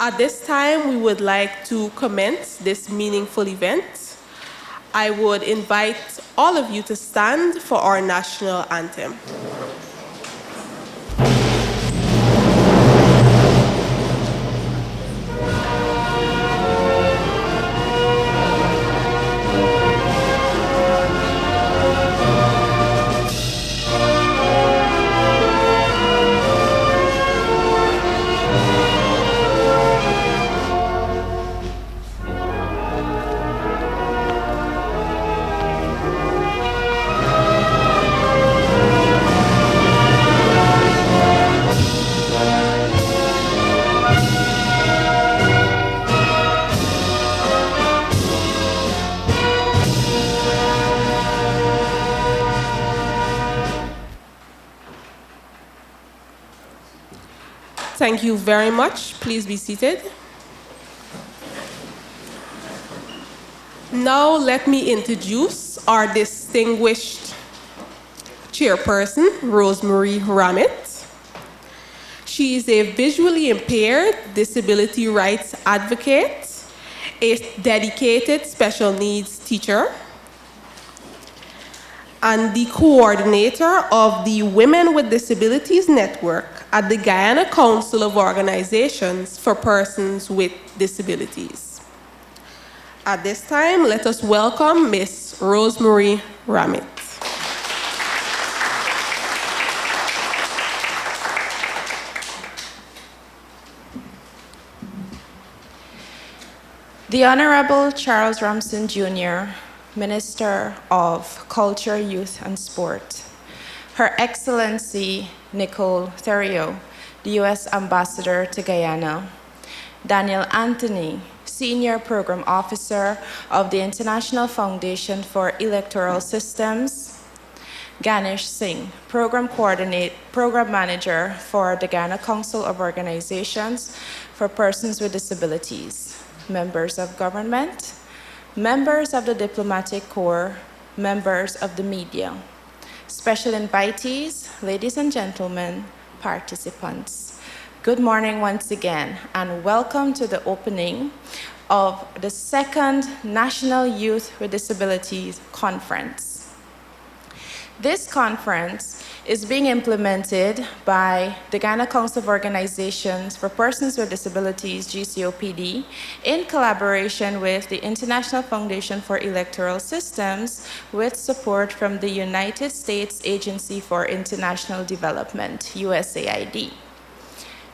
At this time, we would like to commence this meaningful event. I would invite all of you to stand for our national anthem. Thank you very much. Please be seated. Now let me introduce our distinguished chairperson, Rosemary Ramit. She is a visually impaired disability rights advocate, a dedicated special needs teacher, and the coordinator of the Women with Disabilities Network at the Guyana Council of Organizations for Persons with Disabilities. At this time, let us welcome Ms. Rosemary Ramit. The Honorable Charles Ramson Jr., Minister of Culture, Youth, and Sport. Her Excellency Nicole Theriot, the U.S. Ambassador to Guyana. Daniel Anthony, Senior Program Officer of the International Foundation for Electoral Systems. Ganesh Singh, Program Manager for the Guyana Council of Organizations for Persons with Disabilities. Members of government, members of the diplomatic corps, members of the media, special invitees, ladies and gentlemen, participants. Good morning once again, and welcome to the opening of the second National Youth with Disabilities Conference. This conference is being implemented by the Guyana Council of Organizations for Persons with Disabilities, GCOPD, in collaboration with the International Foundation for Electoral Systems, with support from the United States Agency for International Development, USAID.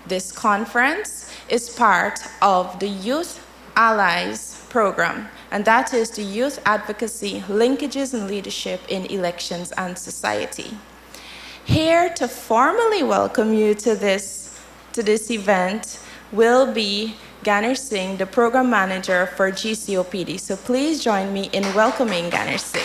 This conference is part of the Youth Allies program, and that is the Youth Advocacy, Linkages and Leadership in Elections and Society. Here to formally welcome you to this event will be Ganesh Singh, the Program Manager for GCOPD. So please join me in welcoming Ganesh Singh.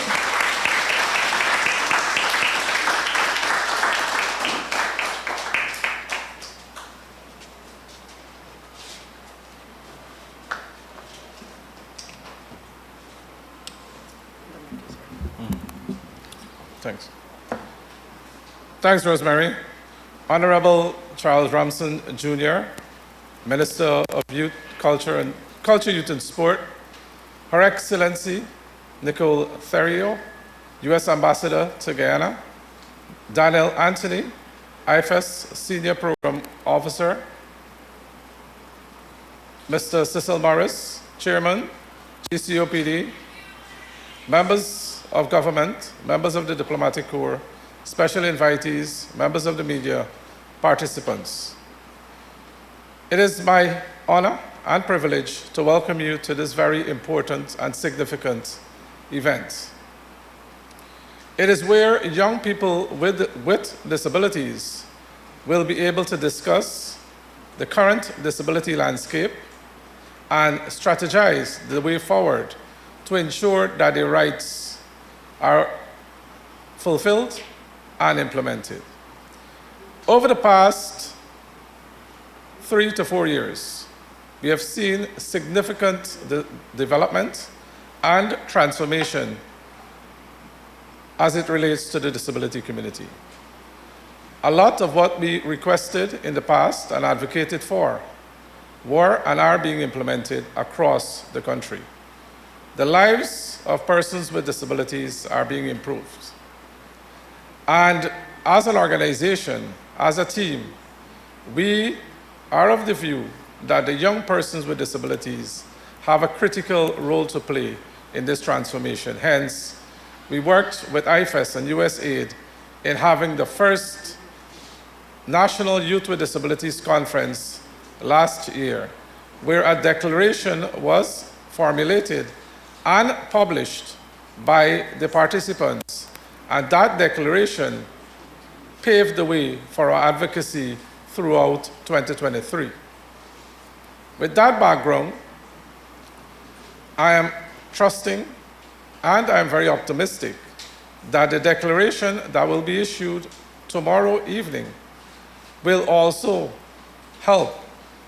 Thanks. Thanks, Rosemary. Honorable Charles Ramson Jr., Minister of Youth, Culture, Youth, and Sport. Her Excellency Nicole Theriot, U.S. Ambassador to Guyana. Daniel Anthony, IFS Senior Program Officer. Mr. Cecil Morris, Chairman, GCOPD. Members of government, members of the diplomatic corps, special invitees, members of the media, participants. It is my honor and privilege to welcome you to this very important and significant event. It is where young people with disabilities will be able to discuss the current disability landscape and strategize the way forward to ensure that their rights are fulfilled and implemented. Over the past 3 to 4 years, we have seen significant development and transformation as it relates to the disability community. A lot of what we requested in the past and advocated for were and are being implemented across the country. The lives of persons with disabilities are being improved. And as an organization, as a team, we are of the view that the young persons with disabilities have a critical role to play in this transformation. Hence, we worked with IFES and USAID in having the first National Youth with Disabilities Conference last year, where a declaration was formulated and published by the participants. And that declaration paved the way for our advocacy throughout 2023. With that background, I am trusting and I am very optimistic that the declaration that will be issued tomorrow evening will also help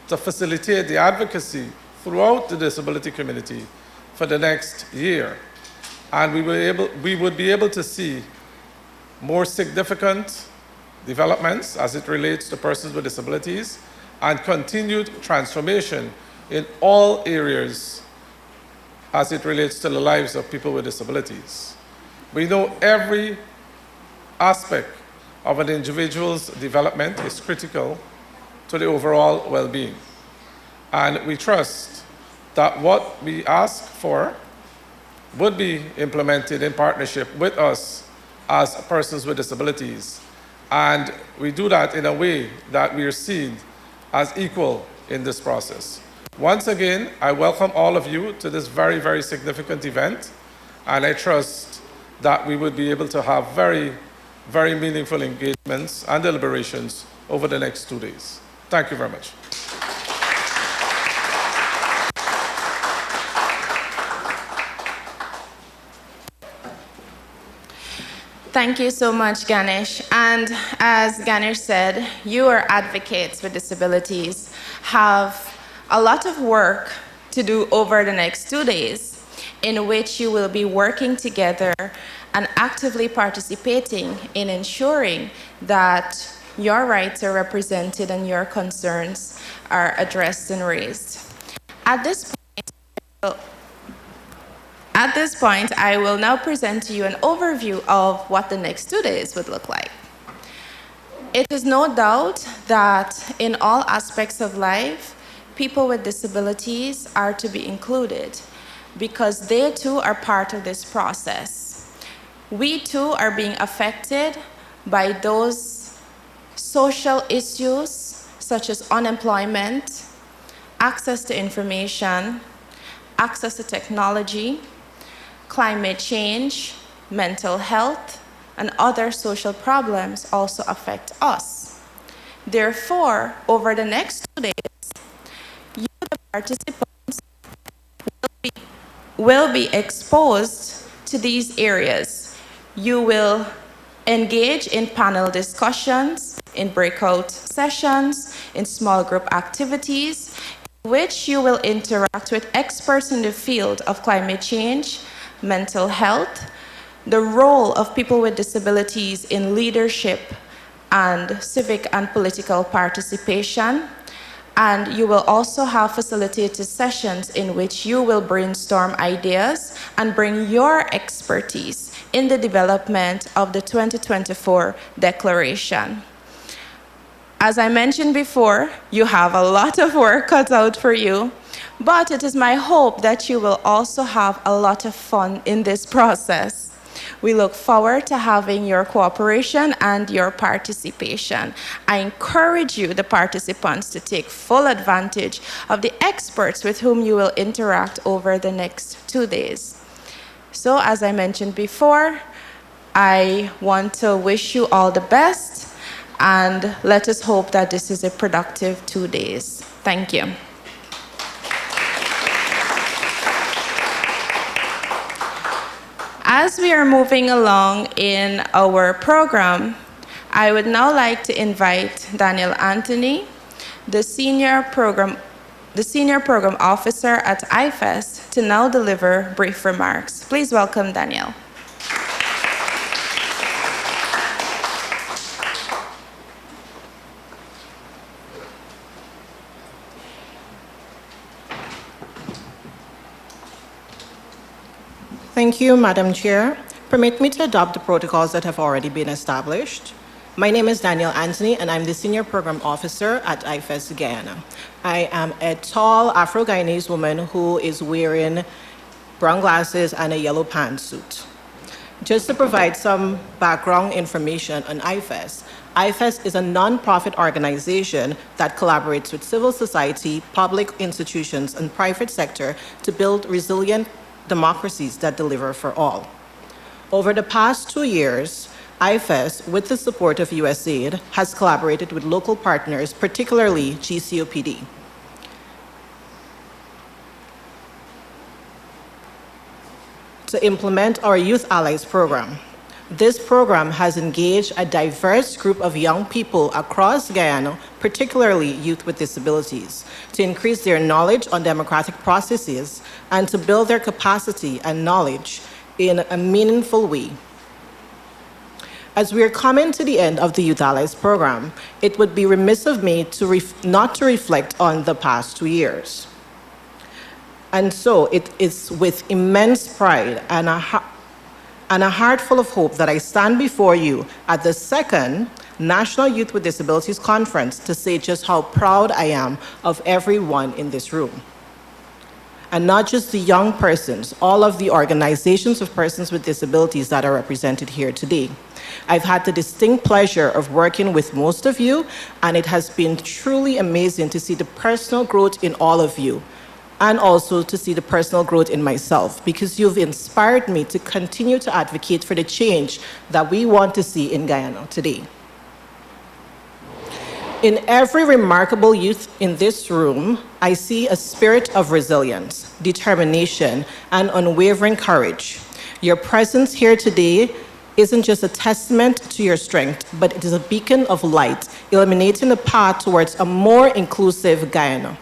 to facilitate the advocacy throughout the disability community for the next year. And we would be able to see more significant developments as it relates to persons with disabilities and continued transformation in all areas as it relates to the lives of people with disabilities. We know every aspect of an individual's development is critical to the overall well-being. And we trust that what we ask for would be implemented in partnership with us as persons with disabilities. And we do that in a way that we are seen as equal in this process. Once again, I welcome all of you to this very, very significant event, and I trust that we would be able to have very, very meaningful engagements and deliberations over the next 2 days. Thank you very much. Thank you so much, Ganesh. And as Ganesh said, you are advocates with disabilities, have a lot of work to do over the next 2 days, in which you will be working together and actively participating in ensuring that your rights are represented and your concerns are addressed and raised. At this point, I will now present to you an overview of what the next 2 days would look like. It is no doubt that in all aspects of life, people with disabilities are to be included because they too are part of this process. We too are being affected by those social issues such as unemployment, access to information, access to technology, climate change, mental health, and other social problems also affect us. Therefore, over the next 2 days, you, the participants, will be exposed to these areas. You will engage in panel discussions, in breakout sessions, in small group activities, in which you will interact with experts in the field of climate change, mental health, the role of people with disabilities in leadership and civic and political participation. And you will also have facilitated sessions in which you will brainstorm ideas and bring your expertise in the development of the 2024 declaration. As I mentioned before, you have a lot of work cut out for you, but it is my hope that you will also have a lot of fun in this process. We look forward to having your cooperation and your participation. I encourage you, the participants, to take full advantage of the experts with whom you will interact over the next 2 days. So, as I mentioned before, I want to wish you all the best, and let us hope that this is a productive 2 days. Thank you. As we are moving along in our program, I would now like to invite Daniel Anthony, the Senior Program Officer at IFES, to now deliver brief remarks. Please welcome Daniel. Thank you, Madam Chair. Permit me to adopt the protocols that have already been established. My name is Daniel Anthony, and I'm the Senior Program Officer at IFES Guyana. I am a tall Afro-Guyanese woman who is wearing brown glasses and a yellow pantsuit. Just to provide some background information on IFES, IFES is a non-profit organization that collaborates with civil society, public institutions, and private sector to build resilient democracies that deliver for all. Over the past 2 years, IFES, with the support of USAID, has collaborated with local partners, particularly GCOPD. To implement our Youth Allies program. This program has engaged a diverse group of young people across Guyana, particularly youth with disabilities, to increase their knowledge on democratic processes and to build their capacity and knowledge in a meaningful way. As we are coming to the end of the Youth Allies program, it would be remiss of me not to reflect on the past 2 years. And so it is with immense pride and a heart full of hope that I stand before you at the second National Youth with Disabilities Conference to say just how proud I am of everyone in this room. And not just the young persons, all of the organizations of persons with disabilities that are represented here today. I've had the distinct pleasure of working with most of you, and it has been truly amazing to see the personal growth in all of you, and also to see the personal growth in myself, because you've inspired me to continue to advocate for the change that we want to see in Guyana today. In every remarkable youth in this room, I see a spirit of resilience, determination, and unwavering courage. Your presence here today isn't just a testament to your strength, but it is a beacon of light, illuminating the path towards a more inclusive Guyana.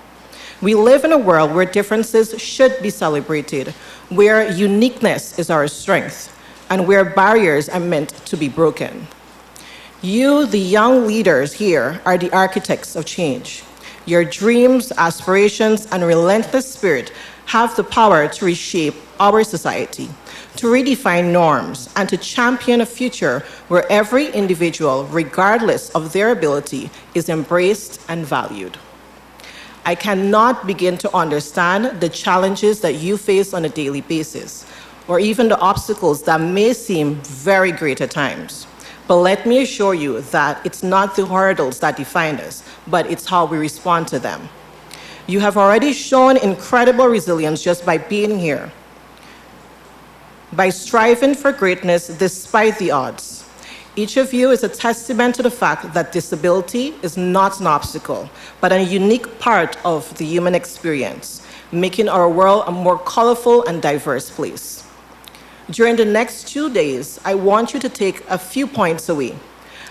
We live in a world where differences should be celebrated, where uniqueness is our strength, and where barriers are meant to be broken. You, the young leaders here, are the architects of change. Your dreams, aspirations, and relentless spirit have the power to reshape our society, to redefine norms, and to champion a future where every individual, regardless of their ability, is embraced and valued. I cannot begin to understand the challenges that you face on a daily basis, or even the obstacles that may seem very great at times. But let me assure you that it's not the hurdles that define us, but it's how we respond to them. You have already shown incredible resilience just by being here, by striving for greatness despite the odds. Each of you is a testament to the fact that disability is not an obstacle, but a unique part of the human experience, making our world a more colorful and diverse place. During the next 2 days, I want you to take a few points away.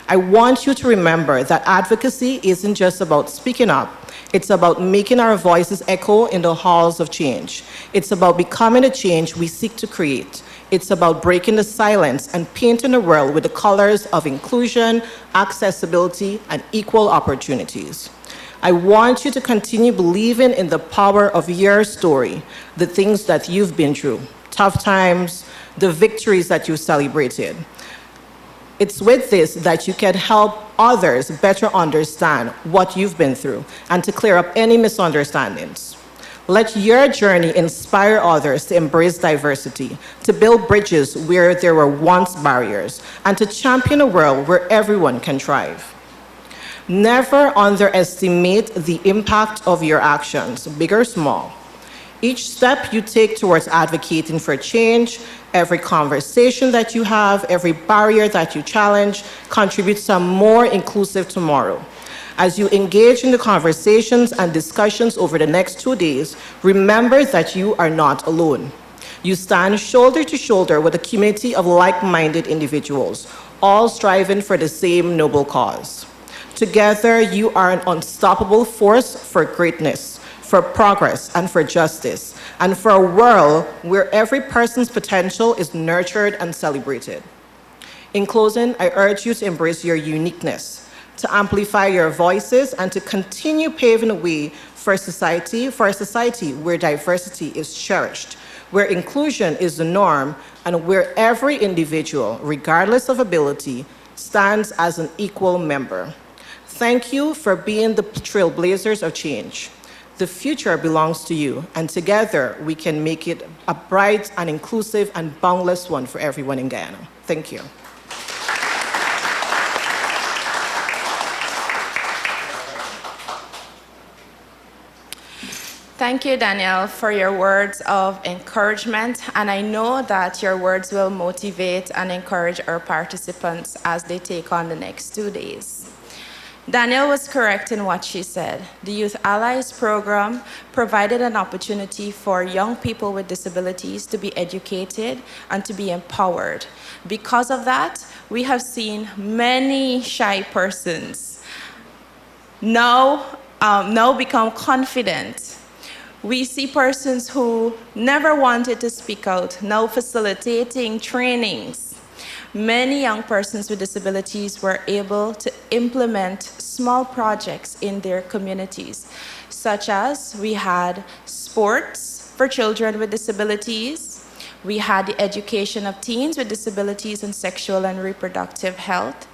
I want you to remember that advocacy isn't just about speaking up. It's about making our voices echo in the halls of change. It's about becoming the change we seek to create. It's about breaking the silence and painting the world with the colors of inclusion, accessibility, and equal opportunities. I want you to continue believing in the power of your story, the things that you've been through, tough times, the victories that you celebrated. It's with this that you can help others better understand what you've been through and to clear up any misunderstandings. Let your journey inspire others to embrace diversity, to build bridges where there were once barriers, and to champion a world where everyone can thrive. Never underestimate the impact of your actions, big or small. Each step you take towards advocating for change, every conversation that you have, every barrier that you challenge, contributes to a more inclusive tomorrow. As you engage in the conversations and discussions over the next 2 days, remember that you are not alone. You stand shoulder to shoulder with a community of like-minded individuals, all striving for the same noble cause. Together, you are an unstoppable force for greatness, for progress, and for justice, and for a world where every person's potential is nurtured and celebrated. In closing, I urge you to embrace your uniqueness, to amplify your voices, and to continue paving the way for a society where diversity is cherished, where inclusion is the norm, and where every individual, regardless of ability, stands as an equal member. Thank you for being the trailblazers of change. The future belongs to you, and together we can make it a bright and inclusive and boundless one for everyone in Guyana. Thank you. Thank you, Danielle, for your words of encouragement, and I know that your words will motivate and encourage our participants as they take on the next 2 days. Danielle was correct in what she said. The Youth Allies program provided an opportunity for young people with disabilities to be educated and to be empowered. Because of that, we have seen many shy persons now become confident. We see persons who never wanted to speak out now facilitating trainings. Many young persons with disabilities were able to implement small projects in their communities, such as we had sports for children with disabilities, we had the education of teens with disabilities in sexual and reproductive health,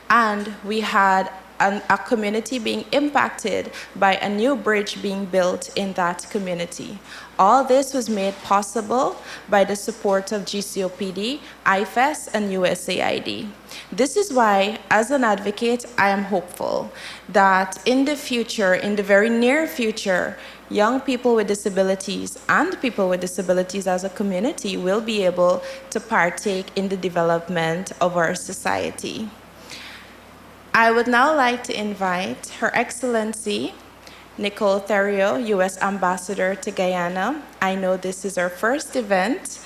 and we had a community being impacted by a new bridge being built in that community. All this was made possible by the support of GCOPD, IFES, and USAID. This is why, as an advocate, I am hopeful that in the future, in the very near future, young people with disabilities and people with disabilities as a community will be able to partake in the development of our society. I would now like to invite Her Excellency Nicole Theriot, U.S. Ambassador to Guyana. I know this is our first event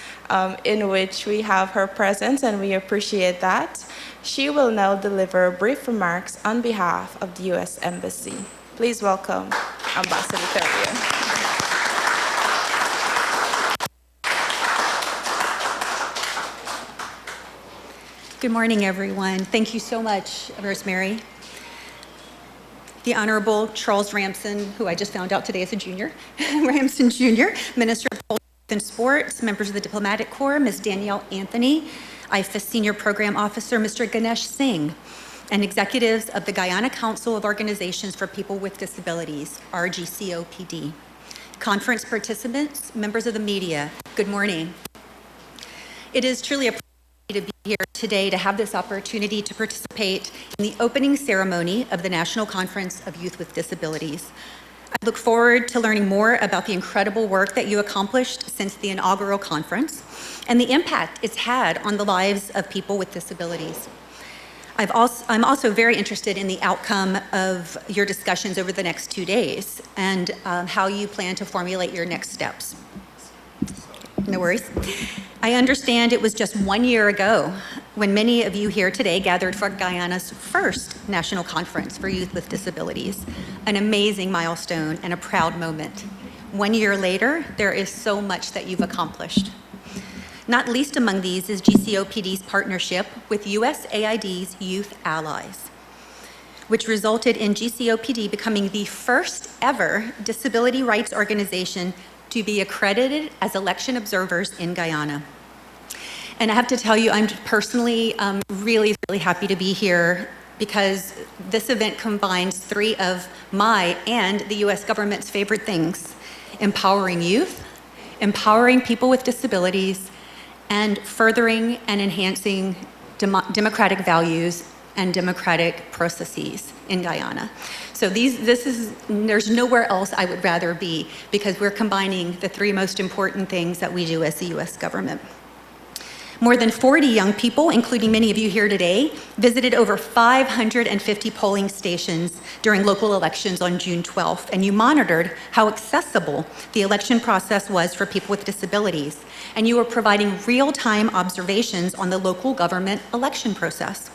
in which we have her presence, and we appreciate that. She will now deliver brief remarks on behalf of the U.S. Embassy. Please welcome Ambassador Theriot. Good morning, everyone. Thank you so much, Rosemary. The Honorable Charles Ramson, who I just found out today is a junior, Ramson Jr., Minister of Culture and Sports, members of the Diplomatic Corps, Ms. Danielle Anthony, IFES Senior Program Officer, Mr. Ganesh Singh, and executives of the Guyana Council of Organizations for People with Disabilities, RGCOPD. Conference participants, members of the media, good morning. It is truly a to be here today to have this opportunity to participate in the opening ceremony of the National Conference of Youth with Disabilities. I look forward to learning more about the incredible work that you accomplished since the inaugural conference and the impact it's had on the lives of people with disabilities. I'm also very interested in the outcome of your discussions over the next 2 days and how you plan to formulate your next steps. No worries. I understand it was just 1 year ago when many of you here today gathered for Guyana's first National Conference for Youth with Disabilities, an amazing milestone and a proud moment. 1 year later, there is so much that you've accomplished. Not least among these is GCOPD's partnership with USAID's Youth Allies, which resulted in GCOPD becoming the first ever disability rights organization to be accredited as election observers in Guyana. And I have to tell you, I'm personally really happy to be here because this event combines 3 of my and the US government's favorite things: empowering youth, empowering people with disabilities, and furthering and enhancing democratic values and democratic processes in Guyana. So there's nowhere else I would rather be because we're combining the 3 most important things that we do as the US government. More than 40 young people, including many of you here today, visited over 550 polling stations during local elections on June 12th, and you monitored how accessible the election process was for people with disabilities, and you were providing real-time observations on the local government election process.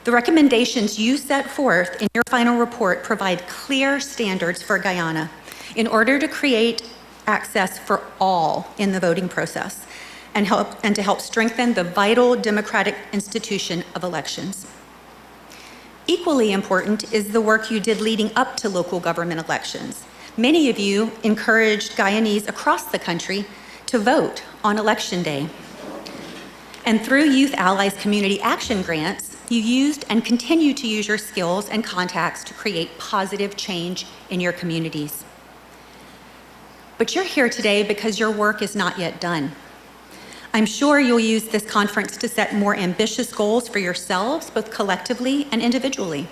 The recommendations you set forth in your final report provide clear standards for Guyana in order to create access for all in the voting process and to help strengthen the vital democratic institution of elections. Equally important is the work you did leading up to local government elections. Many of you encouraged Guyanese across the country to vote on Election Day. And through Youth Allies Community Action Grants, you used and continue to use your skills and contacts to create positive change in your communities. But you're here today because your work is not yet done. I'm sure you'll use this conference to set more ambitious goals for yourselves, both collectively and individually.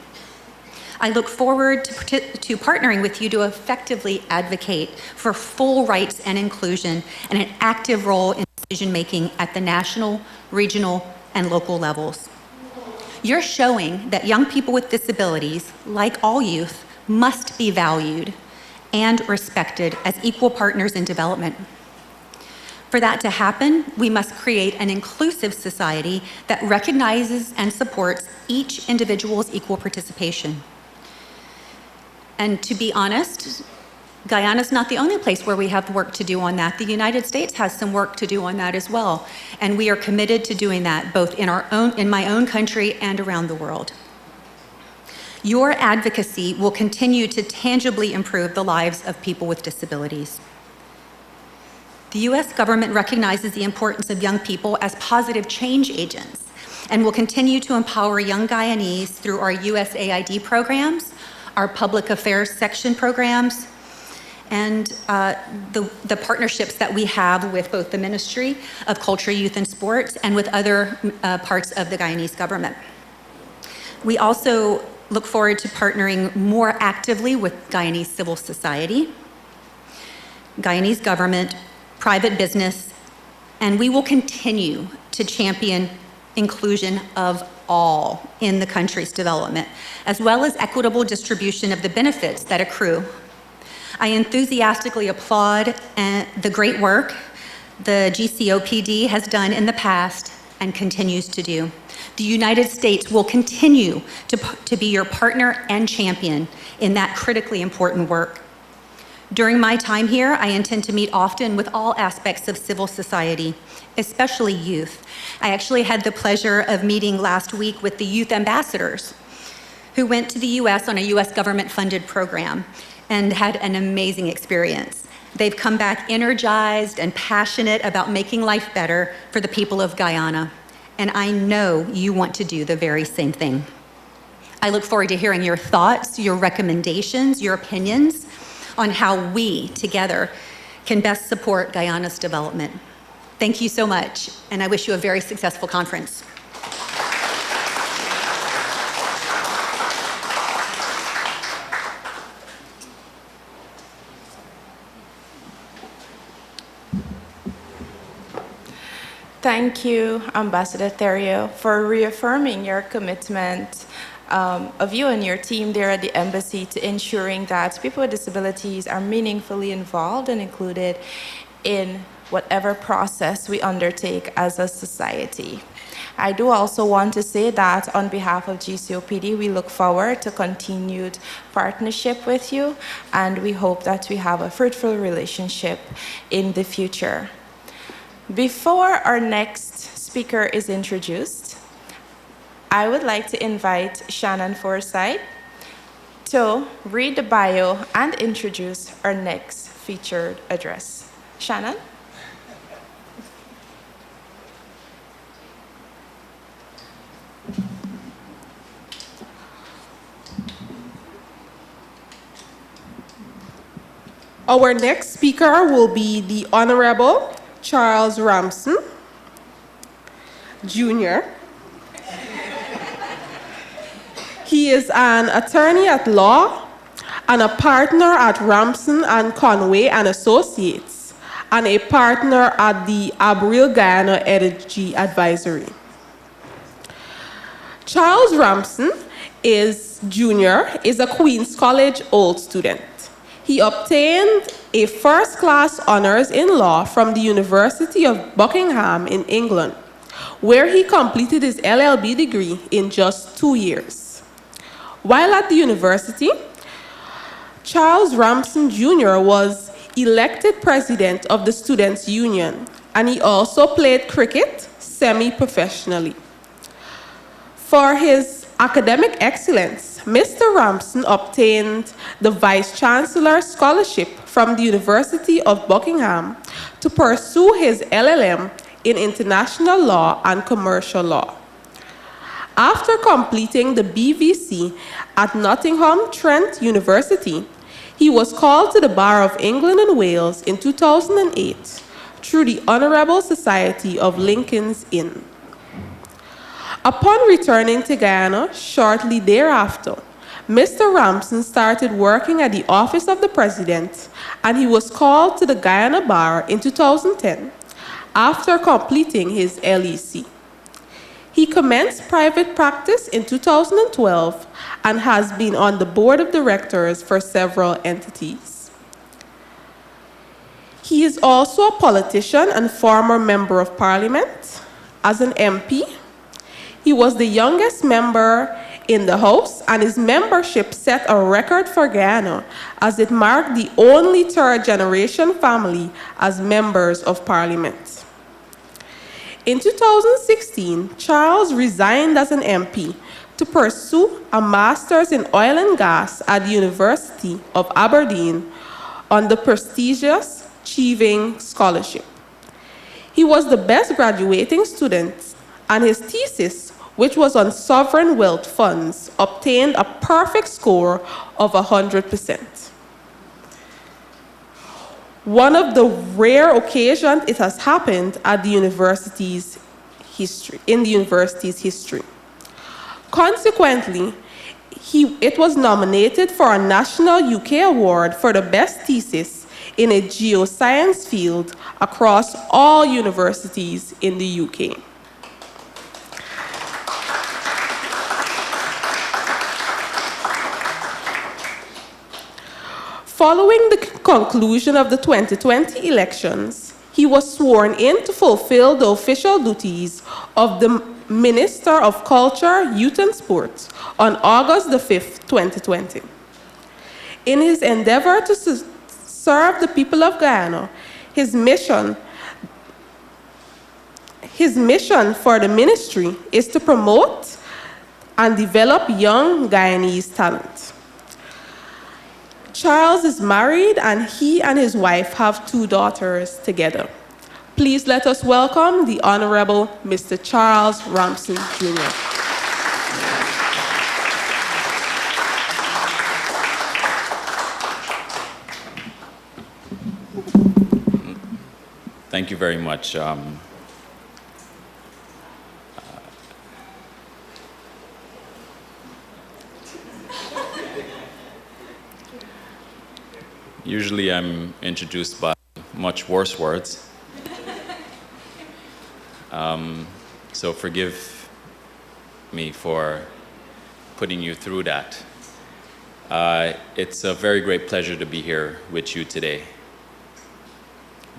I look forward to partnering with you to effectively advocate for full rights and inclusion and an active role in decision-making at the national, regional, and local levels. You're showing that young people with disabilities, like all youth, must be valued and respected as equal partners in development. For that to happen, we must create an inclusive society that recognizes and supports each individual's equal participation. And to be honest, Guyana's not the only place where we have work to do on that. The United States has some work to do on that as well. And we are committed to doing that both in my own country and around the world. Your advocacy will continue to tangibly improve the lives of people with disabilities. The US government recognizes the importance of young people as positive change agents and will continue to empower young Guyanese through our USAID programs, our public affairs section programs, and the partnerships that we have with both the Ministry of Culture, Youth, and Sports and with other parts of the Guyanese government. We also look forward to partnering more actively with Guyanese civil society, Guyanese government, private business, and we will continue to champion inclusion of all in the country's development, as well as equitable distribution of the benefits that accrue. I enthusiastically applaud the great work the GCOPD has done in the past and continues to do. The United States will continue to be your partner and champion in that critically important work. During my time here, I intend to meet often with all aspects of civil society, especially youth. I actually had the pleasure of meeting last week with the youth ambassadors who went to the US on a US government-funded program and had an amazing experience. They've come back energized and passionate about making life better for the people of Guyana, and I know you want to do the very same thing. I look forward to hearing your thoughts, your recommendations, your opinions on how we together can best support Guyana's development. Thank you so much, and I wish you a very successful conference. Thank you, Ambassador Theriault, for reaffirming your commitment of you and your team there at the embassy to ensuring that people with disabilities are meaningfully involved and included in whatever process we undertake as a society. I do also want to say that on behalf of GCOPD, we look forward to continued partnership with you, and we hope that we have a fruitful relationship in the future. Before our next speaker is introduced, I would like to invite Shannon Forsythe to read the bio and introduce our next featured address. Shannon? Our next speaker will be the Honorable Charles Ramson, Jr. He is an attorney at law and a partner at Ramson and Conway and Associates, and a partner at the Abril Guyana Energy Advisory. Charles Ramson Jr. is a Queens College Old student. He obtained a first-class honors in law from the University of Buckingham in England, where he completed his LLB degree in just 2 years. While at the university, Charles Ramson Jr. was elected president of the Students' Union, and he also played cricket semi-professionally. For his academic excellence, Mr. Ramson obtained the Vice Chancellor Scholarship from the University of Buckingham to pursue his LLM in international law and commercial law. After completing the BVc at Nottingham Trent University, he was called to the Bar of England and Wales in 2008 through the Honourable Society of Lincoln's Inn. Upon returning to Guyana shortly thereafter, Mr. Ramson started working at the Office of the President, and he was called to the Guyana Bar in 2010 after completing his LEC. He commenced private practice in 2012 and has been on the board of directors for several entities. He is also a politician and former member of parliament. As an MP, he was the youngest member in the House, and his membership set a record for Guyana as it marked the only third-generation family as members of parliament. In 2016, Charles resigned as an MP to pursue a master's in oil and gas at the University of Aberdeen on the prestigious Achieving Scholarship. He was the best graduating student, and his thesis, which was on sovereign wealth funds, obtained a perfect score of 100%. One of the rare occasions it has happened at the university's history, in the university's history. Consequently, it was nominated for a national UK award for the best thesis in a geoscience field across all universities in the UK. Following the conclusion of the 2020 elections, he was sworn in to fulfill the official duties of the Minister of Culture, Youth and Sport on August the 5th, 2020. In his endeavor to serve the people of Guyana, his mission for the ministry is to promote and develop young Guyanese talent. Charles is married, and he and his wife have 2 daughters together. Please let us welcome the Honorable Mr. Charles Ramson Jr. Thank you very much. Usually I'm introduced by much worse words. So forgive me for putting you through that. It's a very great pleasure to be here with you today.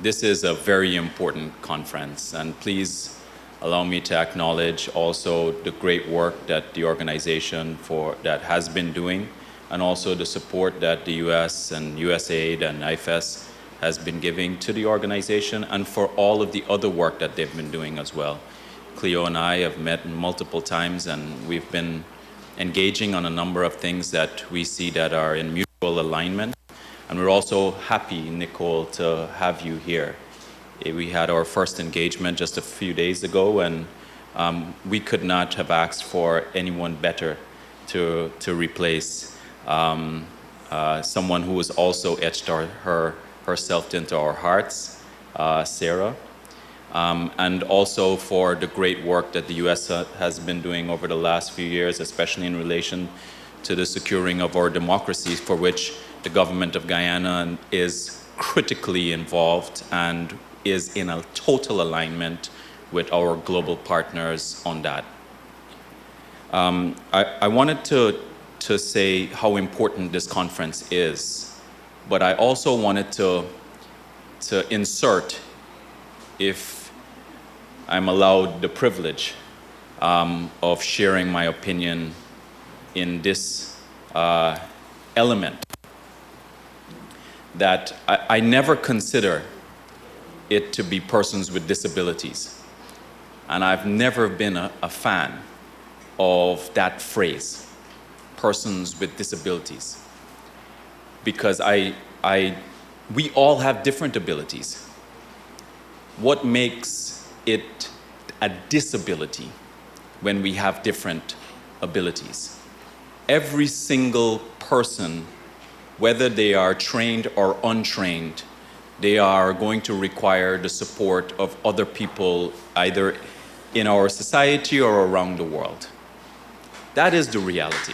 This is a very important conference, and please allow me to acknowledge also the great work that the organization that has been doing, and also the support that the US and USAID and IFES has been giving to the organization, and for all of the other work that they've been doing as well. Cleo and I have met multiple times, and we've been engaging on a number of things that we see that are in mutual alignment. And we're also happy, Nicole, to have you here. We had our first engagement just a few days ago, and we could not have asked for anyone better to replace someone who has also etched herself into our hearts, Sarah, and also for the great work that the US has been doing over the last few years, especially in relation to the securing of our democracies, for which the government of Guyana is critically involved and is in a total alignment with our global partners on that. I wanted to say how important this conference is, but I also wanted to insert, if I'm allowed the privilege of sharing my opinion in this element, that I never consider it to be persons with disabilities. And I've never been a fan of that phrase, persons with disabilities, because we all have different abilities. what makes it a disability when we have different abilities. Every single person, whether they are trained or untrained, they are going to require the support of other people, either in our society or around the world. That is the reality.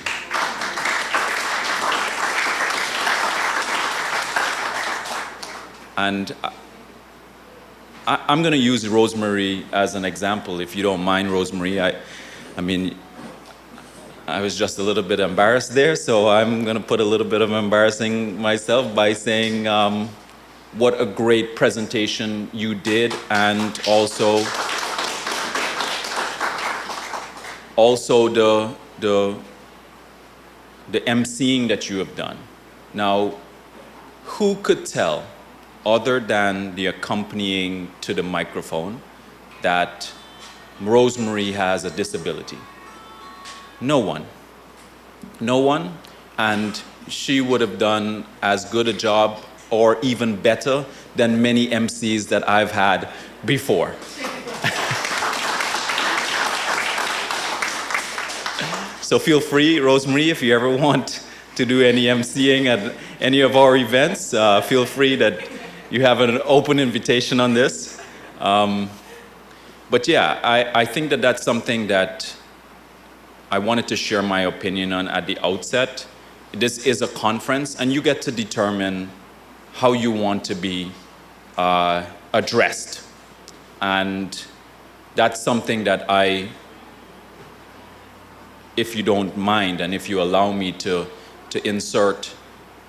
And I'm going to use Rosemary as an example, if you don't mind, Rosemary. I mean, I was just a little bit embarrassed there, so I'm going to put a little bit of embarrassing myself by saying what a great presentation you did, and also the emceeing that you have done. Now, who could tell, other than the accompanying to the microphone, that Rosemary has a disability? No one. No one. And she would have done as good a job or even better than many MCs that I've had before. So feel free, Rosemary, if you ever want to do any MCing at any of our events, feel free that you have an open invitation on this. But yeah, I think that that's something that I wanted to share my opinion on at the outset. This is a conference, and you get to determine how you want to be addressed. And that's something that if you don't mind, and if you allow me to insert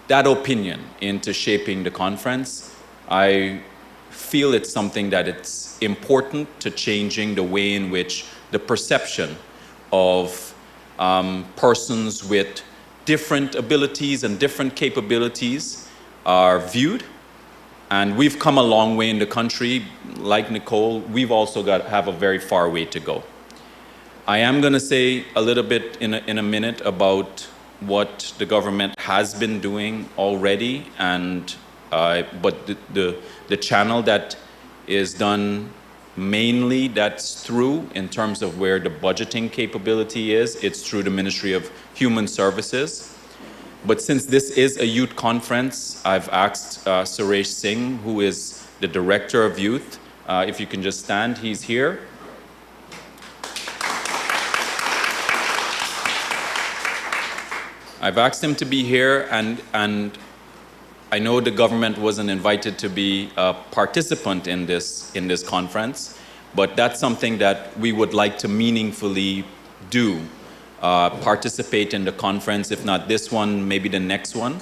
that opinion into shaping the conference, I feel it's something that it's important to changing the way in which the perception of persons with different abilities and different capabilities are viewed. And we've come a long way in the country. Like Nicole, we've also have a very far way to go. I am going to say a little bit in a minute about what the government has been doing already, and but the channel that is done mainly, that's through, in terms of where the budgeting capability is, it's through the Ministry of Human Services. But since this is a youth conference, I've asked Suresh Singh, who is the Director of Youth, if you can just stand, he's here. I've asked him to be here, and I know the government wasn't invited to be a participant in this conference, but that's something that we would like to meaningfully do, participate in the conference, if not this one, maybe the next one,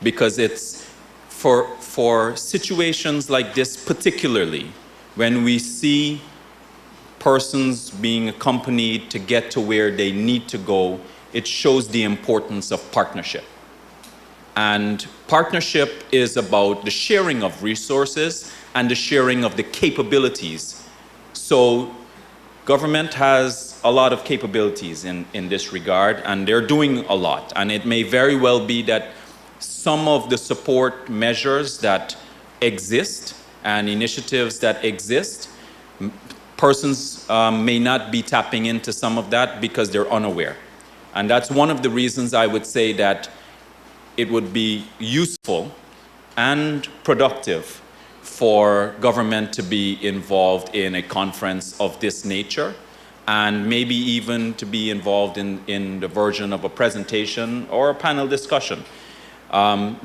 because it's for situations like this particularly, when we see persons being accompanied to get to where they need to go, it shows the importance of partnership. And partnership is about the sharing of resources and the sharing of the capabilities. So government has a lot of capabilities in this regard, and they're doing a lot. And it may very well be that some of the support measures that exist and initiatives that exist, persons may not be tapping into some of that because they're unaware. And that's one of the reasons I would say that it would be useful and productive for government to be involved in a conference of this nature, and maybe even to be involved in the version of a presentation or a panel discussion. I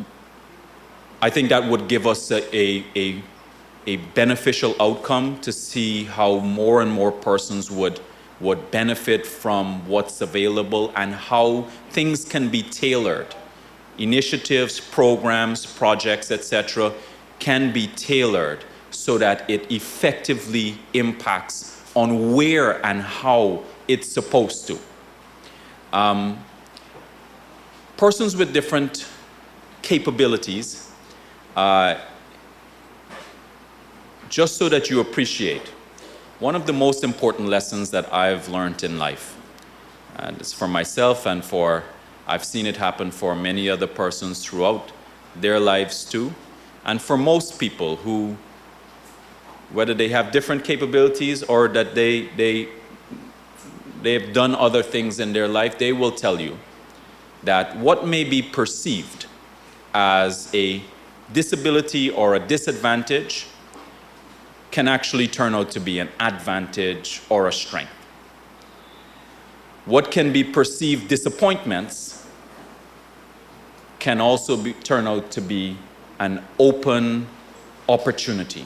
think that would give us a beneficial outcome to see how more and more persons would benefit from what's available and how things can be tailored. Initiatives, programs, projects, etc., can be tailored so that it effectively impacts on where and how it's supposed to. Persons with different capabilities, just so that you appreciate, one of the most important lessons that I've learned in life, and it's for myself and I've seen it happen for many other persons throughout their lives too, and for most people who whether they have different capabilities or that they've done other things in their life, they will tell you that what may be perceived as a disability or a disadvantage can actually turn out to be an advantage or a strength. What can be perceived disappointments can also turn out to be an open opportunity.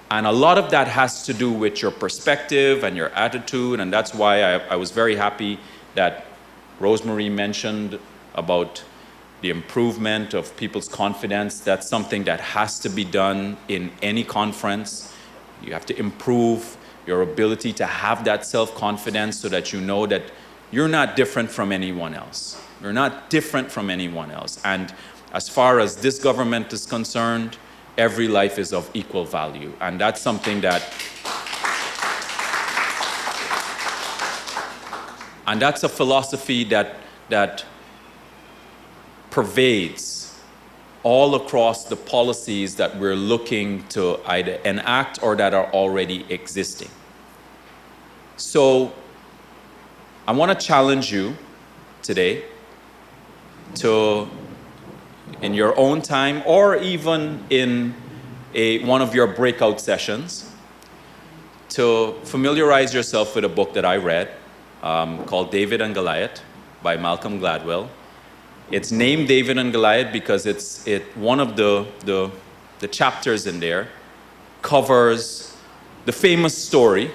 And a lot of that has to do with your perspective and your attitude, and that's why I was very happy that Rosemary mentioned about the improvement of people's confidence. That's something that has to be done in any conference. You have to improve your ability to have that self-confidence so that you know that you're not different from anyone else. You're not different from anyone else. And as far as this government is concerned, every life is of equal value. And that's something that, and that's a philosophy that pervades all across the policies that we're looking to either enact or that are already existing. So I want to challenge you today to, in your own time or even in one of your breakout sessions, to familiarize yourself with a book that I read called David and Goliath by Malcolm Gladwell. It's named David and Goliath because one of the chapters in there covers the famous story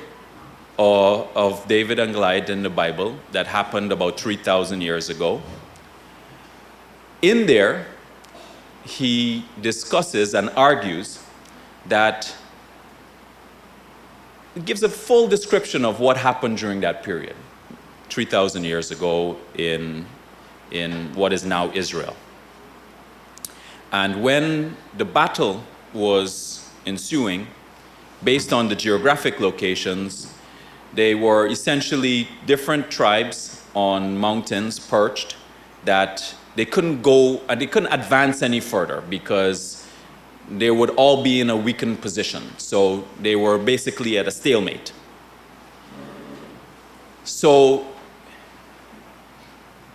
of David and Goliath in the Bible that happened about 3,000 years ago. In there, he discusses and argues that it gives a full description of what happened during that period, 3,000 years ago in what is now Israel. And when the battle was ensuing, based on the geographic locations, they were essentially different tribes on mountains perched that they couldn't go and they couldn't advance any further because they would all be in a weakened position. So they were basically at a stalemate. So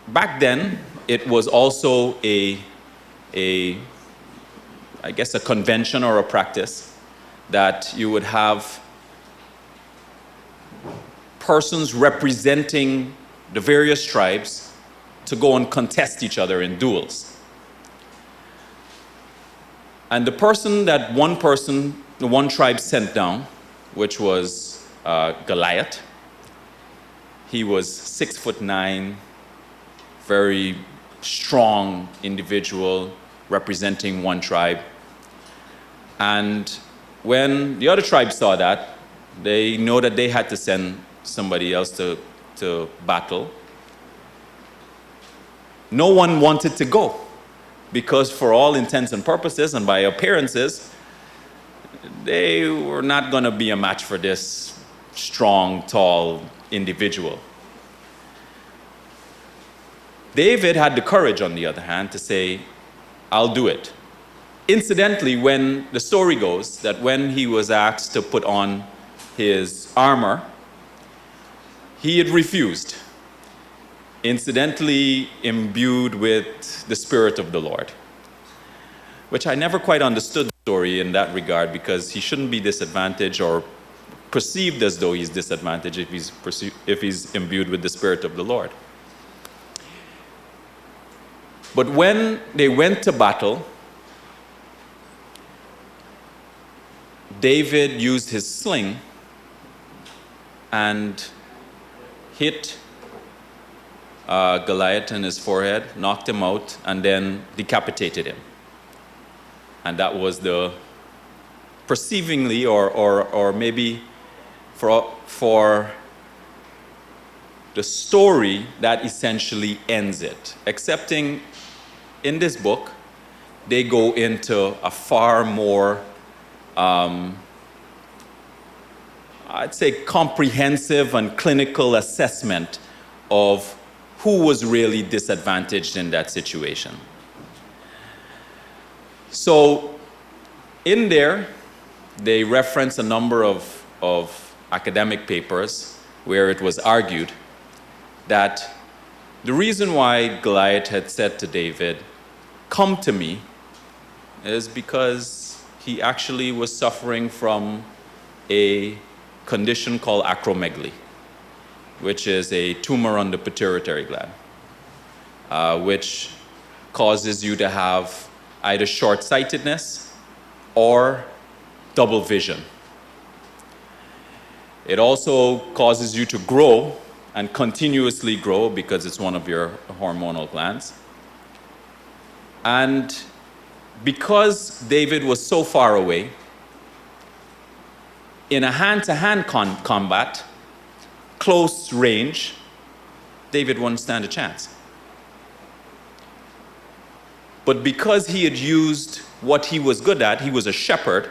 back then, it was also I guess a convention or a practice that you would have persons representing the various tribes to go and contest each other in duels. And the one tribe sent down, which was Goliath, he was 6'9", very strong individual representing one tribe. And when the other tribe saw that, they know that they had to send somebody else to battle. No one wanted to go because for all intents and purposes and by appearances, they were not going to be a match for this strong, tall individual. David had the courage, on the other hand, to say, I'll do it. Incidentally, when the story goes that when he was asked to put on his armor, he had refused, incidentally imbued with the Spirit of the Lord, which I never quite understood the story in that regard, because he shouldn't be disadvantaged or perceived as though he's disadvantaged if he's imbued with the Spirit of the Lord. But when they went to battle, David used his sling and hit Goliath in his forehead, knocked him out, and then decapitated him. And that was the perceivingly, or maybe for the story that essentially ends it. Excepting in this book, they go into a far more, I'd say, comprehensive and clinical assessment of who was really disadvantaged in that situation. So in there, they reference a number of academic papers where it was argued that the reason why Goliath had said to David, "Come to me," is because he actually was suffering from a condition called acromegaly, which is a tumor on the pituitary gland, which causes you to have either short-sightedness or double vision. It also causes you to grow and continuously grow because it's one of your hormonal glands. And because David was so far away, in a hand-to-hand combat, close range, David wouldn't stand a chance. But because he had used what he was good at, he was a shepherd,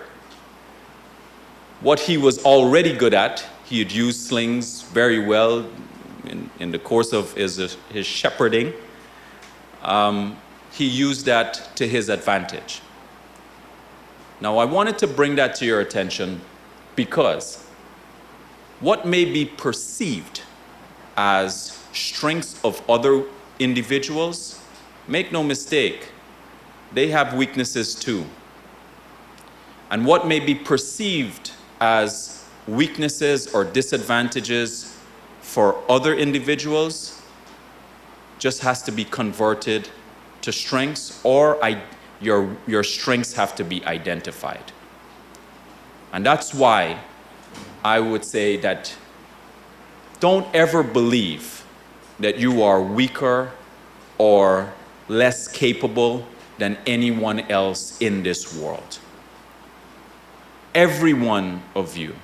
what he was already good at, he had used slings very well in the course of his shepherding. He used that to his advantage. Now, I wanted to bring that to your attention because what may be perceived as strengths of other individuals, make no mistake, they have weaknesses too. And what may be perceived as weaknesses or disadvantages for other individuals just has to be converted to strengths, or your strengths have to be identified. And that's why I would say that don't ever believe that you are weaker or less capable than anyone else in this world. Every one of you,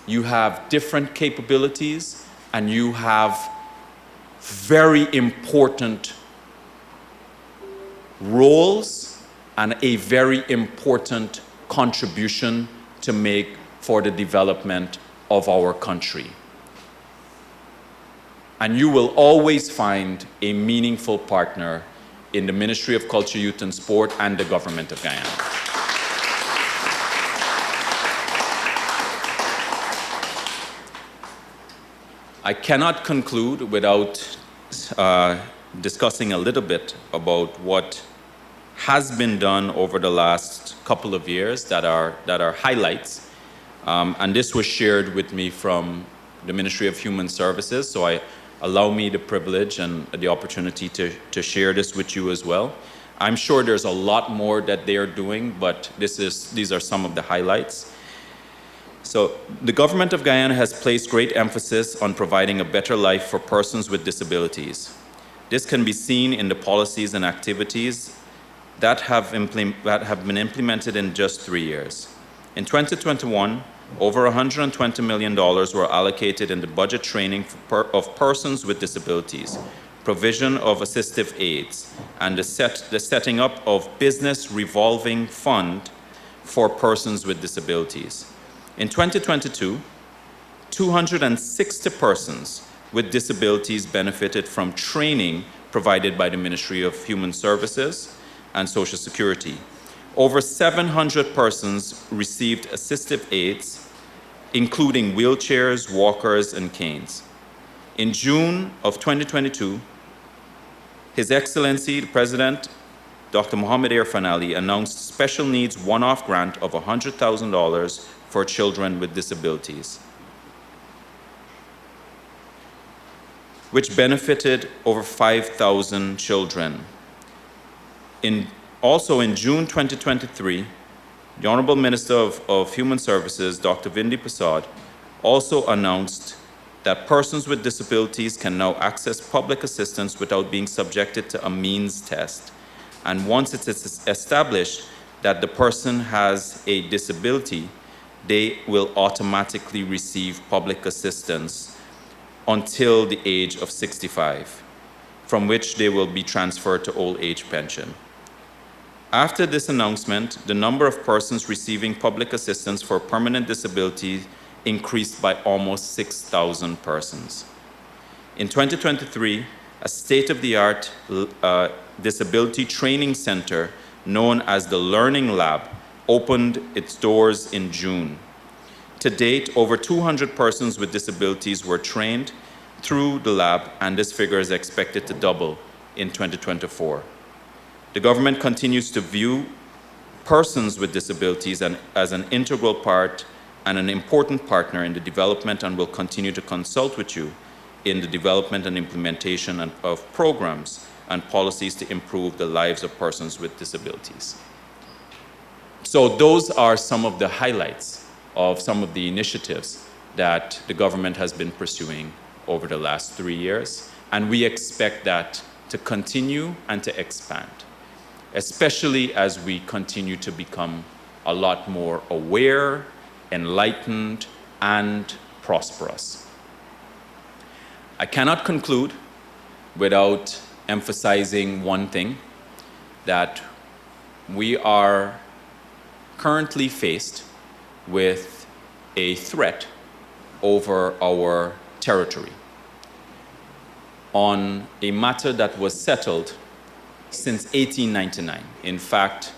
you have different capabilities and you have very important roles and a very important contribution to make for the development of our country. And you will always find a meaningful partner in the Ministry of Culture, Youth and Sport and the Government of Guyana. I cannot conclude without discussing a little bit about what has been done over the last couple of years that are highlights. And this was shared with me from the Ministry of Human Services, so allow me the privilege and the opportunity to share this with you as well. I'm sure there's a lot more that they are doing, but these are some of the highlights. So the Government of Guyana has placed great emphasis on providing a better life for persons with disabilities. This can be seen in the policies and activities that have been implemented in just 3 years. In 2021, over $120 million were allocated in the budget training of persons with disabilities, provision of assistive aids, and the setting up of business revolving fund for persons with disabilities. In 2022, 260 persons with disabilities benefited from training provided by the Ministry of Human Services and Social Security. Over 700 persons received assistive aids, including wheelchairs, walkers, and canes. In June of 2022, His Excellency, the President, Dr. Mohamed Fanali, announced special needs one-off grant of $100,000 for children with disabilities, which benefited over 5,000 children. Also in June 2023, the Honorable Minister of Human Services, Dr. Vindi Prasad, also announced that persons with disabilities can now access public assistance without being subjected to a means test. And once it is established that the person has a disability, they will automatically receive public assistance until the age of 65, from which they will be transferred to old age pension. After this announcement, the number of persons receiving public assistance for permanent disability increased by almost 6,000 persons. In 2023, a state-of-the-art disability training center known as the Learning Lab opened its doors in June. To date, over 200 persons with disabilities were trained through the lab, and this figure is expected to double in 2024. The government continues to view persons with disabilities as an integral part and an important partner in the development, and will continue to consult with you in the development and implementation of programs and policies to improve the lives of persons with disabilities. So those are some of the highlights of some of the initiatives that the government has been pursuing over the last 3 years, and we expect that to continue and to expand, especially as we continue to become a lot more aware, enlightened, and prosperous. I cannot conclude without emphasizing one thing, that we are currently faced with a threat over our territory on a matter that was settled since 1899. In fact,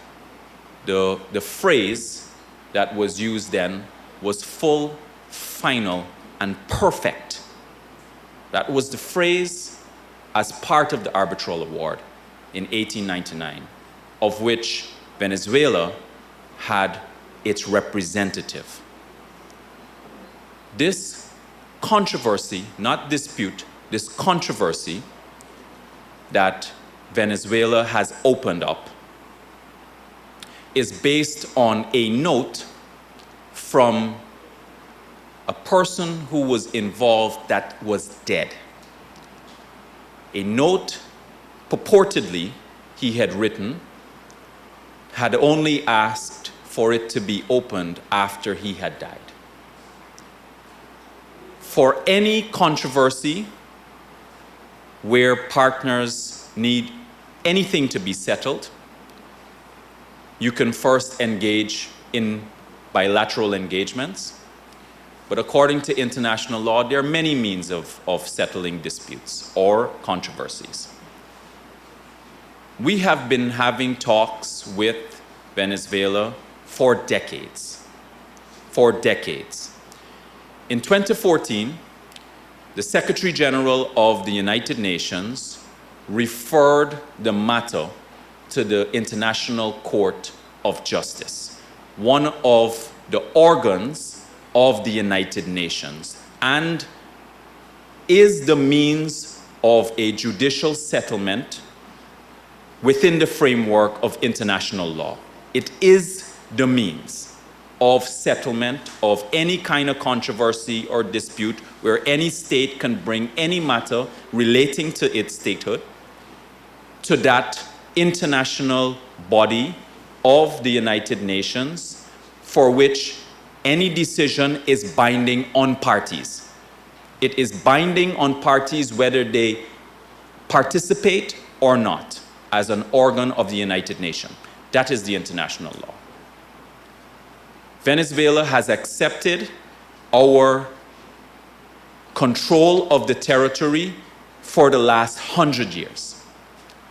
the phrase that was used then was full, final, and perfect. That was the phrase as part of the arbitral award in 1899, of which Venezuela had its representative. This controversy, not dispute, this controversy that Venezuela has opened up is based on a note from a person who was involved that was dead. A note purportedly he had written had only asked for it to be opened after he had died. For any controversy where partners need anything to be settled, you can first engage in bilateral engagements. But according to international law, there are many means of settling disputes or controversies. We have been having talks with Venezuela for decades. For decades. In 2014, the Secretary General of the United Nations referred the matter to the International Court of Justice, one of the organs of the United Nations, and is the means of a judicial settlement within the framework of international law. It is the means of settlement of any kind of controversy or dispute where any state can bring any matter relating to its statehood to that international body of the United Nations, for which any decision is binding on parties. It is binding on parties whether they participate or not as an organ of the United Nations. That is the international law. Venezuela has accepted our control of the territory for the last 100 years.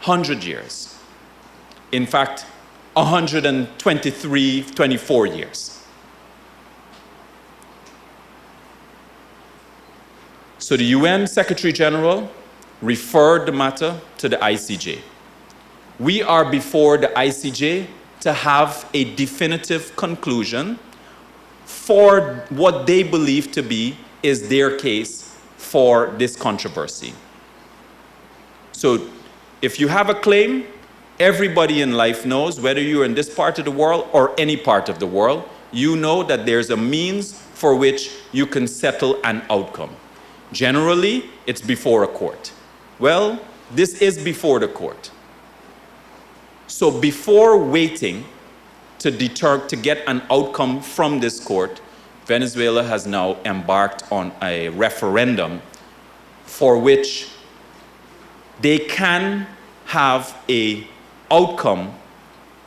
100 years. In fact, 123, 24 years. So the UN Secretary General referred the matter to the ICJ. We are before the ICJ to have a definitive conclusion for what they believe to be is their case for this controversy. So if you have a claim, everybody in life knows, whether you're in this part of the world or any part of the world, you know that there's a means for which you can settle an outcome. Generally, it's before a court. Well, this is before the court. So before waiting to get an outcome from this court, Venezuela has now embarked on a referendum for which they can have an outcome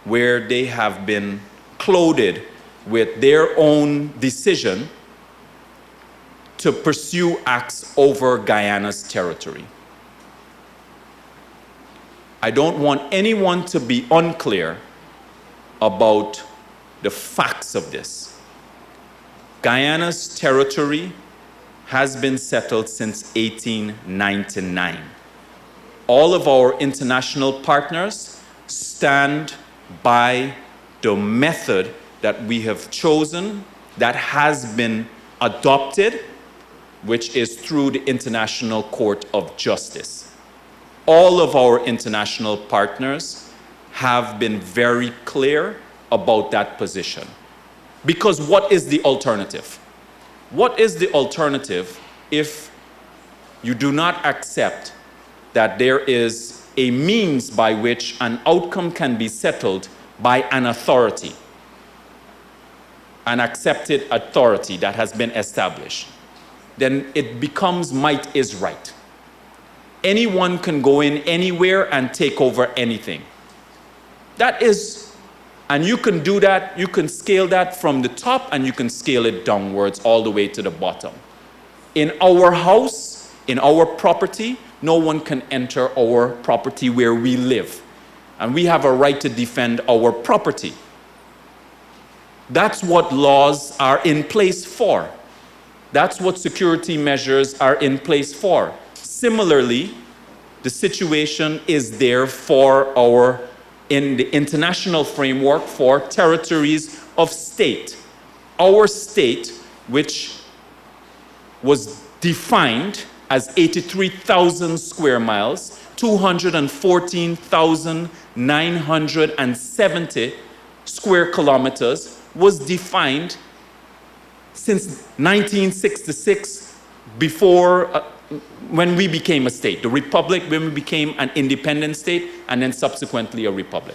where they have been clothed with their own decision to pursue acts over Guyana's territory. I don't want anyone to be unclear about the facts of this. Guyana's territory has been settled since 1899. All of our international partners stand by the method that we have chosen that has been adopted, which is through the International Court of Justice. All of our international partners have been very clear about that position. Because what is the alternative? What is the alternative if you do not accept that there is a means by which an outcome can be settled by an authority, an accepted authority that has been established? Then it becomes might is right. Anyone can go in anywhere and take over anything. That is, and you can do that, you can scale that from the top and you can scale it downwards all the way to the bottom. In our house, in our property, no one can enter our property where we live. And we have a right to defend our property. That's what laws are in place for. That's what security measures are in place for. Similarly, the situation is there for in the international framework for territories of state. Our state, which was defined as 83,000 square miles, 214,970 square kilometers, was defined since 1966, before when we became a state, the republic, when we became an independent state, and then subsequently a republic.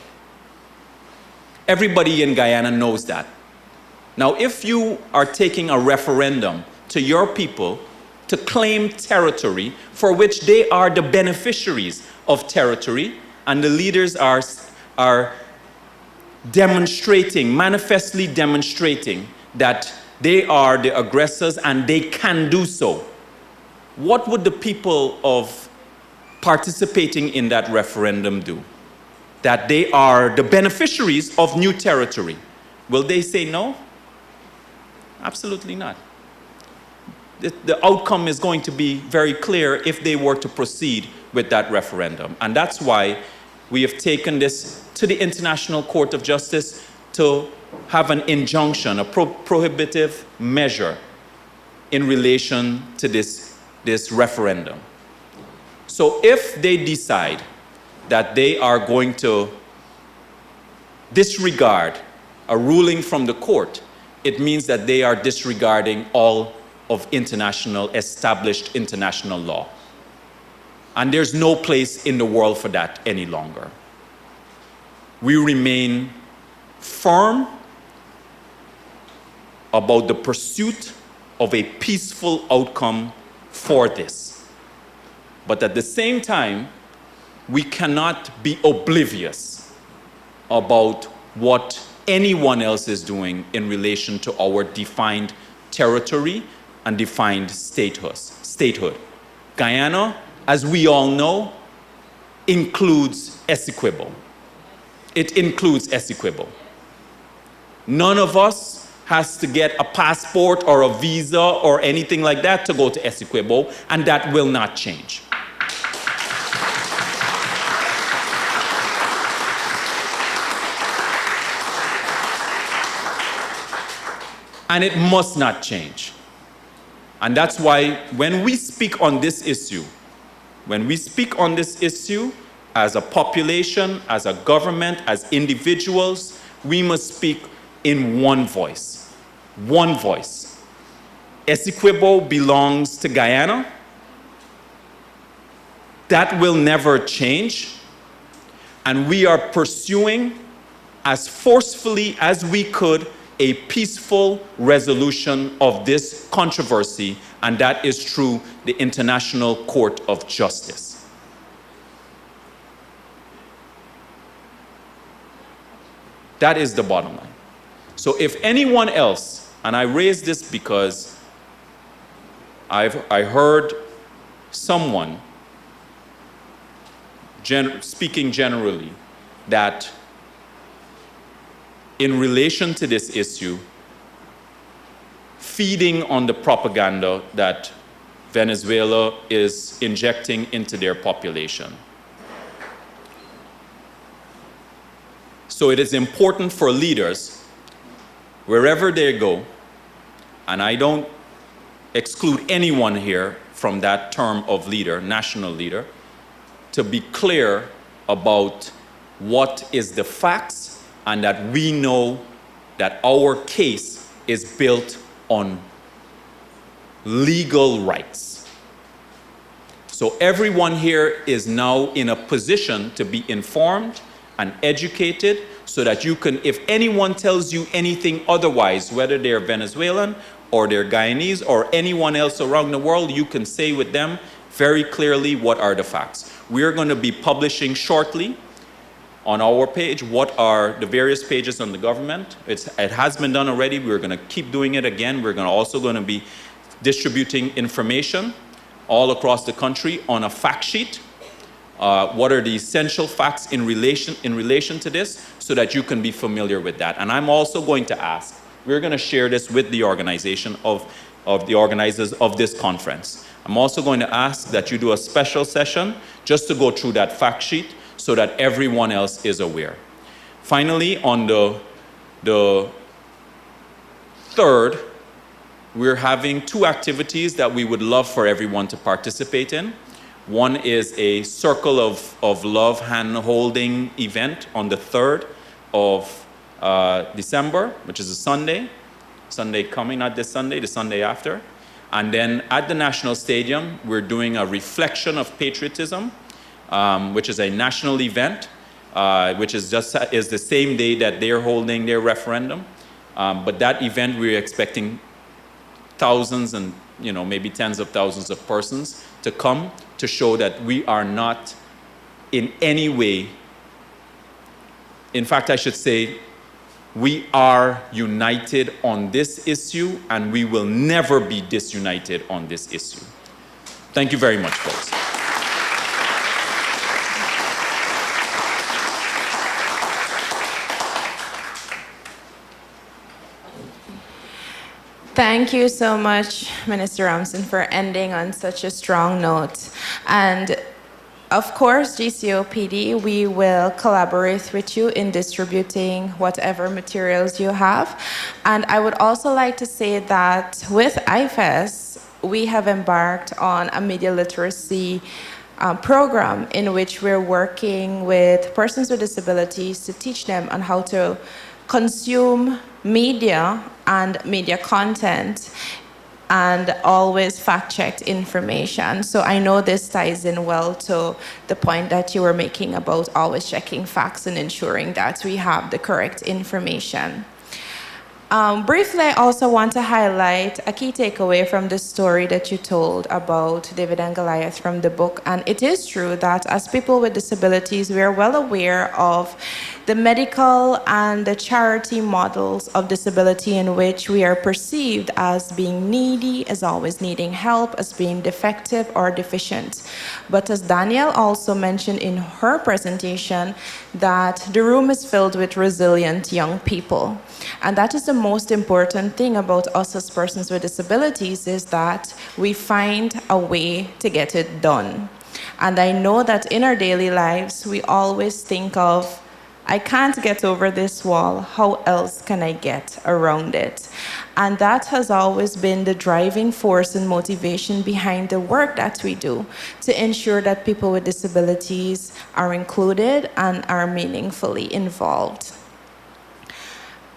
Everybody in Guyana knows that. Now, if you are taking a referendum to your people to claim territory for which they are the beneficiaries of territory, and the leaders are demonstrating, manifestly demonstrating that they are the aggressors and they can do so, what would the people of participating in that referendum do? That they are the beneficiaries of new territory. Will they say no? Absolutely not. The outcome is going to be very clear if they were to proceed with that referendum. And that's why we have taken this to the International Court of Justice to have an injunction, a prohibitive measure in relation to this referendum. So if they decide that they are going to disregard a ruling from the court, it means that they are disregarding all of established international law. And there's no place in the world for that any longer. We remain firm about the pursuit of a peaceful outcome for this. But at the same time, we cannot be oblivious about what anyone else is doing in relation to our defined territory and defined statehood. Guyana, as we all know, includes Essequibo. It includes Essequibo. None of us has to get a passport or a visa or anything like that to go to Essequibo, and that will not change. And it must not change. And that's why when we speak on this issue, as a population, as a government, as individuals, we must speak in one voice. One voice. Essequibo belongs to Guyana. That will never change. And we are pursuing as forcefully as we could a peaceful resolution of this controversy, and that is through the International Court of Justice. That is the bottom line. So if anyone else, and I raise this because I heard someone speaking generally that in relation to this issue, feeding on the propaganda that Venezuela is injecting into their population. So it is important for leaders, wherever they go, and I don't exclude anyone here from that term of leader, national leader, to be clear about what is the facts and that we know that our case is built on legal rights. So everyone here is now in a position to be informed and educated so that you can, if anyone tells you anything otherwise, whether they're Venezuelan or they're Guyanese or anyone else around the world, you can say with them very clearly what are the facts. We're going to be publishing shortly on our page what are the various pages on the government. It has been done already. We're going to keep doing it again. We're also going to be distributing information all across the country on a fact sheet. What are the essential facts in relation to this so that you can be familiar with that. And I'm also going to ask, we're going to share this with the organization of the organizers of this conference. I'm also going to ask that you do a special session just to go through that fact sheet so that everyone else is aware. Finally, on the third, we're having two activities that we would love for everyone to participate in. One is a Circle of Love hand-holding event on the 3rd of December, which is a Sunday. Sunday coming, not this Sunday, the Sunday after. And then at the National Stadium, we're doing a reflection of patriotism, which is a national event, which is the same day that they're holding their referendum. But that event, we're expecting thousands and maybe tens of thousands of persons to come to show that we are not in any way, in fact, I should say, we are united on this issue and we will never be disunited on this issue. Thank you very much, folks. Thank you so much, Minister Ramson, for ending on such a strong note. And of course, GCOPD, we will collaborate with you in distributing whatever materials you have. And I would also like to say that with IFES, we have embarked on a media literacy program in which we're working with persons with disabilities to teach them on how to consume media and media content and always fact-checked information. So I know this ties in well to the point that you were making about always checking facts and ensuring that we have the correct information. Briefly, I also want to highlight a key takeaway from the story that you told about David and Goliath from the book. And it is true that as people with disabilities, we are well aware of the medical and the charity models of disability in which we are perceived as being needy, as always needing help, as being defective or deficient. But as Danielle also mentioned in her presentation, that the room is filled with resilient young people. And that is the most important thing about us as persons with disabilities, is that we find a way to get it done. And I know that in our daily lives, we always think of, I can't get over this wall, how else can I get around it? And that has always been the driving force and motivation behind the work that we do, to ensure that people with disabilities are included and are meaningfully involved.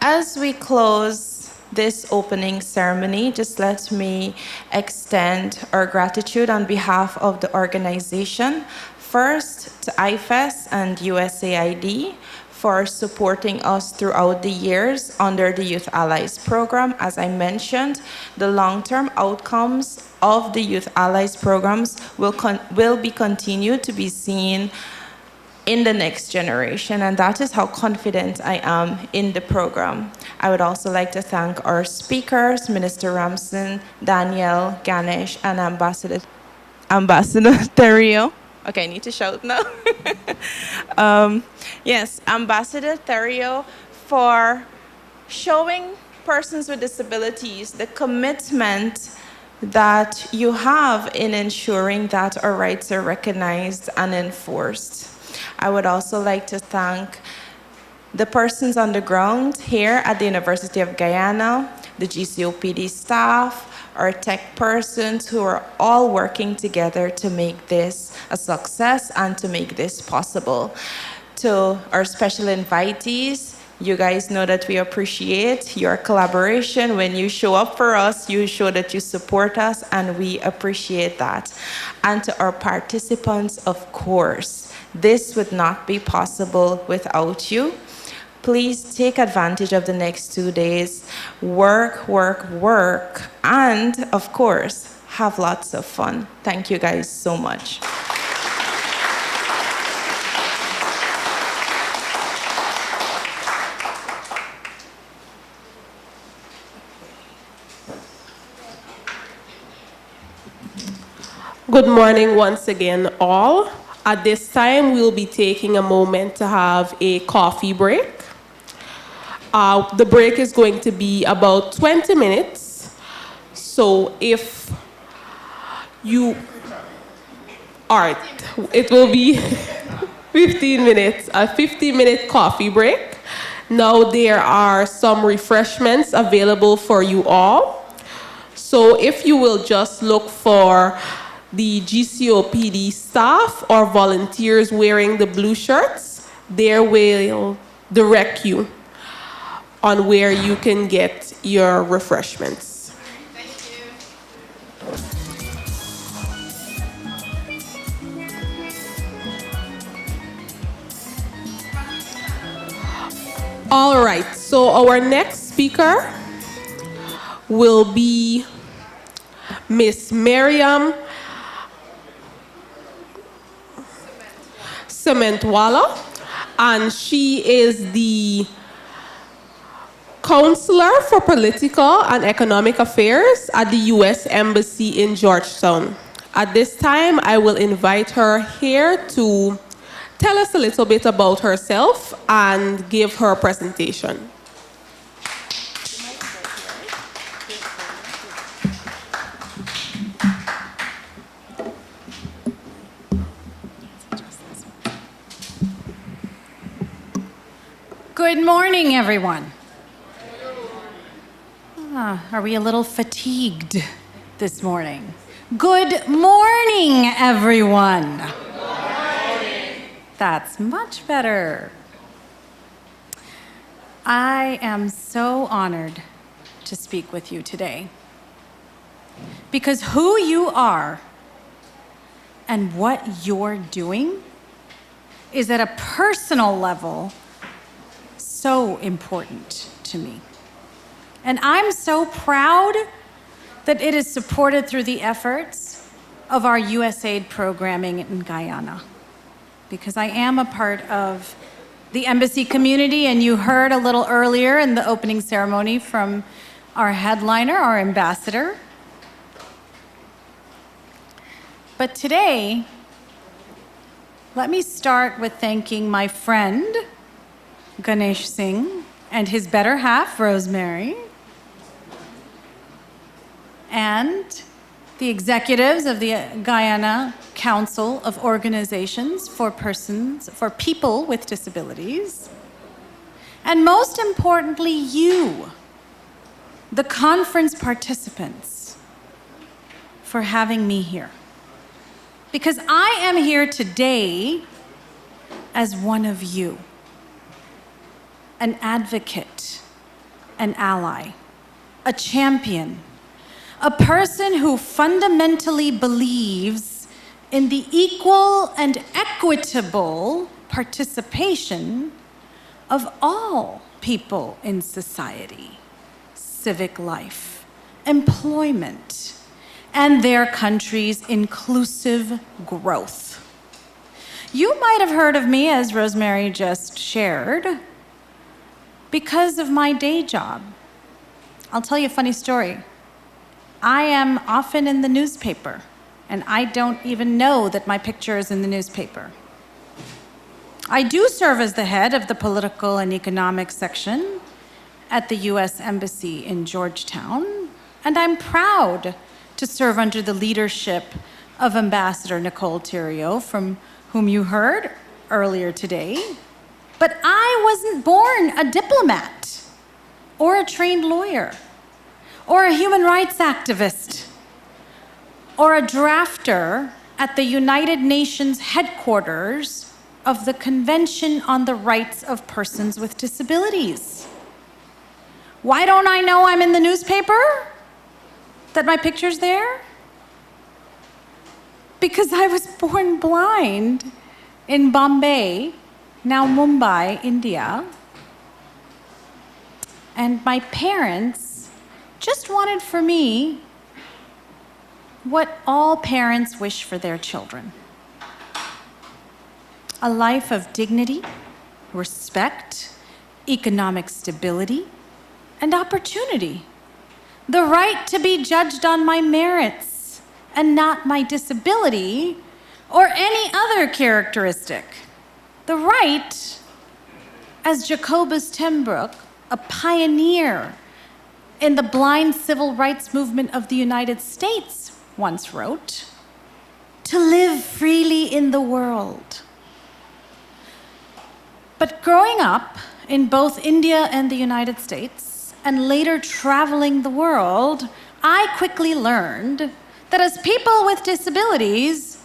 As we close this opening ceremony, just let me extend our gratitude on behalf of the organization, first to IFES and USAID for supporting us throughout the years under the Youth Allies program. As I mentioned, the long-term outcomes of the Youth Allies programs will be continued to be seen in the next generation, and that is how confident I am in the program. I would also like to thank our speakers, Minister Ramson, Danielle, Ganesh, and Ambassador Terrio. Okay, I need to shout now. Yes, Ambassador Terrio, for showing persons with disabilities the commitment that you have in ensuring that our rights are recognized and enforced. I would also like to thank the persons on the ground here at the University of Guyana, the GCOPD staff, our tech persons who are all working together to make this a success and to make this possible. To our special invitees, you guys know that we appreciate your collaboration. When you show up for us, you show that you support us, and we appreciate that. And to our participants, of course, this would not be possible without you. Please take advantage of the next 2 days. Work, work, work, and of course, have lots of fun. Thank you guys so much. Good morning once again, all. At this time, we'll be taking a moment to have a coffee break. The break is going to be about 20 minutes. So if you, all right, it will be 15 minutes, a 15-minute coffee break. Now there are some refreshments available for you all. So if you will just look for the GCOPD staff or volunteers wearing the blue shirts, they will direct you on where you can get your refreshments. Thank you. All right, so our next speaker will be Miss Miriam Cementwala, and she is the Counselor for Political and Economic Affairs at the U.S. Embassy in Georgetown. At this time, I will invite her here to tell us a little bit about herself and give her presentation. Good morning, everyone. Are we a little fatigued this morning? Good morning, everyone. Good morning. That's much better. I am so honored to speak with you today because who you are and what you're doing is at a personal level so important to me. And I'm so proud that it is supported through the efforts of our USAID programming in Guyana, because I am a part of the embassy community, and you heard a little earlier in the opening ceremony from our headliner, our ambassador. But today, let me start with thanking my friend, Ganesh Singh, and his better half, Rosemary, and the executives of the Guyana Council of Organizations for People with Disabilities, and most importantly, you, the conference participants, for having me here. Because I am here today as one of you, an advocate, an ally, a champion, a person who fundamentally believes in the equal and equitable participation of all people in society, civic life, employment, and their country's inclusive growth. You might have heard of me, as Rosemary just shared, because of my day job. I'll tell you a funny story. I am often in the newspaper, and I don't even know that my picture is in the newspaper. I do serve as the head of the political and economic section at the US Embassy in Georgetown, and I'm proud to serve under the leadership of Ambassador Nicole Theriault, from whom you heard earlier today. But I wasn't born a diplomat, or a trained lawyer, or a human rights activist, or a drafter at the United Nations headquarters of the Convention on the Rights of Persons with Disabilities. Why don't I know I'm in the newspaper? That my picture's there? Because I was born blind in Bombay, now Mumbai, India. And my parents just wanted for me what all parents wish for their children: a life of dignity, respect, economic stability, and opportunity. The right to be judged on my merits and not my disability or any other characteristic. The right, as Jacobus Tenbrook, a pioneer in the blind civil rights movement of the United States, once wrote, to live freely in the world. But growing up in both India and the United States, and later traveling the world, I quickly learned that as people with disabilities,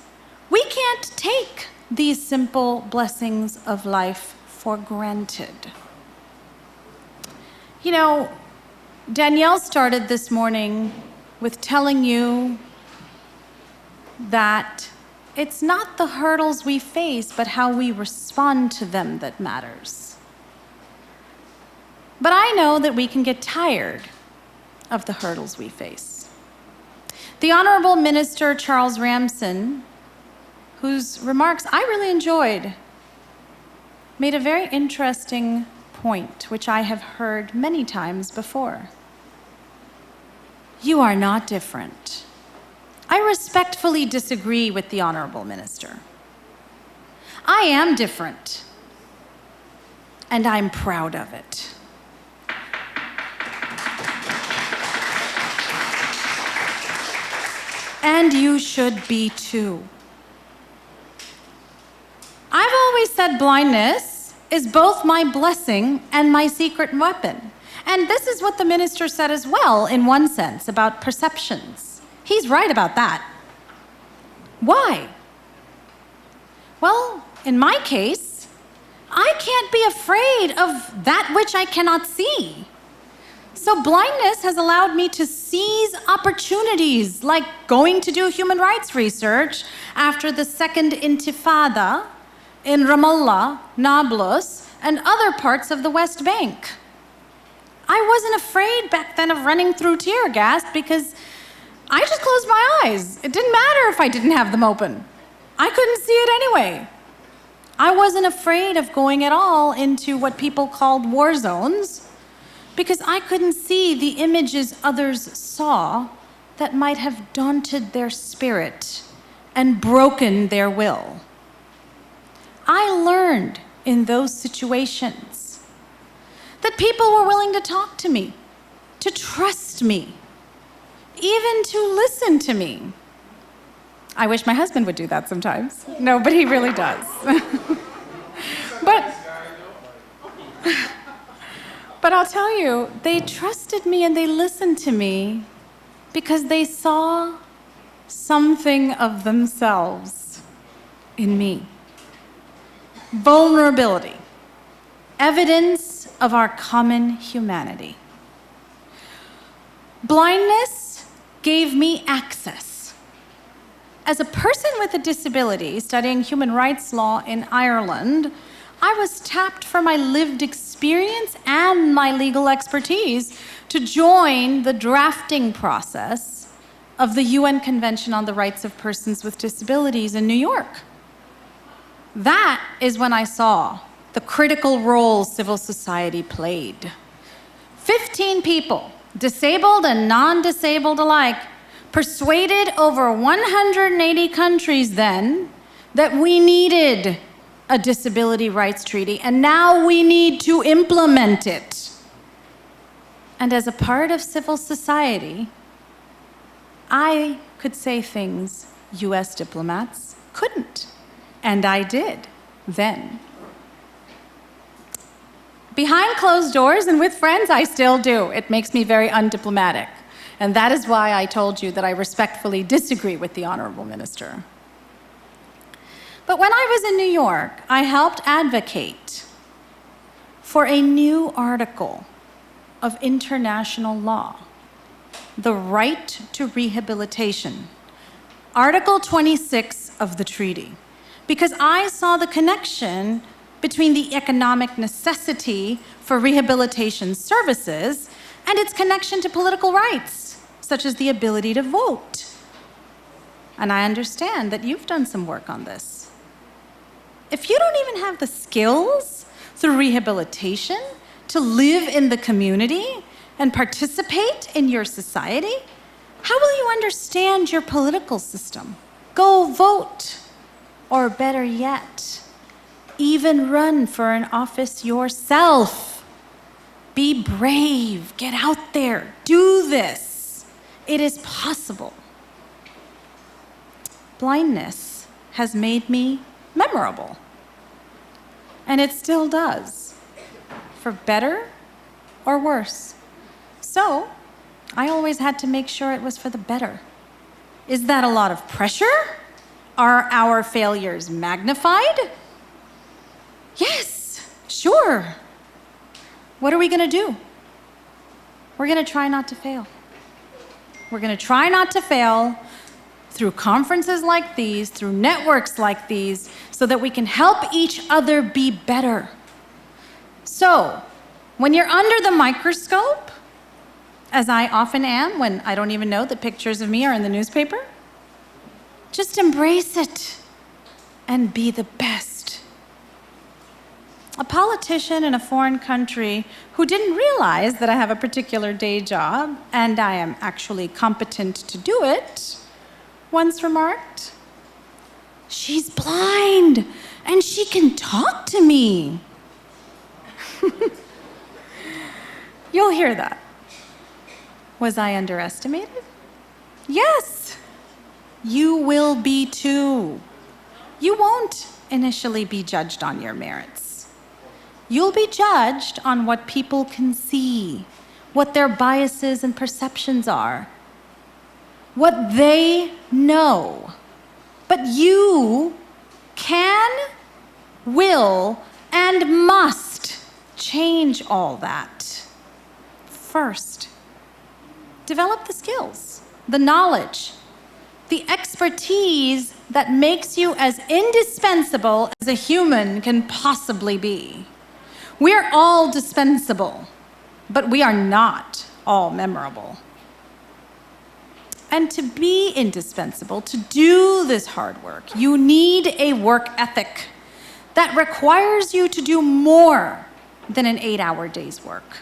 we can't take these simple blessings of life for granted. You know, Danielle started this morning with telling you that it's not the hurdles we face, but how we respond to them that matters. But I know that we can get tired of the hurdles we face. The Honorable Minister Charles Ramson, whose remarks I really enjoyed, made a very interesting point, which I have heard many times before. You are not different. I respectfully disagree with the Honorable Minister. I am different, and I'm proud of it. And you should be too. I've always said blindness is both my blessing and my secret weapon. And this is what the minister said as well, in one sense, about perceptions. He's right about that. Why? Well, in my case, I can't be afraid of that which I cannot see. So blindness has allowed me to seize opportunities, like going to do human rights research after the Second Intifada in Ramallah, Nablus, and other parts of the West Bank. I wasn't afraid back then of running through tear gas because I just closed my eyes. It didn't matter if I didn't have them open. I couldn't see it anyway. I wasn't afraid of going at all into what people called war zones because I couldn't see the images others saw that might have daunted their spirit and broken their will. I learned in those situations that people were willing to talk to me, to trust me, even to listen to me. I wish my husband would do that sometimes. No, but he really does. But I'll tell you, they trusted me and they listened to me because they saw something of themselves in me. Vulnerability, evidence of our common humanity. Blindness gave me access. As a person with a disability studying human rights law in Ireland, I was tapped for my lived experience and my legal expertise to join the drafting process of the UN Convention on the Rights of Persons with Disabilities in New York. That is when I saw the critical role civil society played. 15 people, disabled and non-disabled alike, persuaded over 180 countries then that we needed a disability rights treaty, and now we need to implement it. And as a part of civil society, I could say things US diplomats couldn't. And I did, then. Behind closed doors and with friends, I still do. It makes me very undiplomatic. And that is why I told you that I respectfully disagree with the Honorable Minister. But when I was in New York, I helped advocate for a new article of international law, the right to rehabilitation, Article 26 of the treaty, because I saw the connection between the economic necessity for rehabilitation services and its connection to political rights, such as the ability to vote. And I understand that you've done some work on this. If you don't even have the skills through rehabilitation to live in the community and participate in your society, how will you understand your political system? Go vote, or better yet, even run for an office yourself. Be brave, get out there, do this. It is possible. Blindness has made me memorable, and it still does, for better or worse. So, I always had to make sure it was for the better. Is that a lot of pressure? Are our failures magnified? Yes, sure. What are we going to do? We're going to try not to fail. We're going to try not to fail through conferences like these, through networks like these, so that we can help each other be better. So, when you're under the microscope, as I often am when I don't even know that pictures of me are in the newspaper, just embrace it and be the best. A politician in a foreign country who didn't realize that I have a particular day job and I am actually competent to do it once remarked, "She's blind and she can talk to me." You'll hear that. Was I underestimated? Yes. You will be too. You won't initially be judged on your merits. You'll be judged on what people can see, what their biases and perceptions are, what they know. But you can, will, and must change all that. First, develop the skills, the knowledge, the expertise that makes you as indispensable as a human can possibly be. We're all dispensable, but we are not all memorable. And to be indispensable, to do this hard work, you need a work ethic that requires you to do more than an 8-hour day's work.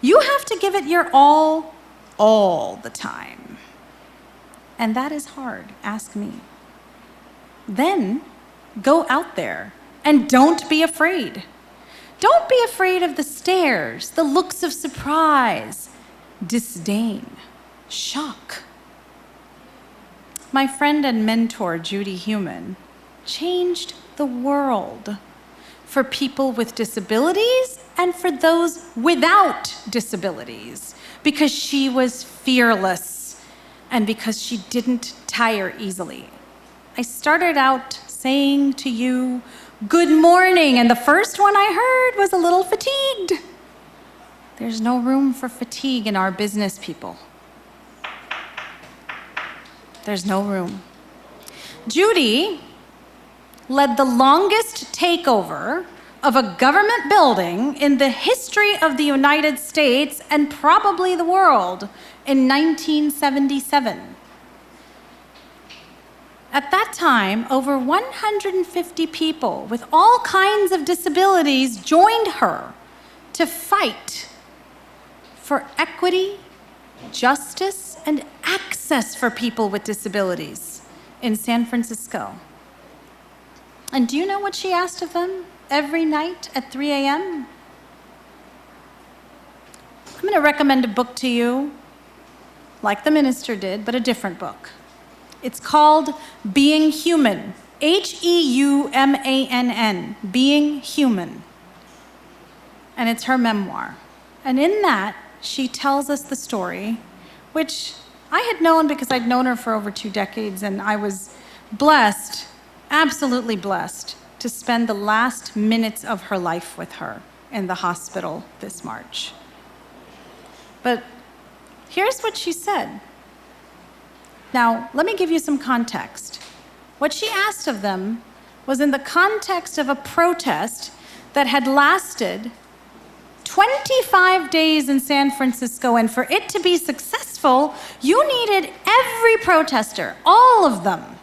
You have to give it your all the time. And that is hard, ask me. Then go out there and don't be afraid. Don't be afraid of the stares, the looks of surprise, disdain, shock. My friend and mentor, Judy Heumann, changed the world for people with disabilities and for those without disabilities, because she was fearless and because she didn't tire easily. I started out saying to you, "Good morning," and the first one I heard was a little fatigued. There's no room for fatigue in our business, people. There's no room. Judy led the longest takeover of a government building in the history of the United States and probably the world in 1977. At that time, over 150 people with all kinds of disabilities joined her to fight for equity, justice, and access for people with disabilities in San Francisco. And do you know what she asked of them every night at 3 a.m.? I'm going going to recommend a book to you, like the minister did, but a different book. It's called Being Human, H-E-U-M-A-N-N, Being Human. And it's her memoir. And in that, she tells us the story, which I had known because I'd known her for over 2 decades, and I was blessed, absolutely blessed, to spend the last minutes of her life with her in the hospital this March. But here's what she said. Now, let me give you some context. What she asked of them was in the context of a protest that had lasted 25 days in San Francisco, and for it to be successful, you needed every protester, all of them,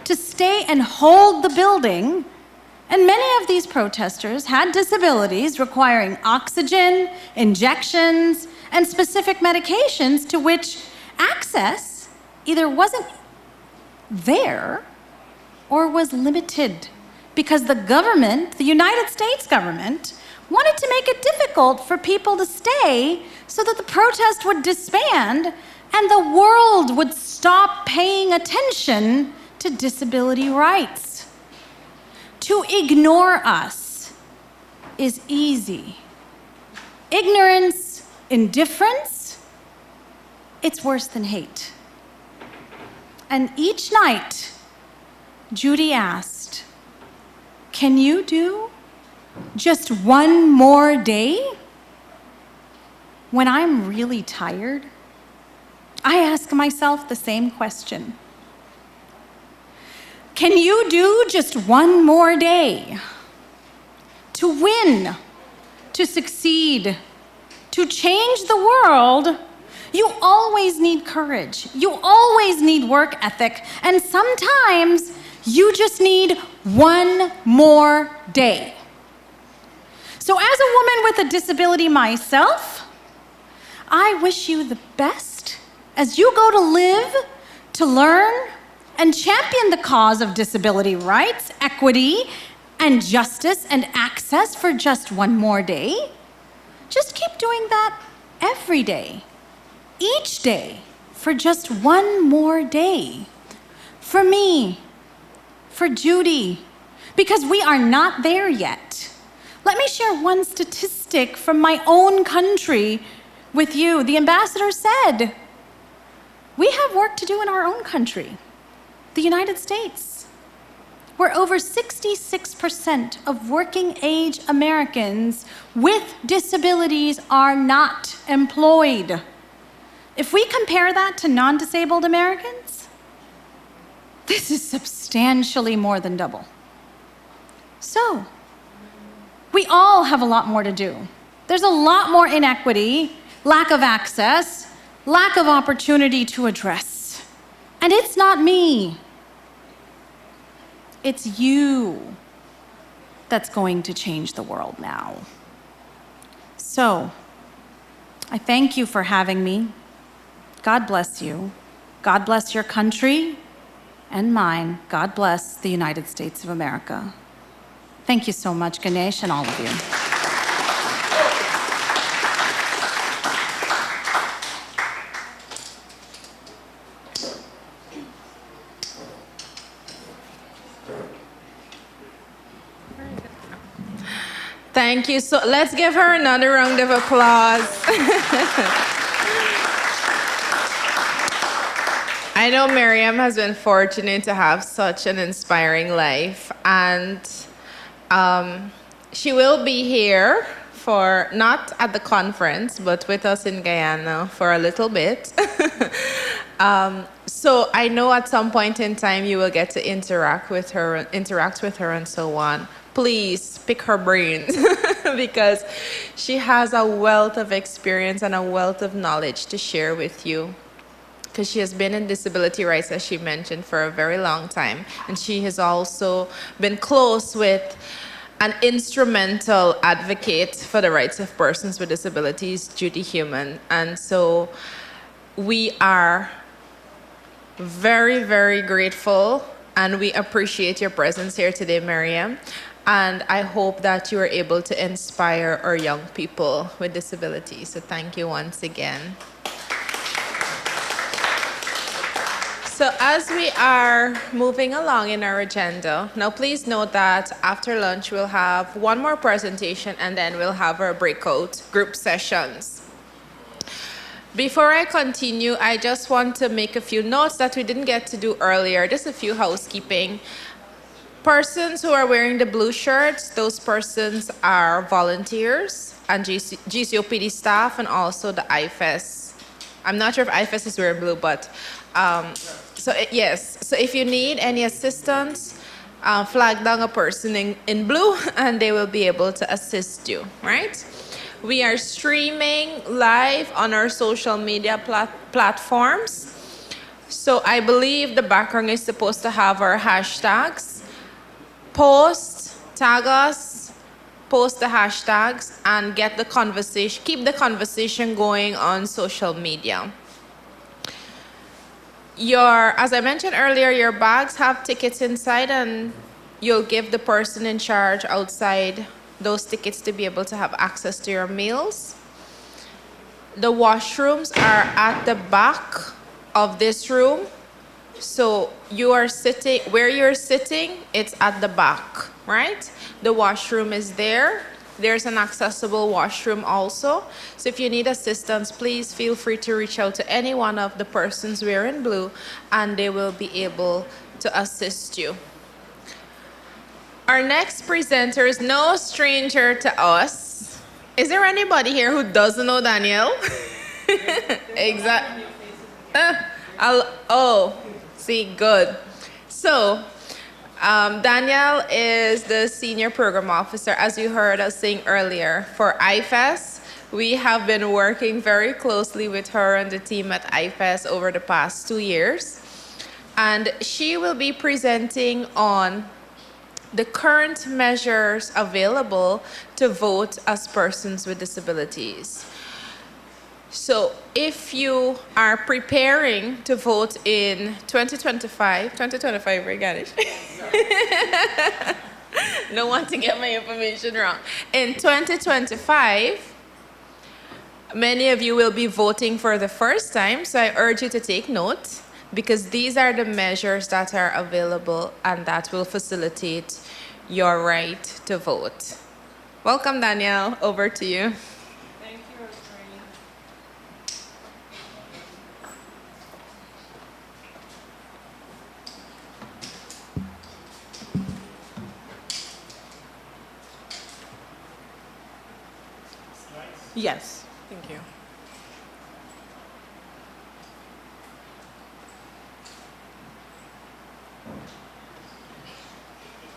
to stay and hold the building. And many of these protesters had disabilities requiring oxygen, injections, and specific medications to which access either wasn't there or was limited because the government, the United States government, wanted to make it difficult for people to stay so that the protest would disband and the world would stop paying attention to disability rights. To ignore us is easy. Ignorance, indifference, it's worse than hate. And each night, Judy asked, "Can you do just one more day?" When I'm really tired, I ask myself the same question. Can you do just one more day? To win, to succeed, to change the world, you always need courage. You always need work ethic. And sometimes you just need one more day. So as a woman with a disability myself, I wish you the best as you go to live, to learn, and champion the cause of disability rights, equity, and justice and access for just one more day. Just keep doing that every day, each day, for just one more day. For me, for Judy, because we are not there yet. Let me share one statistic from my own country with you. The ambassador said, we have work to do in our own country, the United States, where over 66% of working age Americans with disabilities are not employed. If we compare that to non-disabled Americans, this is substantially more than double. So, we all have a lot more to do. There's a lot more inequity, lack of access, lack of opportunity to address. And it's not me. It's you that's going to change the world now. So, I thank you for having me. God bless you. God bless your country and mine. God bless the United States of America. Thank you so much, Ganesh, and all of you. Thank you. So let's give her another round of applause. I know Miriam has been fortunate to have such an inspiring life, and she will be here for, not at the conference, but with us in Guyana for a little bit. So I know at some point in time you will get to interact with her and so on. Please pick her brains because she has a wealth of experience and a wealth of knowledge to share with you. Because she has been in disability rights, as she mentioned, for a very long time. And she has also been close with an instrumental advocate for the rights of persons with disabilities, Judy Human. And so we are very, very grateful, and we appreciate your presence here today, Miriam. And I hope that you are able to inspire our young people with disabilities. So thank you once again. So as we are moving along in our agenda, now please note that after lunch we'll have one more presentation and then we'll have our breakout group sessions. Before I continue, I just want to make a few notes that we didn't get to do earlier, just a few housekeeping. Persons who are wearing the blue shirts, those persons are volunteers and GCOPD staff and also the IFES. I'm not sure if IFES is wearing blue, but yes. So if you need any assistance, flag down a person in blue and they will be able to assist you, right? We are streaming live on our social media platforms. So I believe the background is supposed to have our hashtags. Post, tag us, post the hashtags, and get the conversation, keep the conversation going on social media. As I mentioned earlier, your bags have tickets inside and you'll give the person in charge outside those tickets to be able to have access to your meals. The washrooms are at the back of this room. So you are sitting, where you're sitting, it's at the back, right? The washroom is there. There's an accessible washroom also. So if you need assistance, please feel free to reach out to any one of the persons wearing blue and they will be able to assist you. Our next presenter is no stranger to us. Is there anybody here who doesn't know Danielle? Exactly. See, good. So, Danielle is the Senior Program Officer, as you heard us saying earlier, for IFES. We have been working very closely with her and the team at IFES over the past 2 years. And she will be presenting on the current measures available to vote as persons with disabilities. So if you are preparing to vote in 2025, right, Ganesh? Don't want to get my information wrong. In 2025, many of you will be voting for the first time, so I urge you to take note because these are the measures that are available and that will facilitate your right to vote. Welcome, Danielle. Over to you. Yes, thank you.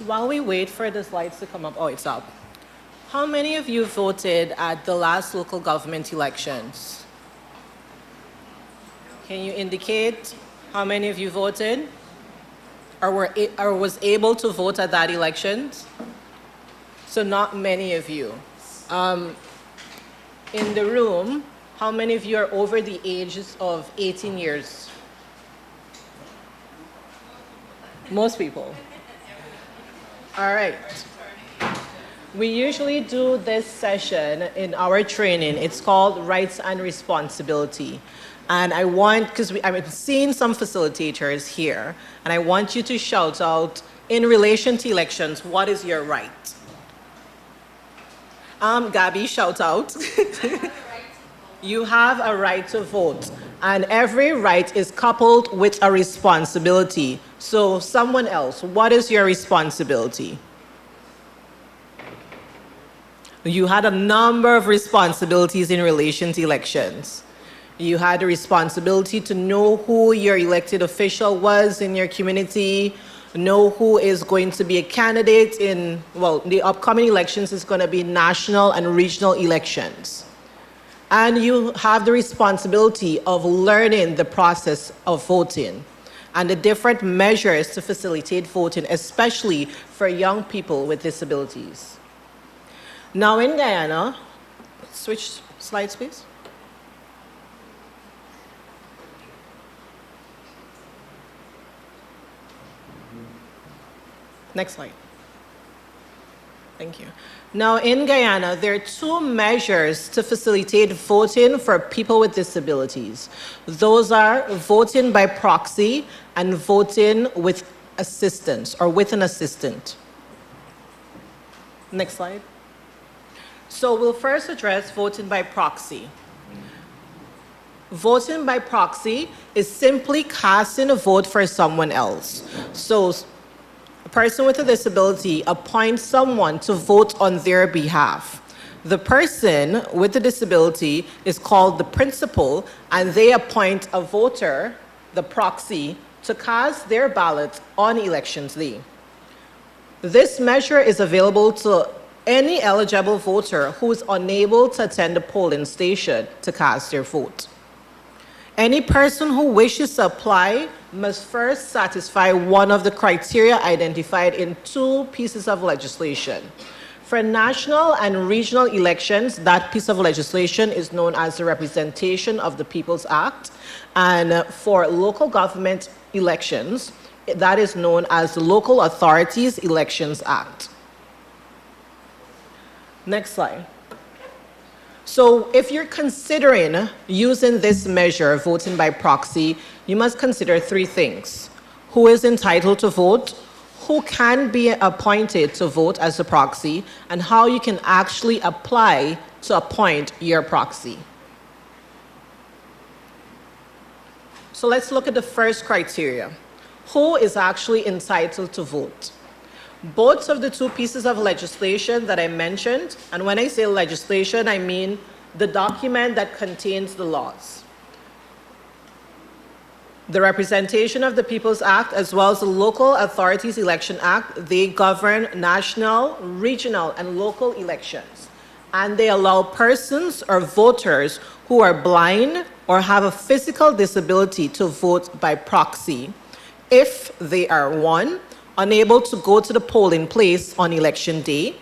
While we wait for the slides to come up, oh, it's up. How many of you voted at the last local government elections? Can you indicate how many of you voted or was able to vote at that election? So not many of you. In the room, how many of you are over the ages of 18 years? Most people. All right. We usually do this session in our training. It's called Rights and Responsibility. And I want, because I'm seeing some facilitators here, and I want you to shout out, in relation to elections, what is your right? Gabby, shout out. You have a right to vote, and every right is coupled with a responsibility. So someone else, what is your responsibility? You had a number of responsibilities in relation to elections. You had a responsibility to know who your elected official was in your community, know who is going to be a candidate in, well, the upcoming elections is going to be national and regional elections. And you have the responsibility of learning the process of voting and the different measures to facilitate voting, especially for young people with disabilities. Now in Guyana, switch slides, please. Next slide. Thank you. Now, in Guyana, there are two measures to facilitate voting for people with disabilities. Those are voting by proxy and voting with assistance or with an assistant. Next slide. So we'll first address voting by proxy. Voting by proxy is simply casting a vote for someone else. So a person with a disability appoints someone to vote on their behalf. The person with the disability is called the principal, and they appoint a voter, the proxy, to cast their ballot on elections day. This measure is available to any eligible voter who is unable to attend a polling station to cast their vote. Any person who wishes to apply must first satisfy one of the criteria identified in two pieces of legislation. For national and regional elections, that piece of legislation is known as the Representation of the People's Act. And for local government elections, that is known as the Local Authorities Elections Act. Next slide. So if you're considering using this measure, voting by proxy, you must consider three things: who is entitled to vote, who can be appointed to vote as a proxy, and how you can actually apply to appoint your proxy. So let's look at the first criteria. Who is actually entitled to vote? Both of the two pieces of legislation that I mentioned, and when I say legislation, I mean the document that contains the laws. The Representation of the People's Act, as well as the Local Authorities Election Act, they govern national, regional, and local elections. And they allow persons or voters who are blind or have a physical disability to vote by proxy if they are, one, unable to go to the polling place on election day,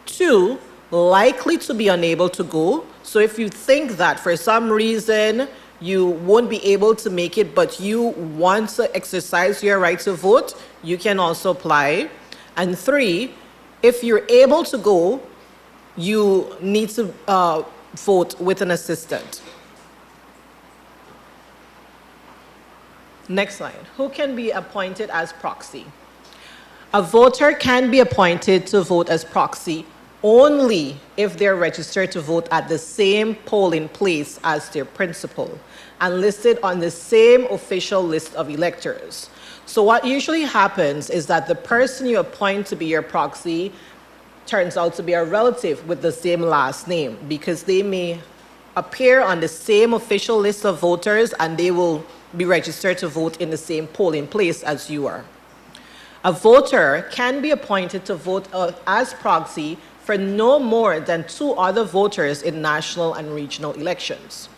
two, likely to be unable to go. So if you think that for some reason you won't be able to make it, but you want to exercise your right to vote, you can also apply. And three, if you're able to go, you need to vote with an assistant. Next slide. Who can be appointed as proxy? A voter can be appointed to vote as proxy only if they're registered to vote at the same polling place as their principal and listed on the same official list of electors. So what usually happens is that the person you appoint to be your proxy turns out to be a relative with the same last name, because they may appear on the same official list of voters and they will be registered to vote in the same polling place as you are. A voter can be appointed to vote as proxy for no more than two other voters in national and regional elections.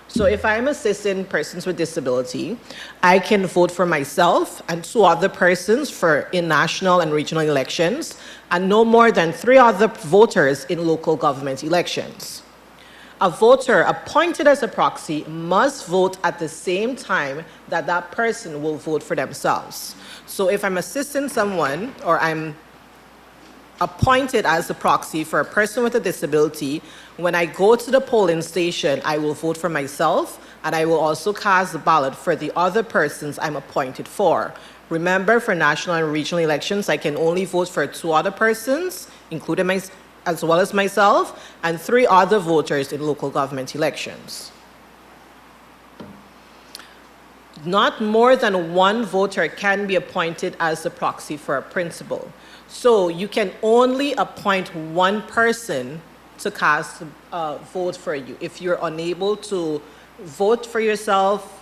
So if I'm assisting persons with disability, I can vote for myself and two other persons in national and regional elections, and no more than three other voters in local government elections. A voter appointed as a proxy must vote at the same time that that person will vote for themselves. So if I'm assisting someone, or I'm appointed as a proxy for a person with a disability, when I go to the polling station, I will vote for myself, and I will also cast the ballot for the other persons I'm appointed for. Remember, for national and regional elections, I can only vote for two other persons, including as well as myself, and three other voters in local government elections. Not more than one voter can be appointed as a proxy for a principal. So you can only appoint one person to cast a vote for you. If you're unable to vote for yourself,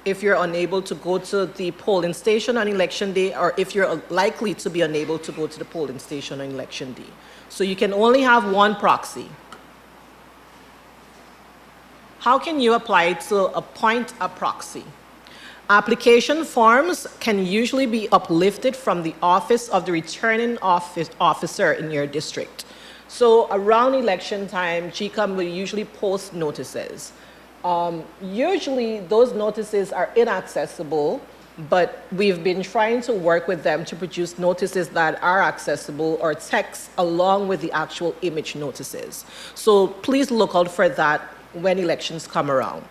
if you're unable to go to the polling station on election day, or if you're likely to be unable to go to the polling station on election day. So you can only have one proxy. How can you apply to appoint a proxy? Application forms can usually be uplifted from the office of the returning officer in your district. So around election time, GCOM will usually post notices. Usually those notices are inaccessible, but we've been trying to work with them to produce notices that are accessible or text along with the actual image notices. So please look out for that when elections come around.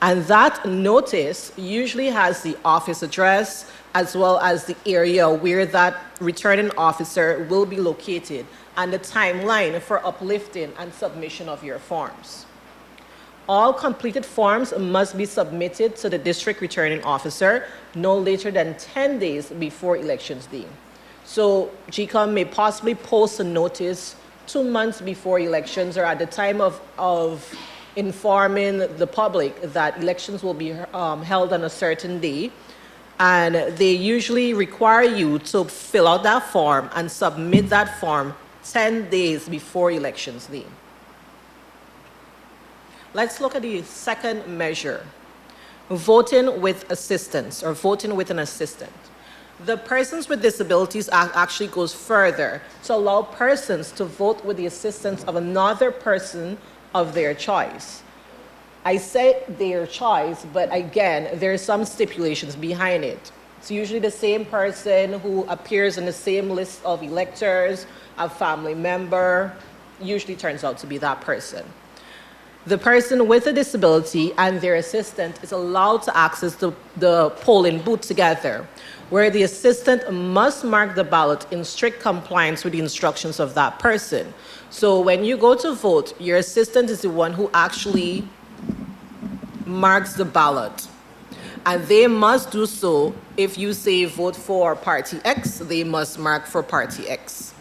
And that notice usually has the office address as well as the area where that returning officer will be located and the timeline for uplifting and submission of your forms. All completed forms must be submitted to the district returning officer no later than 10 days before elections day. So GCOM may possibly post a notice 2 months before elections or at the time of informing the public that elections will be held on a certain day. And they usually require you to fill out that form and submit that form 10 days before elections day. Let's look at the second measure, voting with assistance or voting with an assistant. The Persons with Disabilities Act actually goes further to allow persons to vote with the assistance of another person of their choice. I say their choice, but again, there are some stipulations behind it. It's usually the same person who appears in the same list of electors, a family member, usually turns out to be that person. The person with a disability and their assistant is allowed to access the polling booth together, where the assistant must mark the ballot in strict compliance with the instructions of that person. So when you go to vote, your assistant is the one who actually marks the ballot. And they must do so. If you say vote for party X, they must mark for party X.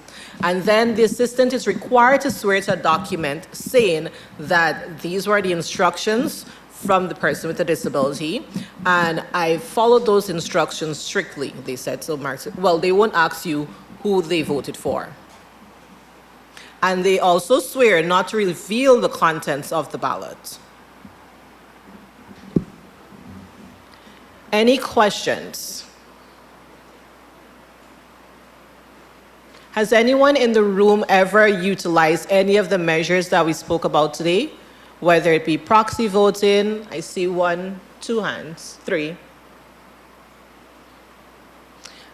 And then the assistant is required to swear to a document saying that these were the instructions from the person with a disability, and I followed those instructions strictly, they said. So well, they won't ask you who they voted for. And they also swear not to reveal the contents of the ballot. Any questions? Has anyone in the room ever utilized any of the measures that we spoke about today? Whether it be proxy voting, I see 1, 2 hands, 3.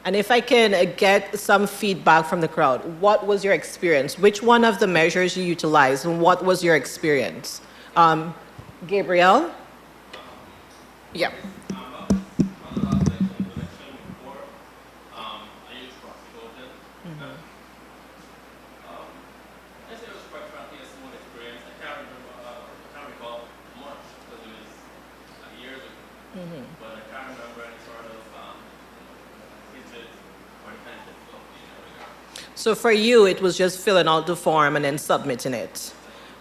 And if I can get some feedback from the crowd, what was your experience? Which one of the measures you utilized and what was your experience? Gabriel? Yeah. But I can't remember any sort of features or kind of. So for you, it was just filling out the form and then submitting it.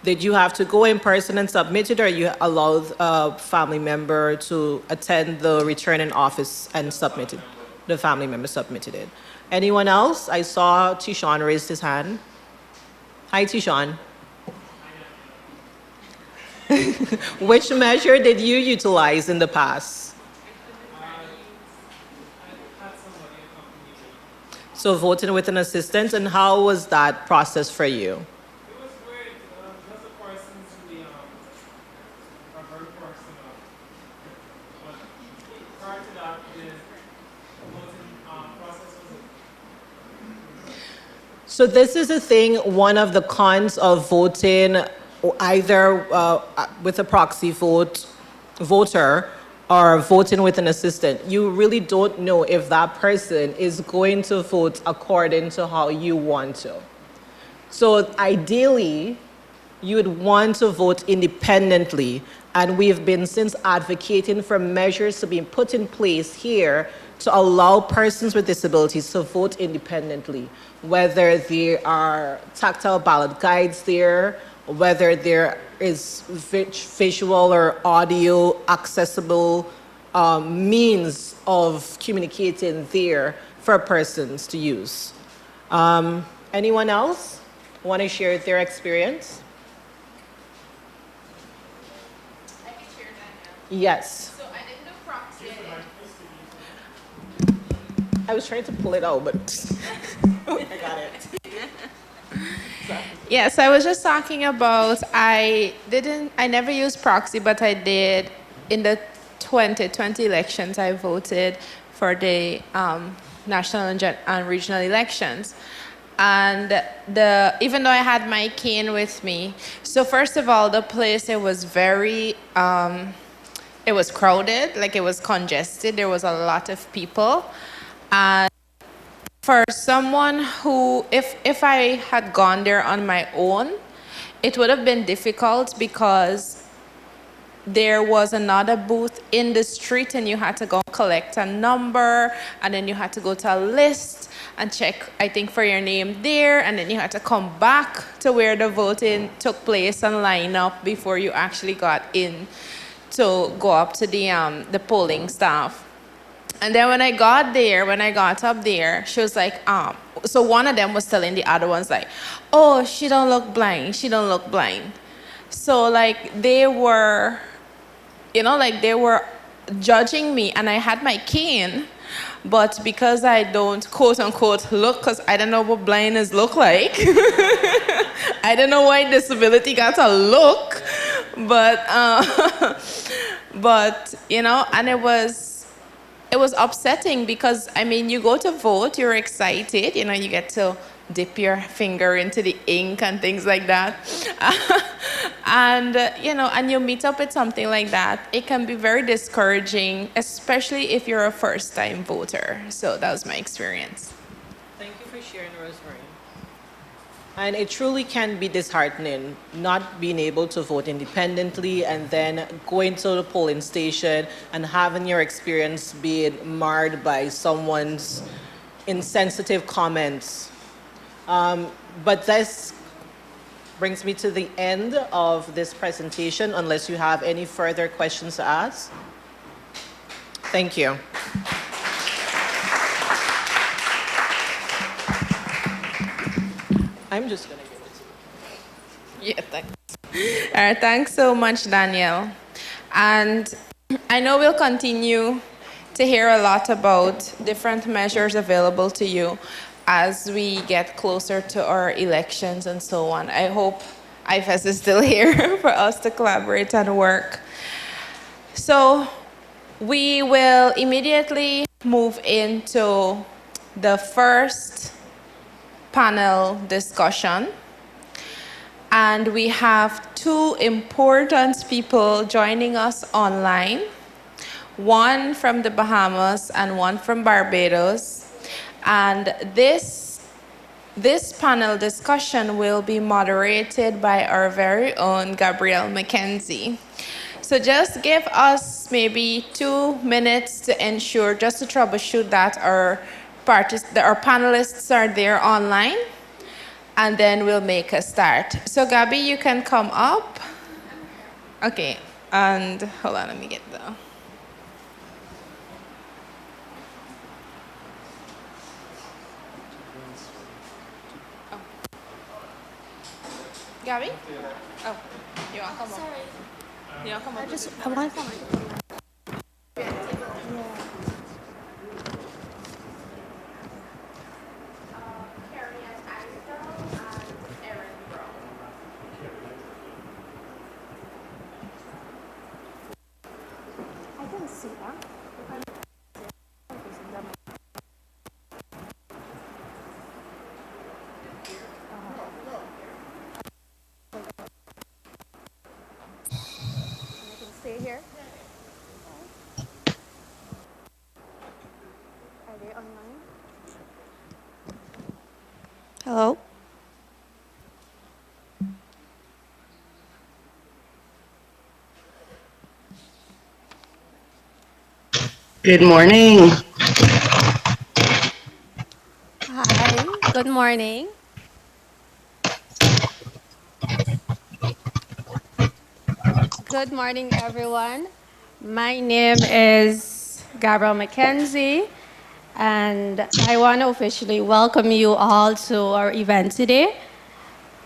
Did you have to go in person and submit it, or you allowed a family member to attend the returning office and submit it? The family member submitted it. Anyone else? I saw Tishon raised his hand. Hi, Tishon. Which measure did you utilize in the past? So voting with an assistant, and how was that process for you? It was great. Just the persons in the are very personal. But prior to that, the voting process was. So this is the thing, one of the cons of voting either with a proxy voter or voting with an assistant. You really don't know if that person is going to vote according to how you want to. So ideally, you would want to vote independently, and we've been since advocating for measures to be put in place here to allow persons with disabilities to vote independently, whether there are tactile ballot guides there, whether there is visual or audio accessible means of communicating there for persons to use. Anyone else want to share their experience? I can share that now. Yes. So I didn't do proxy. I was trying to pull it out, but I got it. Yes, I was just talking about I never used proxy, but I did in the 2020 elections. I voted for the national and regional elections. And even though I had my cane with me, so first of all, the place, it was very, it was crowded, like it was congested. There was a lot of people. And for someone who, if I had gone there on my own, it would have been difficult because there was another booth in the street and you had to go collect a number and then you had to go to a list and check, I think, for your name there, and then you had to come back to where the voting took place and line up before you actually got in to go up to the polling staff. And then when I got up there, she was like, so one of them was telling the other ones like, oh, she don't look blind, she don't look blind. So like they were, like they were judging me, and I had my cane, but because I don't quote unquote look, because I don't know what blindness look like. I don't know why disability got a look, but and it was upsetting because, I mean, you go to vote, you're excited, you get to dip your finger into the ink and things like that. And you meet up with something like that. It can be very discouraging, especially if you're a first-time voter. So that was my experience. Thank you for sharing, Rosemary. And it truly can be disheartening not being able to vote independently and then going to the polling station and having your experience being marred by someone's insensitive comments. But this brings me to the end of this presentation, unless you have any further questions to ask. Thank you. I'm just going to give it to you. Yeah, thanks. All right, thanks so much, Danielle. And I know we'll continue to hear a lot about different measures available to you as we get closer to our elections and so on. I hope IFES is still here for us to collaborate and work. So we will immediately move into the first panel discussion. And we have two important people joining us online, one from the Bahamas and one from Barbados. And this panel discussion will be moderated by our very own Gabrielle McKenzie. So just give us maybe 2 minutes to ensure, just to troubleshoot that our panelists are there online, and then we'll make a start. So Gabby, you can come up. Okay, and hold on, let me get the... Oh. Gabby? Oh, you want to come up? Sorry. You want to come up? I want to come up. Stay here. Are they online? Hello? Good morning. Hi, good morning. Good morning, everyone. My name is Gabrielle McKenzie, and I want to officially welcome you all to our event today.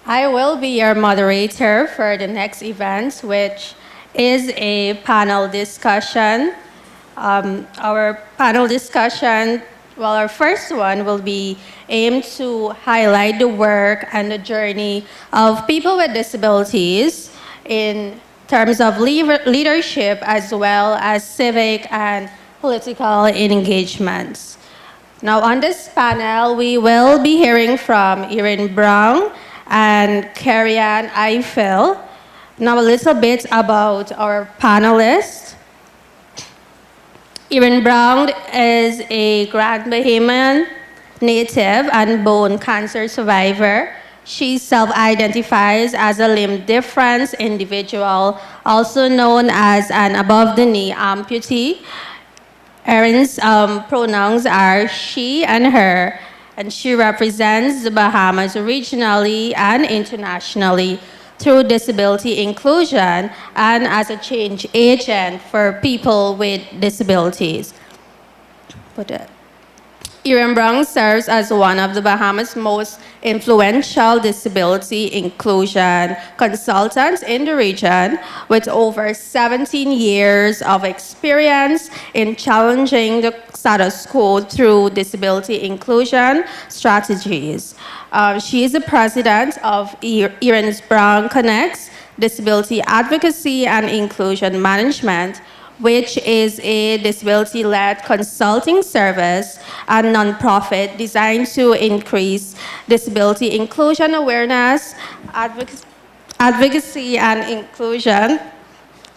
I will be your moderator for the next event, which is a panel discussion. Our panel discussion, well, our first one will be aimed to highlight the work and the journey of people with disabilities in terms of leadership as well as civic and political engagements. Now, on this panel, we will be hearing from Erin Brown and Carrie Ann Eiffel. Now, a little bit about our panelists. Erin Brown is a Grand Bahamian native and bone cancer survivor. She self identifies as a limb difference individual, also known as an above the knee amputee. Erin's pronouns are she and her, and she represents the Bahamas regionally and internationally through disability inclusion and as a change agent for people with disabilities. But, Erin Brown serves as one of the Bahamas' most influential disability inclusion consultants in the region, with over 17 years of experience in challenging the status quo through disability inclusion strategies. She is the president of Erin Brown Connects, Disability Advocacy and Inclusion Management, which is a disability-led consulting service and nonprofit designed to increase disability inclusion awareness, advocacy and inclusion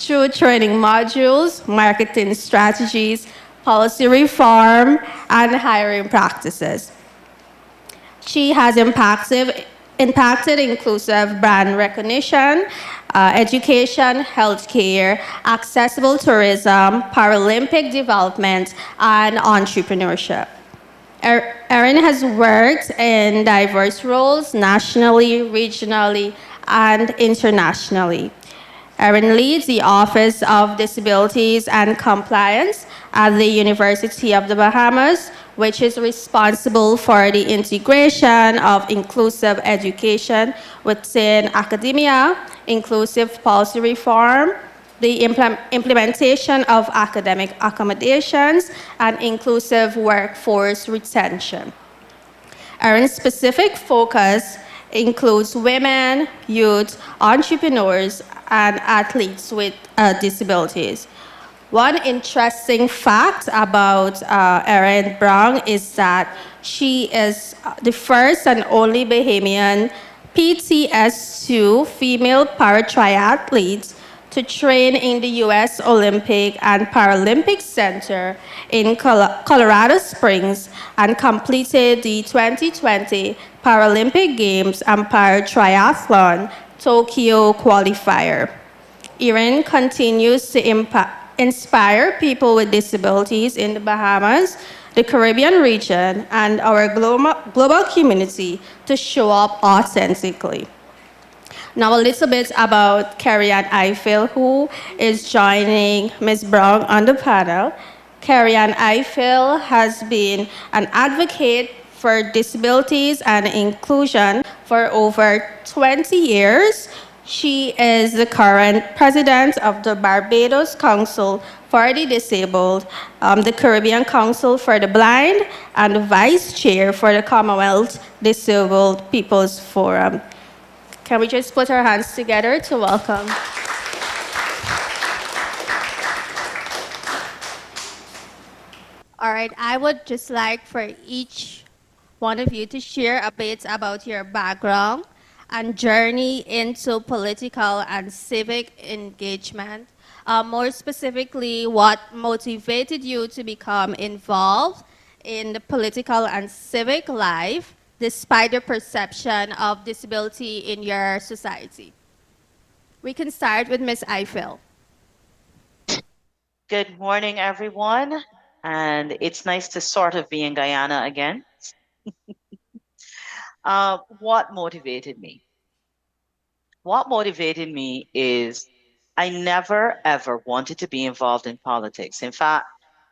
through training modules, marketing strategies, policy reform, and hiring practices. She has impacted inclusive brand recognition, education, healthcare, accessible tourism, Paralympic development, and entrepreneurship. Erin has worked in diverse roles nationally, regionally, and internationally. Erin leads the Office of Disabilities and Compliance at the University of the Bahamas, which is responsible for the integration of inclusive education within academia, inclusive policy reform, the implementation of academic accommodations, and inclusive workforce retention. Erin's specific focus includes women, youth, entrepreneurs, and athletes with disabilities. One interesting fact about Erin Brown is that she is the first and only Bahamian PTS2 female para triathlete to train in the U.S. Olympic and Paralympic Center in Colorado Springs and completed the 2020 Paralympic Games and Paratriathlon Tokyo qualifier. Erin continues to inspire people with disabilities in the Bahamas, the Caribbean region, and our global community to show up authentically. Now, a little bit about Carrie Ann Eiffel, who is joining Ms. Brown on the panel. Carrie Ann Eiffel has been an advocate for disabilities and inclusion for over 20 years. She is the current president of the Barbados Council for the Disabled, the Caribbean Council for the Blind, and the vice chair for the Commonwealth Disabled People's Forum. Can we just put our hands together to welcome? All right, I would just like for each one of you to share a bit about your background and journey into political and civic engagement. More specifically, what motivated you to become involved in the political and civic life despite the perception of disability in your society? We can start with Ms. Eiffel. Good morning, everyone. And it's nice to sort of be in Guyana again. What motivated me? What motivated me is I never ever wanted to be involved in politics. In fact,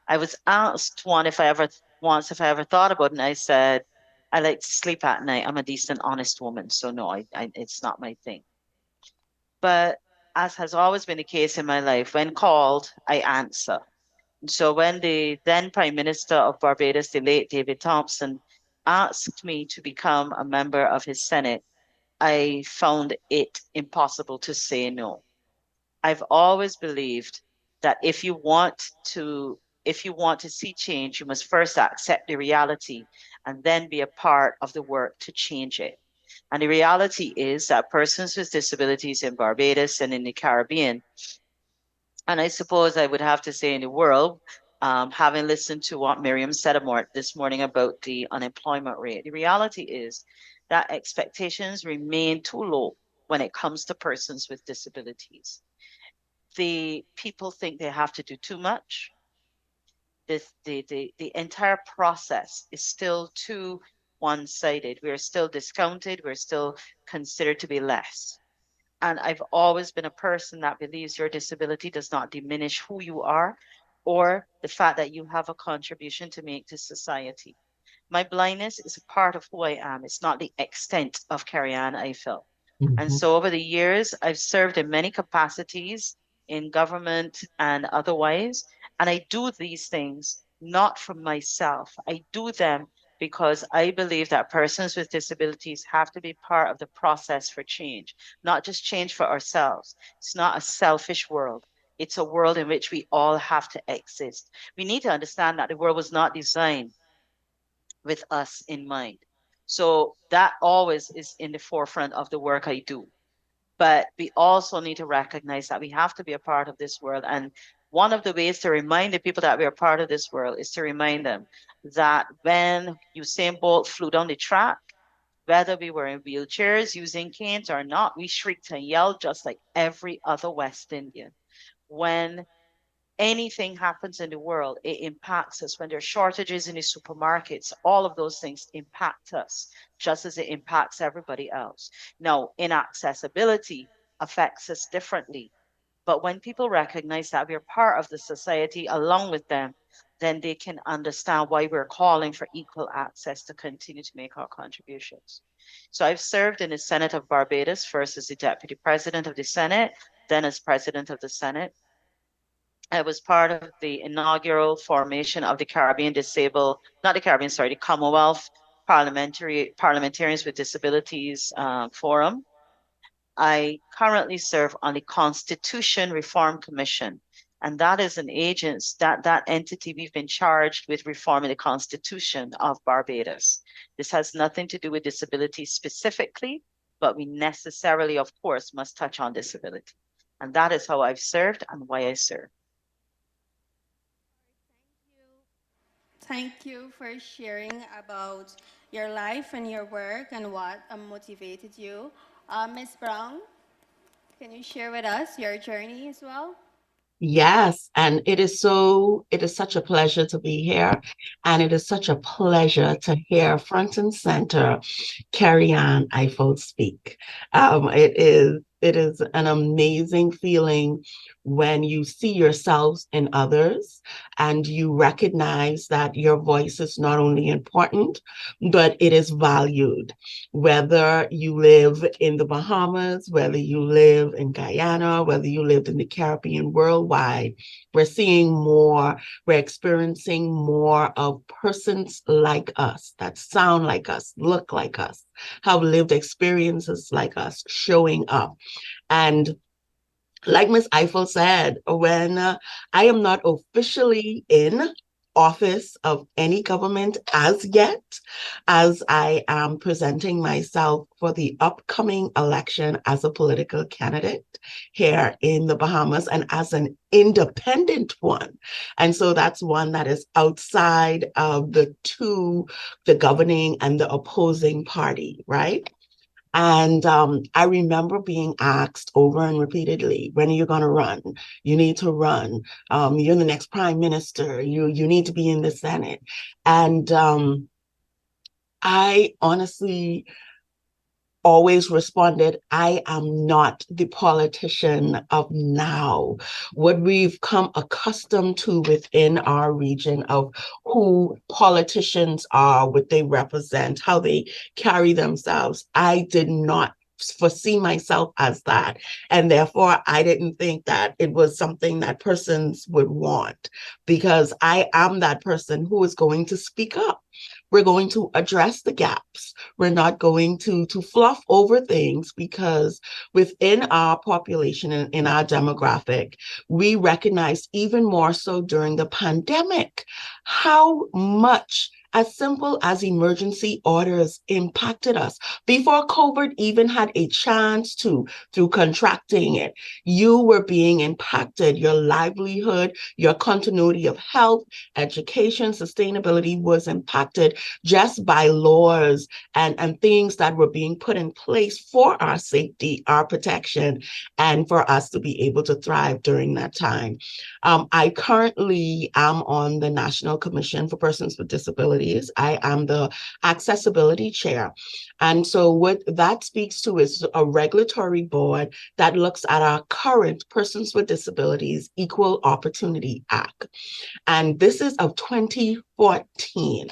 I was asked once if I ever thought about it, and I said, I like to sleep at night. I'm a decent, honest woman, so no, it's not my thing. But as has always been the case in my life, when called, I answer. So when the then Prime Minister of Barbados, the late David Thompson, asked me to become a member of his Senate, I found it impossible to say no. I've always believed that if you want to if you want to see change, you must first accept the reality and then be a part of the work to change it. And the reality is that persons with disabilities in Barbados and in the Caribbean, and I suppose I would have to say in the world, having listened to what Miriam said this morning about the unemployment rate, the reality is that expectations remain too low when it comes to persons with disabilities. The people think they have to do too much. The entire process is still too one-sided. We're still discounted. We're still considered to be less. And I've always been a person that believes your disability does not diminish who you are or the fact that you have a contribution to make to society. My blindness is a part of who I am. It's not the extent of Carrie-Anne Eiffel. And so over the years, I've served in many capacities in government and otherwise. And I do these things not for myself. I do them because I believe that persons with disabilities have to be part of the process for change, not just change for ourselves. It's not a selfish world. It's a world in which we all have to exist. We need to understand that the world was not designed with us in mind. So that always is in the forefront of the work I do. But we also need to recognize that we have to be a part of this world. And one of the ways to remind the people that we are part of this world is to remind them that when Usain Bolt flew down the track, whether we were in wheelchairs, using canes or not, we shrieked and yelled just like every other West Indian. When anything happens in the world, it impacts us. When there are shortages in the supermarkets, all of those things impact us just as it impacts everybody else. Now, inaccessibility affects us differently. But when people recognize that we're part of the society along with them, then they can understand why we're calling for equal access to continue to make our contributions. So I've served in the Senate of Barbados, first as the Deputy President of the Senate, then as President of the Senate. I was part of the inaugural formation of the Caribbean Disabled, not the Caribbean, sorry, the Commonwealth Parliamentarians with Disabilities Forum. I currently serve on the Constitution Reform Commission, and that is an agency, that entity, we've been charged with reforming the Constitution of Barbados. This has nothing to do with disability specifically, but we necessarily, of course, must touch on disability. And that is how I've served and why I serve. Thank you for sharing about your life and your work and what motivated you. Ms. Brown, can you share with us your journey as well? Yes, and it is such a pleasure to be here. And it is such a pleasure to hear front and center Carrie-Anne Eiffel speak. It is an amazing feeling when you see yourselves in others and you recognize that your voice is not only important, but it is valued. Whether you live in the Bahamas, whether you live in Guyana, whether you lived in the Caribbean, worldwide, we're experiencing more of persons like us, that sound like us, look like us, have lived experiences like us showing up. And like Ms. Eiffel said, when I am not officially in office of any government as yet, as I am presenting myself for the upcoming election as a political candidate here in the Bahamas and as an independent one. And so that's one that is outside of the governing and the opposing party, right? And I remember being asked over and repeatedly, when are you going to run? You need to run. You're the next prime minister. You need to be in the Senate. And I honestly always responded, I am not the politician of now. What we've come accustomed to within our region of who politicians are, what they represent, how they carry themselves, I did not foresee myself as that. And therefore, I didn't think that it was something that persons would want, because I am that person who is going to speak up We're going to address the gaps. We're not going to fluff over things, because within our population and in our demographic, we recognize even more so during the pandemic how much as simple as emergency orders impacted us. Before COVID even had a chance to, through contracting it, you were being impacted. Your livelihood, your continuity of health, education, sustainability was impacted just by laws and things that were being put in place for our safety, our protection, and for us to be able to thrive during that time. I currently am on the National Commission for Persons with Disabilities. I am the accessibility chair. And so what that speaks to is a regulatory board that looks at our current Persons with Disabilities Equal Opportunity Act. And this is of 2014.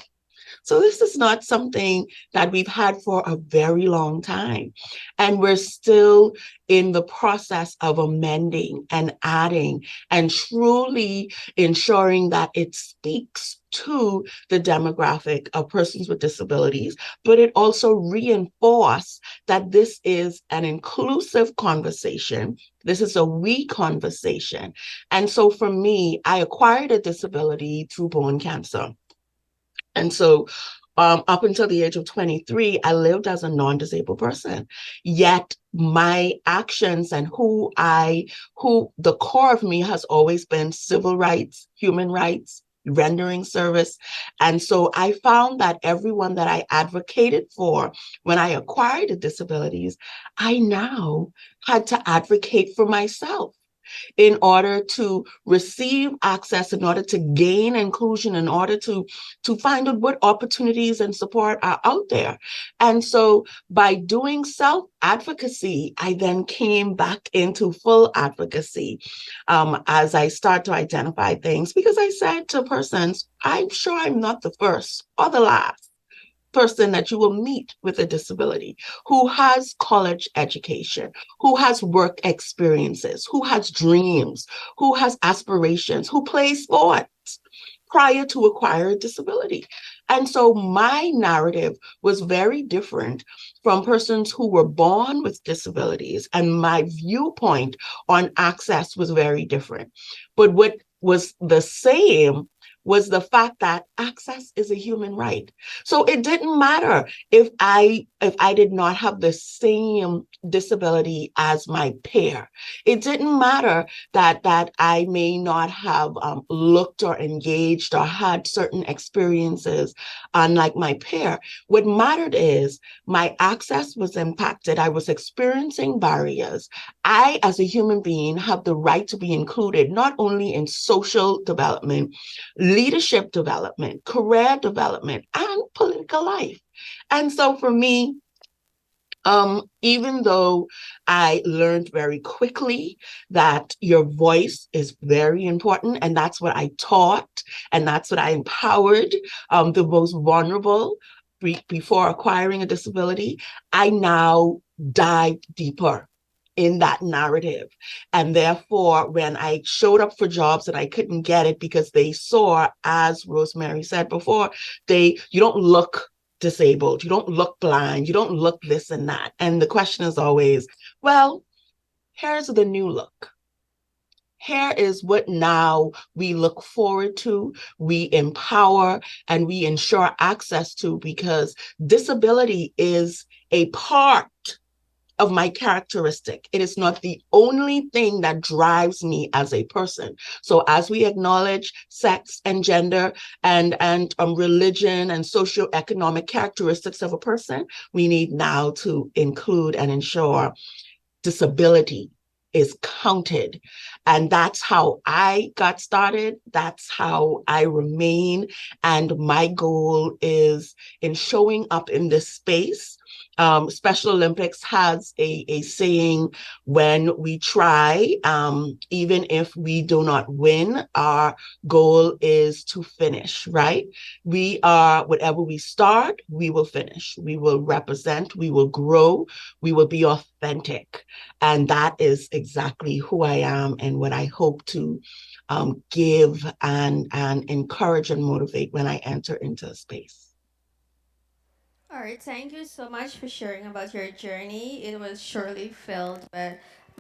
So this is not something that we've had for a very long time. And we're still in the process of amending and adding and truly ensuring that it speaks to the demographic of persons with disabilities, but it also reinforces that this is an inclusive conversation. This is a we conversation. And so for me, I acquired a disability through bone cancer. And so up until the age of 23, I lived as a non-disabled person. Yet my actions and who the core of me has always been civil rights, human rights, rendering service. And so I found that everyone that I advocated for when I acquired the disabilities, I now had to advocate for myself in order to receive access, in order to gain inclusion, in order to find out what opportunities and support are out there. And so by doing self-advocacy, I then came back into full advocacy as I start to identify things, because I said to persons, I'm sure I'm not the first or the last person that you will meet with a disability who has college education, who has work experiences, who has dreams, who has aspirations, who plays sports prior to acquire a disability. And so my narrative was very different from persons who were born with disabilities, and my viewpoint on access was very different. But what was the same was the fact that access is a human right. So it didn't matter if I did not have the same disability as my peer. It didn't matter that I may not have looked or engaged or had certain experiences unlike my peer. What mattered is my access was impacted. I was experiencing barriers. I, as a human being, have the right to be included not only in social development, leadership development, career development, and political life. And so for me, even though I learned very quickly that your voice is very important, and that's what I taught, and that's what I empowered the most vulnerable before acquiring a disability, I now dive deeper in that narrative. And therefore, when I showed up for jobs and I couldn't get it because they saw, as Rosemary said before, you don't look disabled, you don't look blind, you don't look this and that. And the question is always, well, here's the new look. Here is what now we look forward to, we empower, and we ensure access to, because disability is a part of my characteristic. It is not the only thing that drives me as a person. So as we acknowledge sex and gender and religion and socioeconomic characteristics of a person, we need now to include and ensure disability is counted. And that's how I got started. That's how I remain. And my goal is in showing up in this space. Special Olympics has a saying, when we try, even if we do not win, our goal is to finish, right? We are, whatever we start, we will finish. We will represent, we will grow, we will be authentic. And that is exactly who I am and what I hope to give and encourage and motivate when I enter into a space. All right, thank you so much for sharing about your journey. It was surely filled with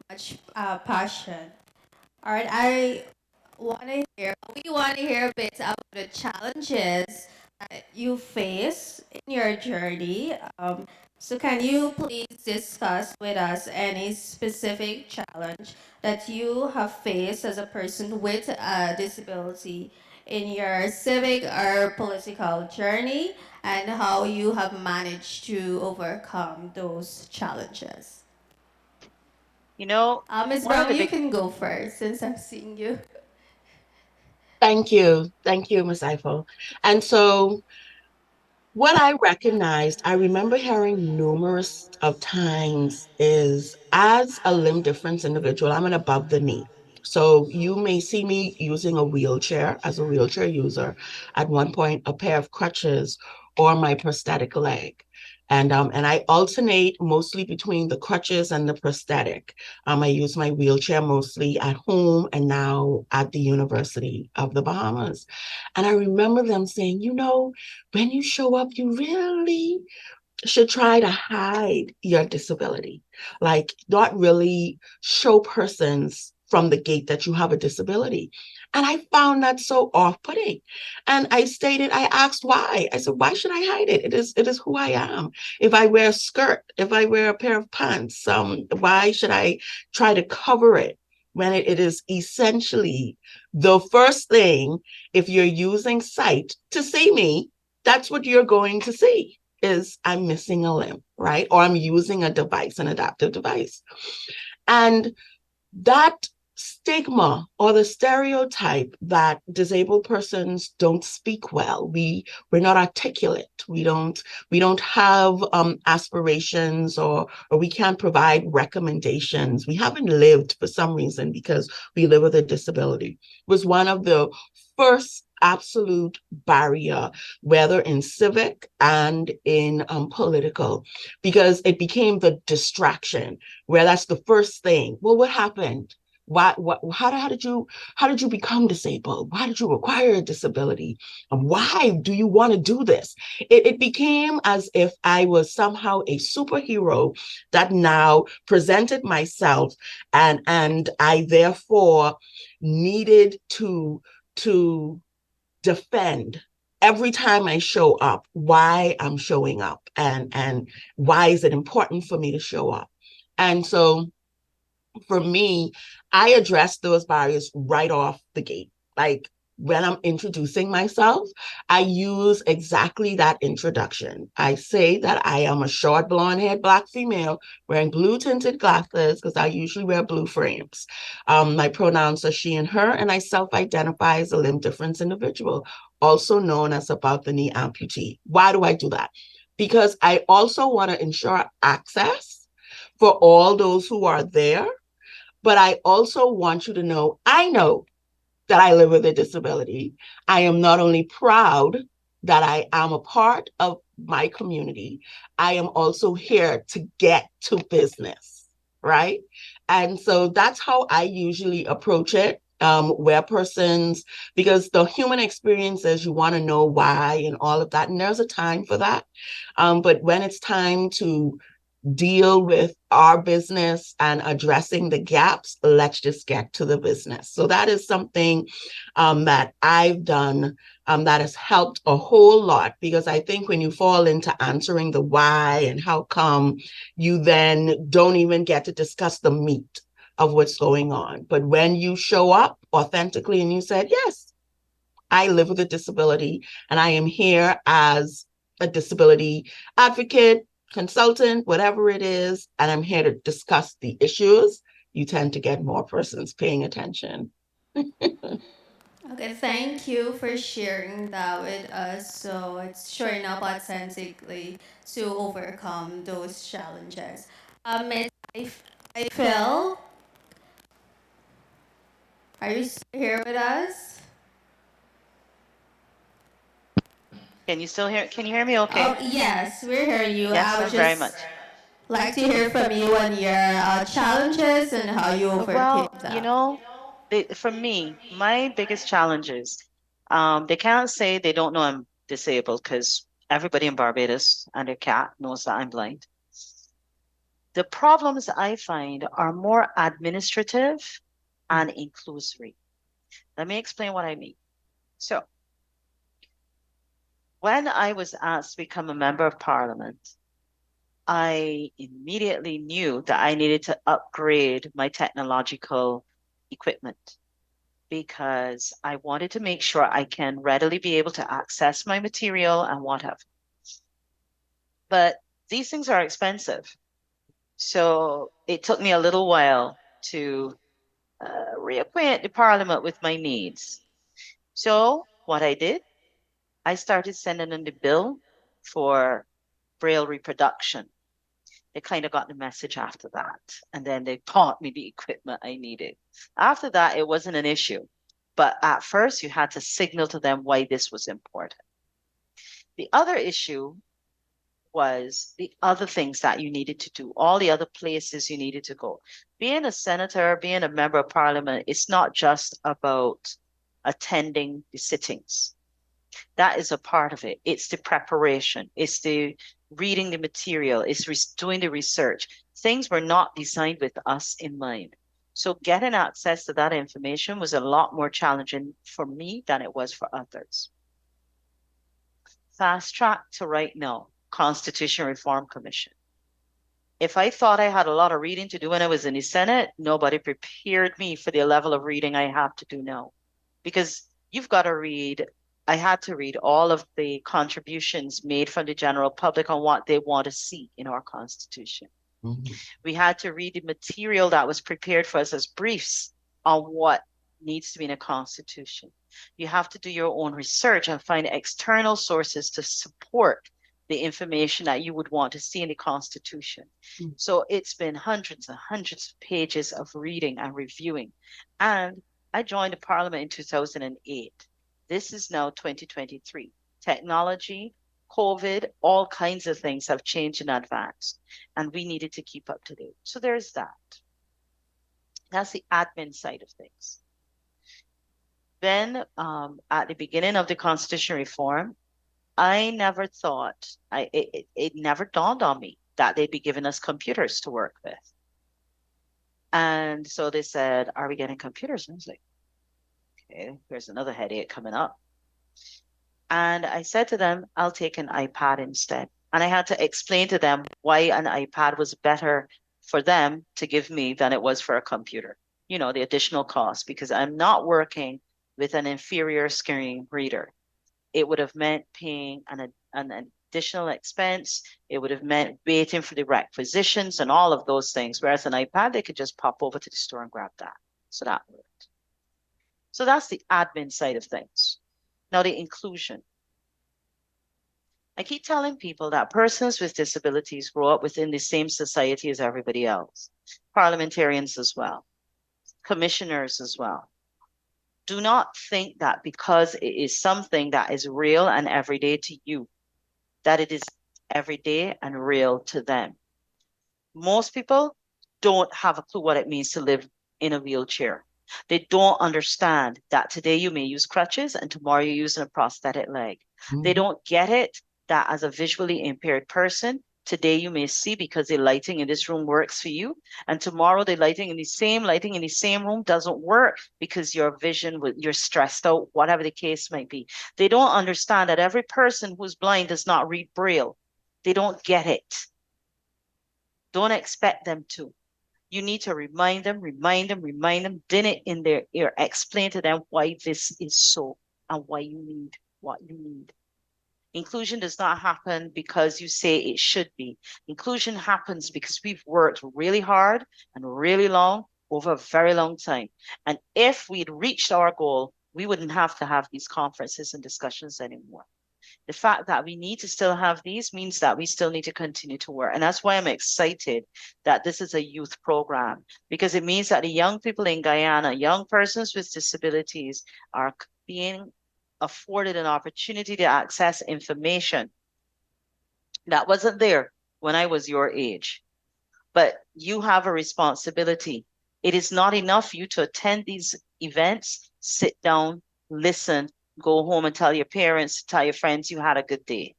much passion. All right, we want to hear a bit about the challenges that you face in your journey. So can you please discuss with us any specific challenge that you have faced as a person with a disability in your civic or political journey and how you have managed to overcome those challenges? You know, Ms. one of the Brown, you big can go first since I'm seeing you. Thank you. Thank you, Miss Eiffel. And so what I recognized, I remember hearing numerous of times is as a limb difference individual, I'm an above the knee. So you may see me using a wheelchair as a wheelchair user, at one point a pair of crutches or my prosthetic leg. And I alternate mostly between the crutches and the prosthetic. I use my wheelchair mostly at home and now at the University of the Bahamas. And I remember them saying, when you show up, you really should try to hide your disability. Like, not really show persons from the gate that you have a disability. And I found that so off-putting. And I asked why. I said, why should I hide it? It is who I am. If I wear a skirt, if I wear a pair of pants, why should I try to cover it when it is essentially the first thing, if you're using sight to see me, that's what you're going to see is I'm missing a limb, right? Or I'm using a device, an adaptive device. And that stigma or the stereotype that disabled persons don't speak well, we're not articulate, we don't have aspirations, or we can't provide recommendations, we haven't lived for some reason because we live with a disability, was one of the first absolute barrier, whether in civic and in political, because it became the distraction where that's the first thing. Well, what happened? How did you become disabled? Why did you acquire a disability? Why do you want to do this? It became as if I was somehow a superhero that now presented myself, and I therefore needed to defend every time I show up why I'm showing up, and why is it important for me to show up. And so for me, I address those barriers right off the gate. Like, when I'm introducing myself, I use exactly that introduction. I say that I am a short, blonde haired Black female wearing blue tinted glasses because I usually wear blue frames. My pronouns are she and her, and I self identify as a limb difference individual, also known as about the knee amputee. Why do I do that? Because I also want to ensure access for all those who are there, but I also want you to know I know that I live with a disability. I am not only proud that I am a part of my community, I am also here to get to business, right? And so that's how I usually approach it. Where persons, because the human experience is you want to know why and all of that, and there's a time for that. But when it's time to deal with our business and addressing the gaps, let's just get to the business. So that is something that I've done that has helped a whole lot, because I think when you fall into answering the why and how come, you then don't even get to discuss the meat of what's going on. But when you show up authentically and you said, yes, I live with a disability, and I am here as a disability advocate, consultant, whatever it is, and I'm here to discuss the issues, you tend to get more persons paying attention. Okay, thank you for sharing that with us. So it's showing up authentically to overcome those challenges. Miss Phil, are you still here with us? Can you hear me okay? Yes, we're hearing you. I Yes, would very just much. like to hear from you on your challenges and how you overcame Well, them. for me, my biggest challenges, they can't say they don't know I'm disabled because Everybody in Barbados and their cat knows that I'm blind. The problems I find are more administrative and inclusory. Let me explain what I mean. So, when I was asked to become a member of parliament, I immediately knew that I needed to upgrade my technological equipment because I wanted to make sure I can readily be able to access my material and what have. But these things are expensive. So it took me a little while to reacquaint the parliament with my needs. So what I did, I started sending in the bill for Braille reproduction. They kind of got the message after that. And then they bought me the equipment I needed. After that, it wasn't an issue. But at first, you had to signal to them why this was important. The other issue was the other things that you needed to do, all the other places you needed to go. Being a senator, being a member of parliament, it's not just about attending the sittings. That is a part of it. It's the preparation, it's the reading the material, it's doing the research. Things were not designed with us in mind. So getting access to that information was a lot more challenging for me than it was for others. Fast track to right now, Constitution Reform Commission. If I thought I had a lot of reading to do when I was in the Senate, nobody prepared me for the level of reading I have to do now. Because you've got to read, I had to read all of the contributions made from the general public on what they want to see in our Constitution. We had to read the material that was prepared for us as briefs on what needs to be in a Constitution. You have to do your own research and find external sources to support the information that you would want to see in the Constitution. So it's been hundreds and hundreds of pages of reading and reviewing. And I joined the Parliament in 2008. This is now 2023. Technology, COVID, all kinds of things have changed in advance, and we needed to keep up to date. So there's that. That's the admin side of things. Then at the beginning of the constitution reform, I never thought, it never dawned on me that they'd be giving us computers to work with. And so they said, are we getting computers? And I was like, okay, there's another headache coming up. And I said to them, I'll take an iPad instead. And I had to explain to them why an iPad was better for them to give me than it was for a computer. You know, the additional cost, because I'm not working with an inferior screen reader. It would have meant paying an additional expense. It would have meant waiting for the requisitions and all of those things. Whereas an iPad, they could just pop over to the store and grab that. So that worked. So that's the admin side of things. Now the inclusion. I keep telling people that persons with disabilities grow up within the same society as everybody else. Parliamentarians as well. Commissioners as well. Do not think that because it is something that is real and everyday to you, that it is everyday and real to them. Most people don't have a clue what it means to live in a wheelchair. They don't understand that today you may use crutches and tomorrow you're using a prosthetic leg. They don't get it that as a visually impaired person, today you may see because the lighting in this room works for you, and tomorrow the lighting in the same room doesn't work because your vision, you're stressed out, whatever the case might be. They don't understand that every person who's blind does not read Braille. They don't get it. Don't expect them to. You need to remind them, din it in their ear, explain to them why this is so and why you need what you need. Inclusion does not happen because you say it should be. Inclusion happens because we've worked really hard and really long over a very long time. And if we'd reached our goal, we wouldn't have to have these conferences and discussions anymore. The fact that we need to still have these means that we still need to continue to work. And that's why I'm excited that this is a youth program, because it means that the young people in Guyana, young persons with disabilities, are being afforded an opportunity to access information that wasn't there when I was your age. But you have a responsibility. It is not enough for you to attend these events, sit down, listen, go home and tell your parents, tell your friends you had a good day.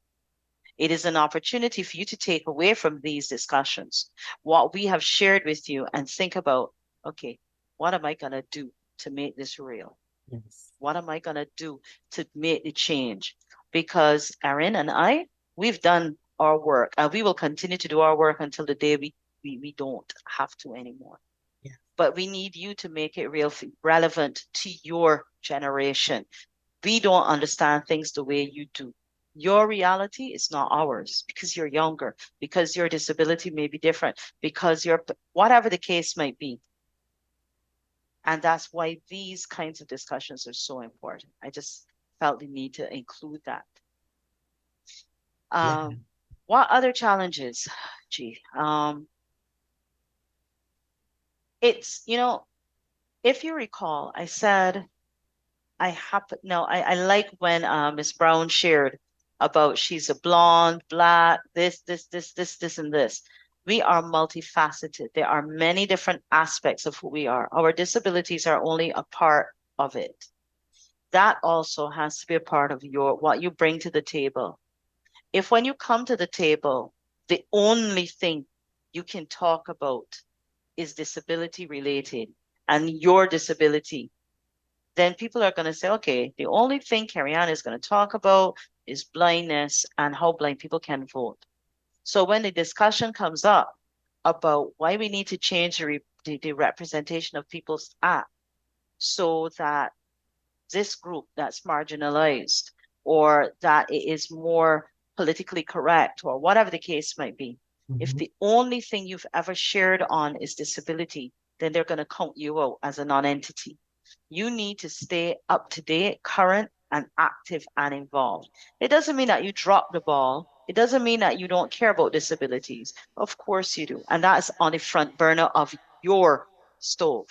It is an opportunity for you to take away from these discussions what we have shared with you and think about, okay, what am I going to do to make this real? Yes. What am I going to do to make the change? Because Erin and I, we've done our work and we will continue to do our work until the day we don't have to anymore. Yeah. But we need you to make it real relevant to your generation. We don't understand things the way you do. Your reality is not ours because you're younger, because your disability may be different, because you're whatever the case might be. And that's why these kinds of discussions are so important. I just felt the need to include that. Yeah. What other challenges? Gee, it's, if you recall, I said I happen, no, I like when Miss Brown shared about she's a blonde, black, this, and this. We are multifaceted. There are many different aspects of who we are. Our disabilities are only a part of it. That also has to be a part of what you bring to the table. If when you come to the table, the only thing you can talk about is disability related and your disability, then people are going to say, okay, the only thing Carrie Ann is going to talk about is blindness and how blind people can vote. So when the discussion comes up about why we need to change the representation of people's act so that this group that's marginalized or that it is more politically correct or whatever the case might be, if the only thing you've ever shared on is disability, then they're going to count you out as a non-entity. You need to stay up to date, current, and active and involved. It doesn't mean that you drop the ball. It doesn't mean that you don't care about disabilities. Of course you do. And that's on the front burner of your stove.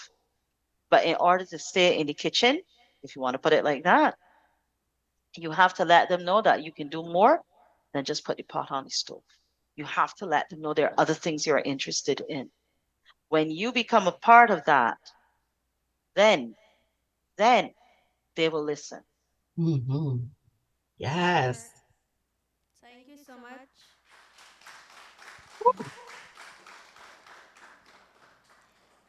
But in order to stay in the kitchen, if you want to put it like that, you have to let them know that you can do more than just put the pot on the stove. You have to let them know there are other things you're interested in. When you become a part of that, then they will listen. Mm-hmm. Yes. Thank you so much.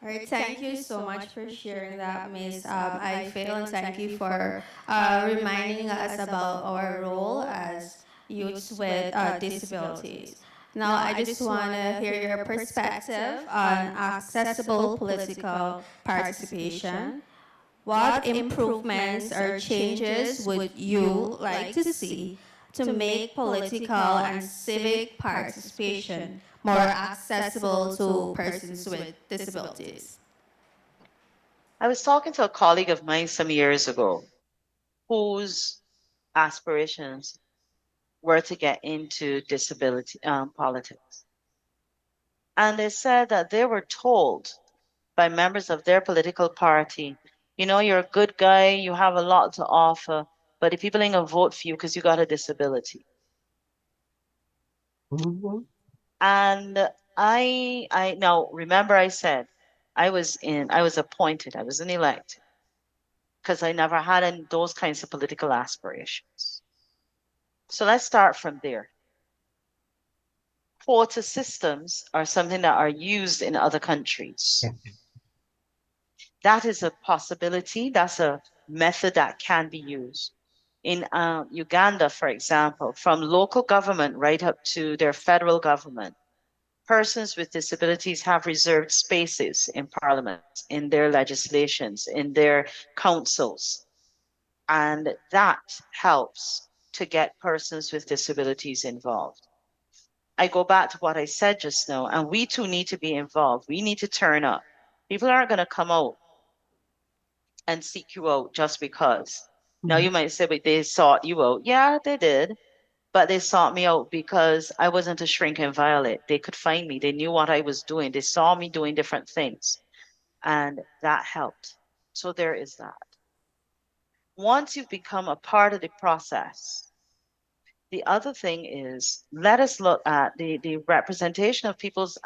All right, thank you so much for sharing that, Miss I feel, and thank you for reminding us about our role as youths with disabilities. Now, I just want to hear your perspective on accessible political participation. What improvements or changes would you like to see to make political and civic participation more accessible to persons with disabilities? I was talking to a colleague of mine some years ago whose aspirations were to get into disability politics. And they said that they were told by members of their political party, you're a good guy, you have a lot to offer, but the people ain't gonna vote for you because you got a disability. Mm-hmm. And I now remember I said I was appointed, I wasn't elected because I never had those kinds of political aspirations. So let's start from there. Quota systems are something that are used in other countries. Yeah. That is a possibility. That's a method that can be used. In Uganda, for example, from local government right up to their federal government, persons with disabilities have reserved spaces in parliament, in their legislations, in their councils. And that helps to get persons with disabilities involved. I go back to what I said just now, and we too need to be involved. We need to turn up. People aren't going to come out and seek you out just because. Now Mm-hmm. you might say, but they sought you out. Yeah, they did. But they sought me out because I wasn't a shrink and violet. They could find me. They knew what I was doing. They saw me doing different things. And that helped. So there is that. Once you've become a part of the process, the other thing is let us look at the representation of people's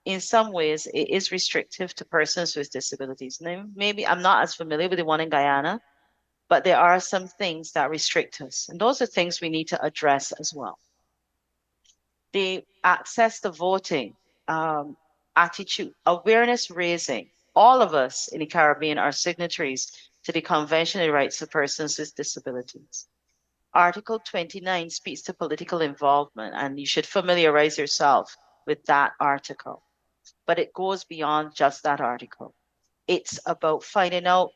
in some ways it is restrictive to persons with disabilities. Now, maybe I'm not as familiar with the one in Guyana, but there are some things that restrict us. And those are things we need to address as well. the access to voting, attitude, awareness raising. All of us in the Caribbean are signatories to the Convention on the Rights of Persons with Disabilities. Article 29 speaks to political involvement, and you should familiarize yourself with that article. But it goes beyond just that article. It's about finding out,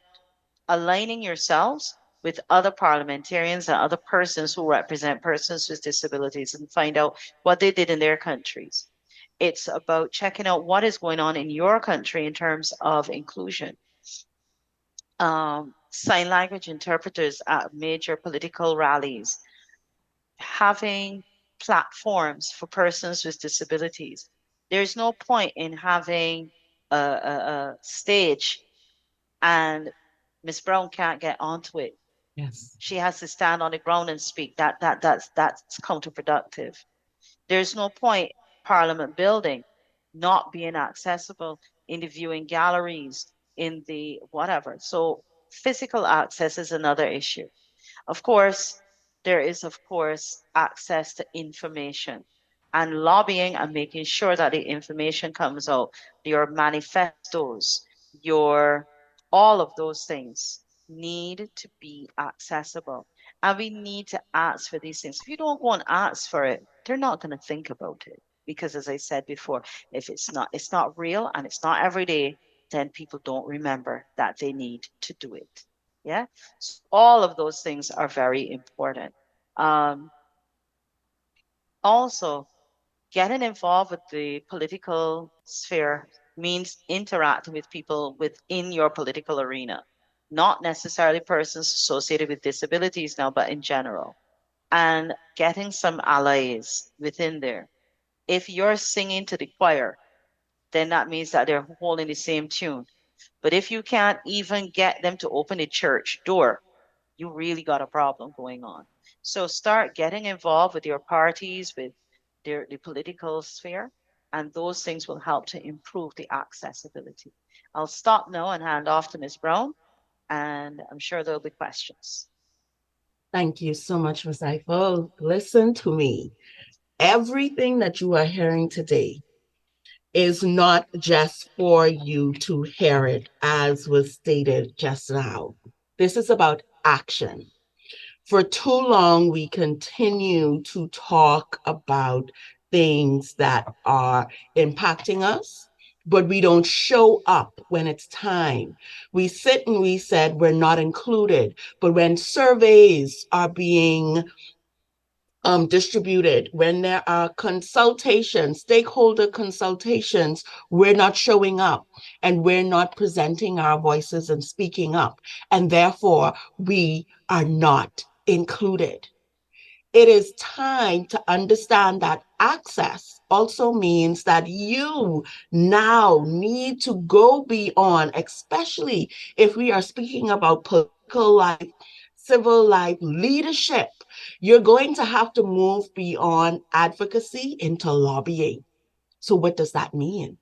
aligning yourselves with other parliamentarians and other persons who represent persons with disabilities and find out what they did in their countries. It's about checking out what is going on in your country in terms of inclusion. Sign language interpreters at major political rallies, having platforms for persons with disabilities. There's no point in having a stage and Miss Brown can't get onto it. Yes. She has to stand on the ground and speak. That's counterproductive. There's no point Parliament building not being accessible in the viewing galleries, in the whatever. So physical access is another issue. Of course, there is, of course, access to information and lobbying and making sure that the information comes out, your manifestos, your all of those things need to be accessible. And we need to ask for these things. If you don't go and ask for it, they're not going to think about it. Because as I said before, if it's not real and it's not every day, then people don't remember that they need to do it. Yeah. So all of those things are very important. Um, Also, getting involved with the political sphere means interacting with people within your political arena, not necessarily persons associated with disabilities now, but in general, and getting some allies within there. If you're singing to the choir, then that means that they're holding the same tune. But if you can't even get them to open the church door, you really got a problem going on. So start getting involved with your parties, with the political sphere, and those things will help to improve the accessibility. I'll stop now and hand off to Ms. Brown, and I'm sure there'll be questions. Thank you so much, Ms. Eiffel. Listen to me. Everything that you are hearing today is not just for you to hear it, as was stated just now. This is about action. For too long, we continue to talk about things that are impacting us, but we don't show up when it's time. We sit and we said we're not included, but when surveys are being distributed, when there are consultations, stakeholder consultations, we're not showing up and we're not presenting our voices and speaking up. And therefore, we are not included. It is time to understand that access also means that you now need to go beyond, especially if we are speaking about political life, civil life, leadership. You're going to have to move beyond advocacy into lobbying. So, what does that mean?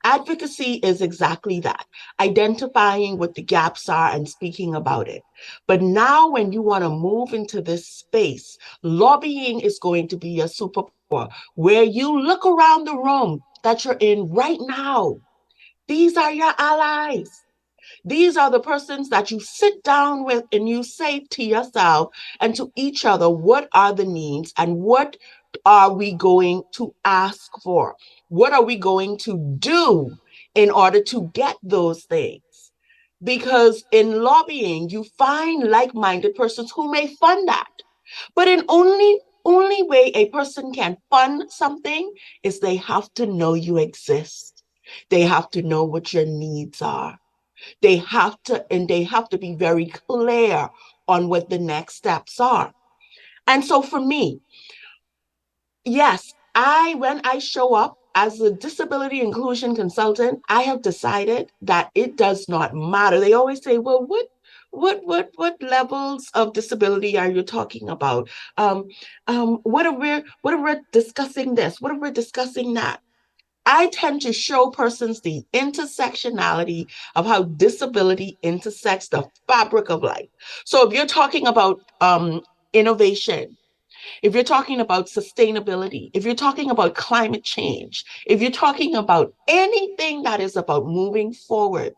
Advocacy is exactly that, identifying what the gaps are and speaking about it. But now, when you want to move into this space, lobbying is going to be a superpower where you look around the room that you're in right now. These are your allies. These are the persons that you sit down with and you say to yourself and to each other, what are the needs and what are we going to ask for? What are we going to do in order to get those things? Because in lobbying, you find like-minded persons who may fund that. But in only way a person can fund something is they have to know you exist. They have to know what your needs are. They have to be very clear on what the next steps are. And so for me, yes, when I show up as a disability inclusion consultant, I have decided that it does not matter. They always say, well, what levels of disability are you talking about? What if we're discussing this? What if we're discussing that? I tend to show persons the intersectionality of how disability intersects the fabric of life. So if you're talking about innovation, if you're talking about sustainability, if you're talking about climate change, if you're talking about anything that is about moving forward,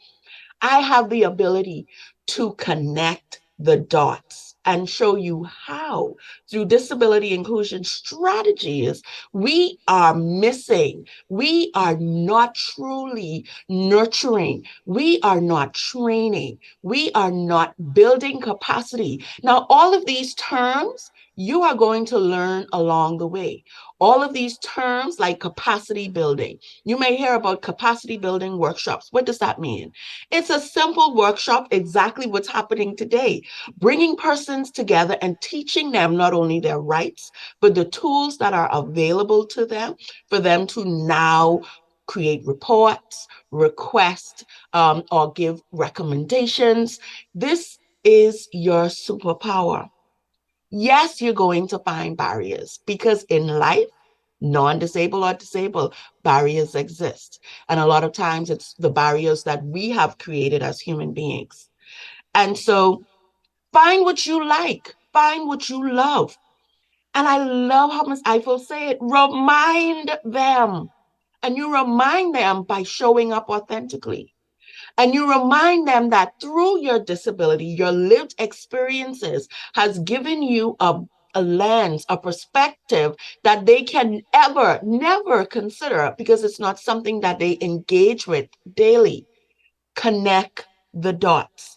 I have the ability to connect the dots and show you how, through disability inclusion strategies, we are missing. We are not truly nurturing. We are not training. We are not building capacity. Now, all of these terms you are going to learn along the way. All of these terms like capacity building. You may hear about capacity building workshops. What does that mean? It's a simple workshop, exactly what's happening today, bringing persons together and teaching them not only their rights, but the tools that are available to them for them to now create reports, request, or give recommendations. This is your superpower. Yes, you're going to find barriers because in life, non-disabled or disabled, barriers exist. And a lot of times it's the barriers that we have created as human beings. And so find what you like, find what you love. And I love how Ms. Eiffel say it, remind them. And you remind them by showing up authentically. And you remind them that through your disability, your lived experiences has given you a lens, a perspective that they can never consider because it's not something that they engage with daily. Connect the dots.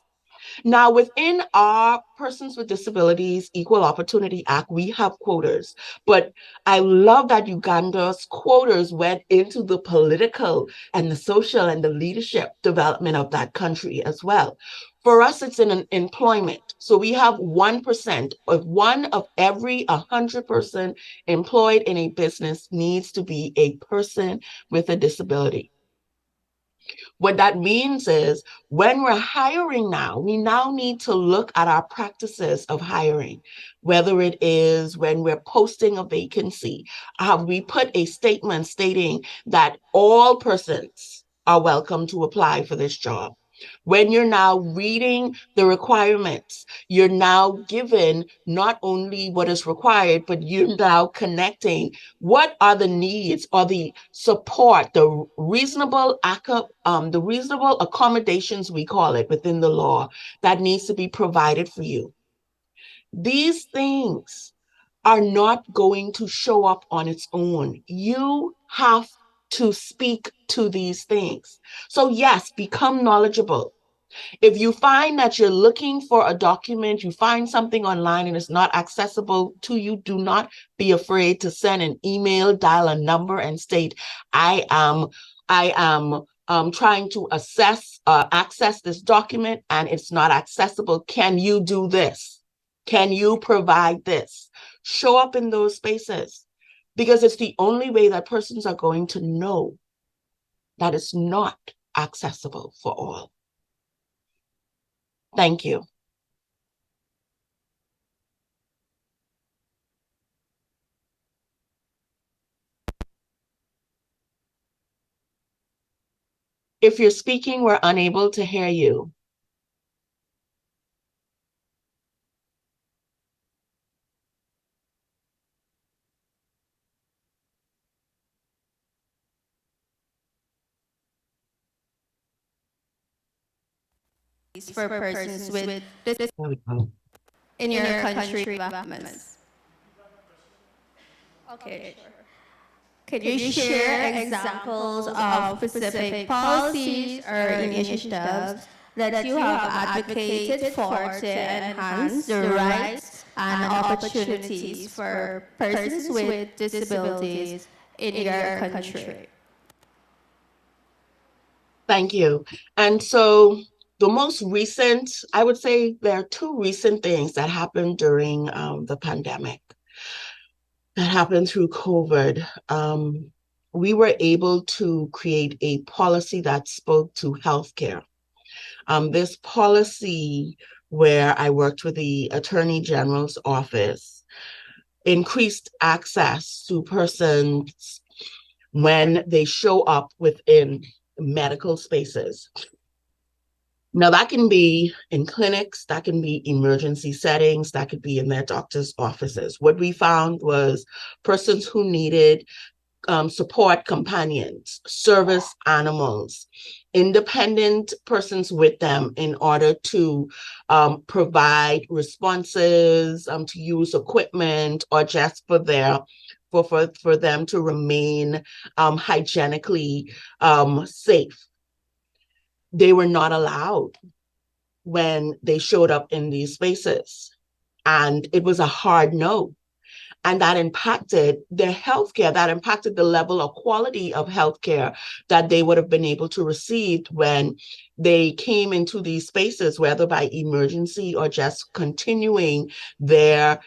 Now, within our Persons with Disabilities Equal Opportunity Act, we have quotas, but I love that Uganda's quotas went into the political and the social and the leadership development of that country as well. For us, it's in an employment. So we have 1% of one of every 100 person employed in a business needs to be a person with a disability. What that means is when we're hiring now, we now need to look at our practices of hiring, whether it is when we're posting a vacancy, have we put a statement stating that all persons are welcome to apply for this job? When you're now reading the requirements, you're now given not only what is required, but you're now connecting what are the needs or the support, the reasonable accommodations, we call it within the law, that needs to be provided for you. These things are not going to show up on its own. You have to speak to these things. So yes, become knowledgeable. If you find that you're looking for a document, you find something online and it's not accessible to you, do not be afraid to send an email, dial a number and state, I am trying to access this document and it's not accessible. Can you do this? Can you provide this? Show up in those spaces because it's the only way that persons are going to know that it's not accessible for all. Thank you. If you're speaking, we're unable to hear you. For persons with There we go. in your country developments. Okay. Could you share examples of specific policies or initiatives that you have advocated for to enhance the rights and opportunities for persons with disabilities in your country? Thank you. And so the most recent, I would say there are two recent things that happened during the pandemic, that happened through COVID. We were able to create a policy that spoke to healthcare. This policy, where I worked with the Attorney General's office, increased access to persons when they show up within medical spaces. Now, that can be in clinics, that can be emergency settings, that could be in their doctor's offices. What we found was persons who needed support companions, service animals, independent persons with them in order to provide responses, to use equipment, or just for for them to remain hygienically safe. They were not allowed when they showed up in these spaces. And it was a hard no. And that impacted their healthcare, that impacted the level of quality of healthcare that they would have been able to receive when they came into these spaces, whether by emergency or just continuing their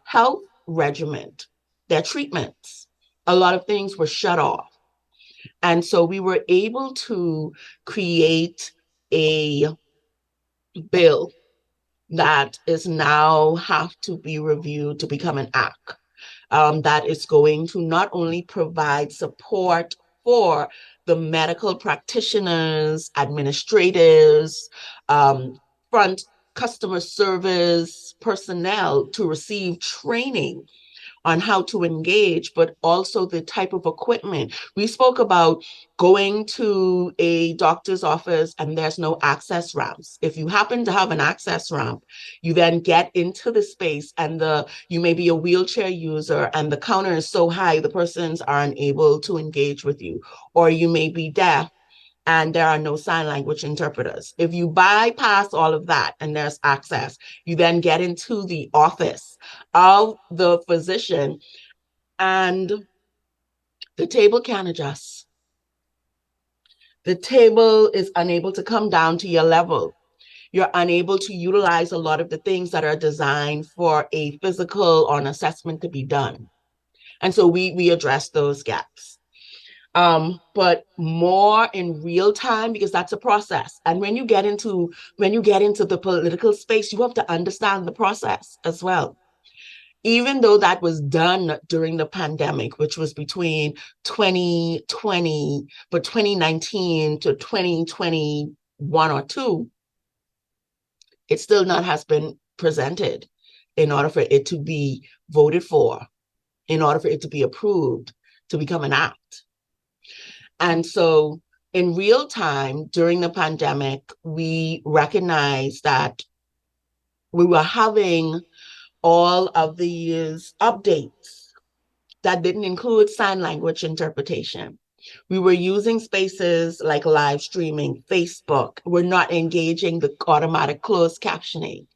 health regimen, their treatments. A lot of things were shut off. And so we were able to create a bill that is now have to be reviewed to become an act that is going to not only provide support for the medical practitioners, administrators, front customer service personnel to receive training on how to engage, but also the type of equipment. We spoke about going to a doctor's office and there's no access ramps. If you happen to have an access ramp, you then get into the space and you may be a wheelchair user and the counter is so high, the persons are unable to engage with you, or you may be deaf and there are no sign language interpreters. If you bypass all of that and there's access, you then get into the office of the physician and the table can't adjust. The table is unable to come down to your level. You're unable to utilize a lot of the things that are designed for a physical or an assessment to be done. And so we address those gaps. But more in real time, because that's a process. And when you get into the political space, you have to understand the process as well. Even though that was done during the pandemic, which was between 2020, but 2019 to 2021 or two, it still not has been presented in order for it to be voted for, in order for it to be approved, to become an act. And so in real time during the pandemic, we recognized that we were having all of these updates that didn't include sign language interpretation. We were using spaces like live streaming, Facebook. We're not engaging the automatic closed captioning.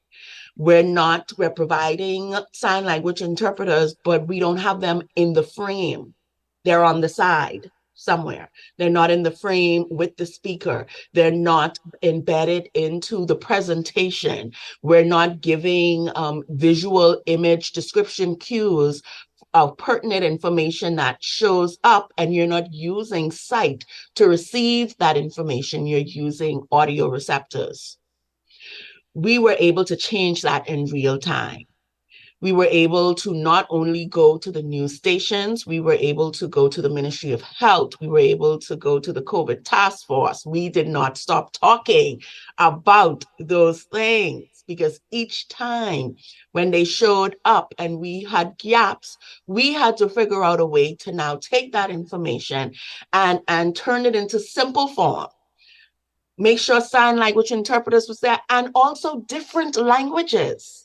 We're providing sign language interpreters, but we don't have them in the frame. They're on the side somewhere. They're not in the frame with the speaker. They're not embedded into the presentation. We're not giving visual image description cues of pertinent information that shows up, and you're not using sight to receive that information. You're using audio receptors. We were able to change that in real time. We were able to not only go to the news stations, we were able to go to the Ministry of Health, we were able to go to the COVID task force. We did not stop talking about those things because each time when they showed up and we had gaps, we had to figure out a way to now take that information and turn it into simple form. Make sure sign language interpreters was there, and also different languages.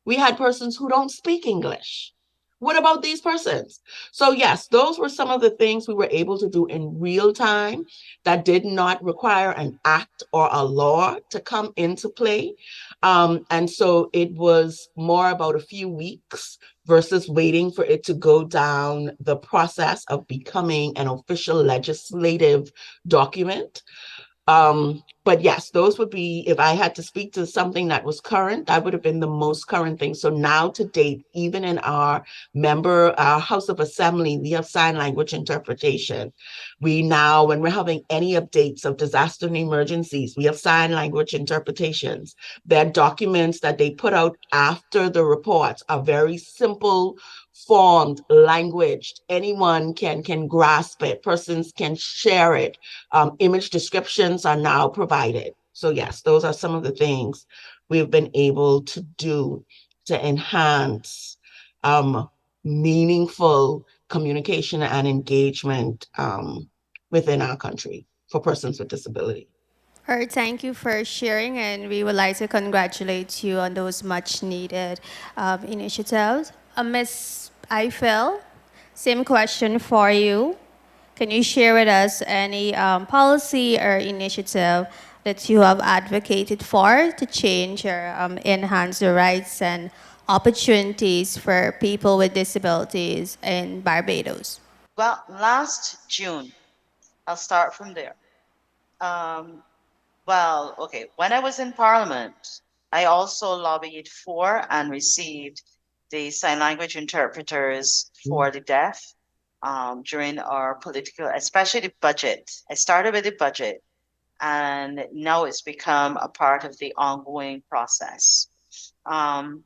We had persons who don't speak English. What about these persons? So yes, those were some of the things we were able to do in real time that did not require an act or a law to come into play. And so it was more about a few weeks versus waiting for it to go down the process of becoming an official legislative document. But yes, those would be, if I had to speak to something that was current, that would have been the most current thing. So now to date, even in our House of Assembly, we have sign language interpretation. We now, when we're having any updates of disaster and emergencies, we have sign language interpretations. They're documents that they put out after the reports are very simple, formed language. Anyone can grasp it. Persons can share it. Image descriptions are now provided. So yes, those are some of the things we've been able to do to enhance meaningful communication and engagement within our country for persons with disability. All right, thank you for sharing, and we would like to congratulate you on those much needed initiatives. Ms. Eiffel, same question for you. Can you share with us any policy or initiative that you have advocated for to change or enhance the rights and opportunities for people with disabilities in Barbados? Well, last June, I'll start from there. Well, okay, when I was in Parliament, I also lobbied for and received the sign language interpreters for the deaf during our political, especially the budget. I started with the budget, and now it's become a part of the ongoing process. Um,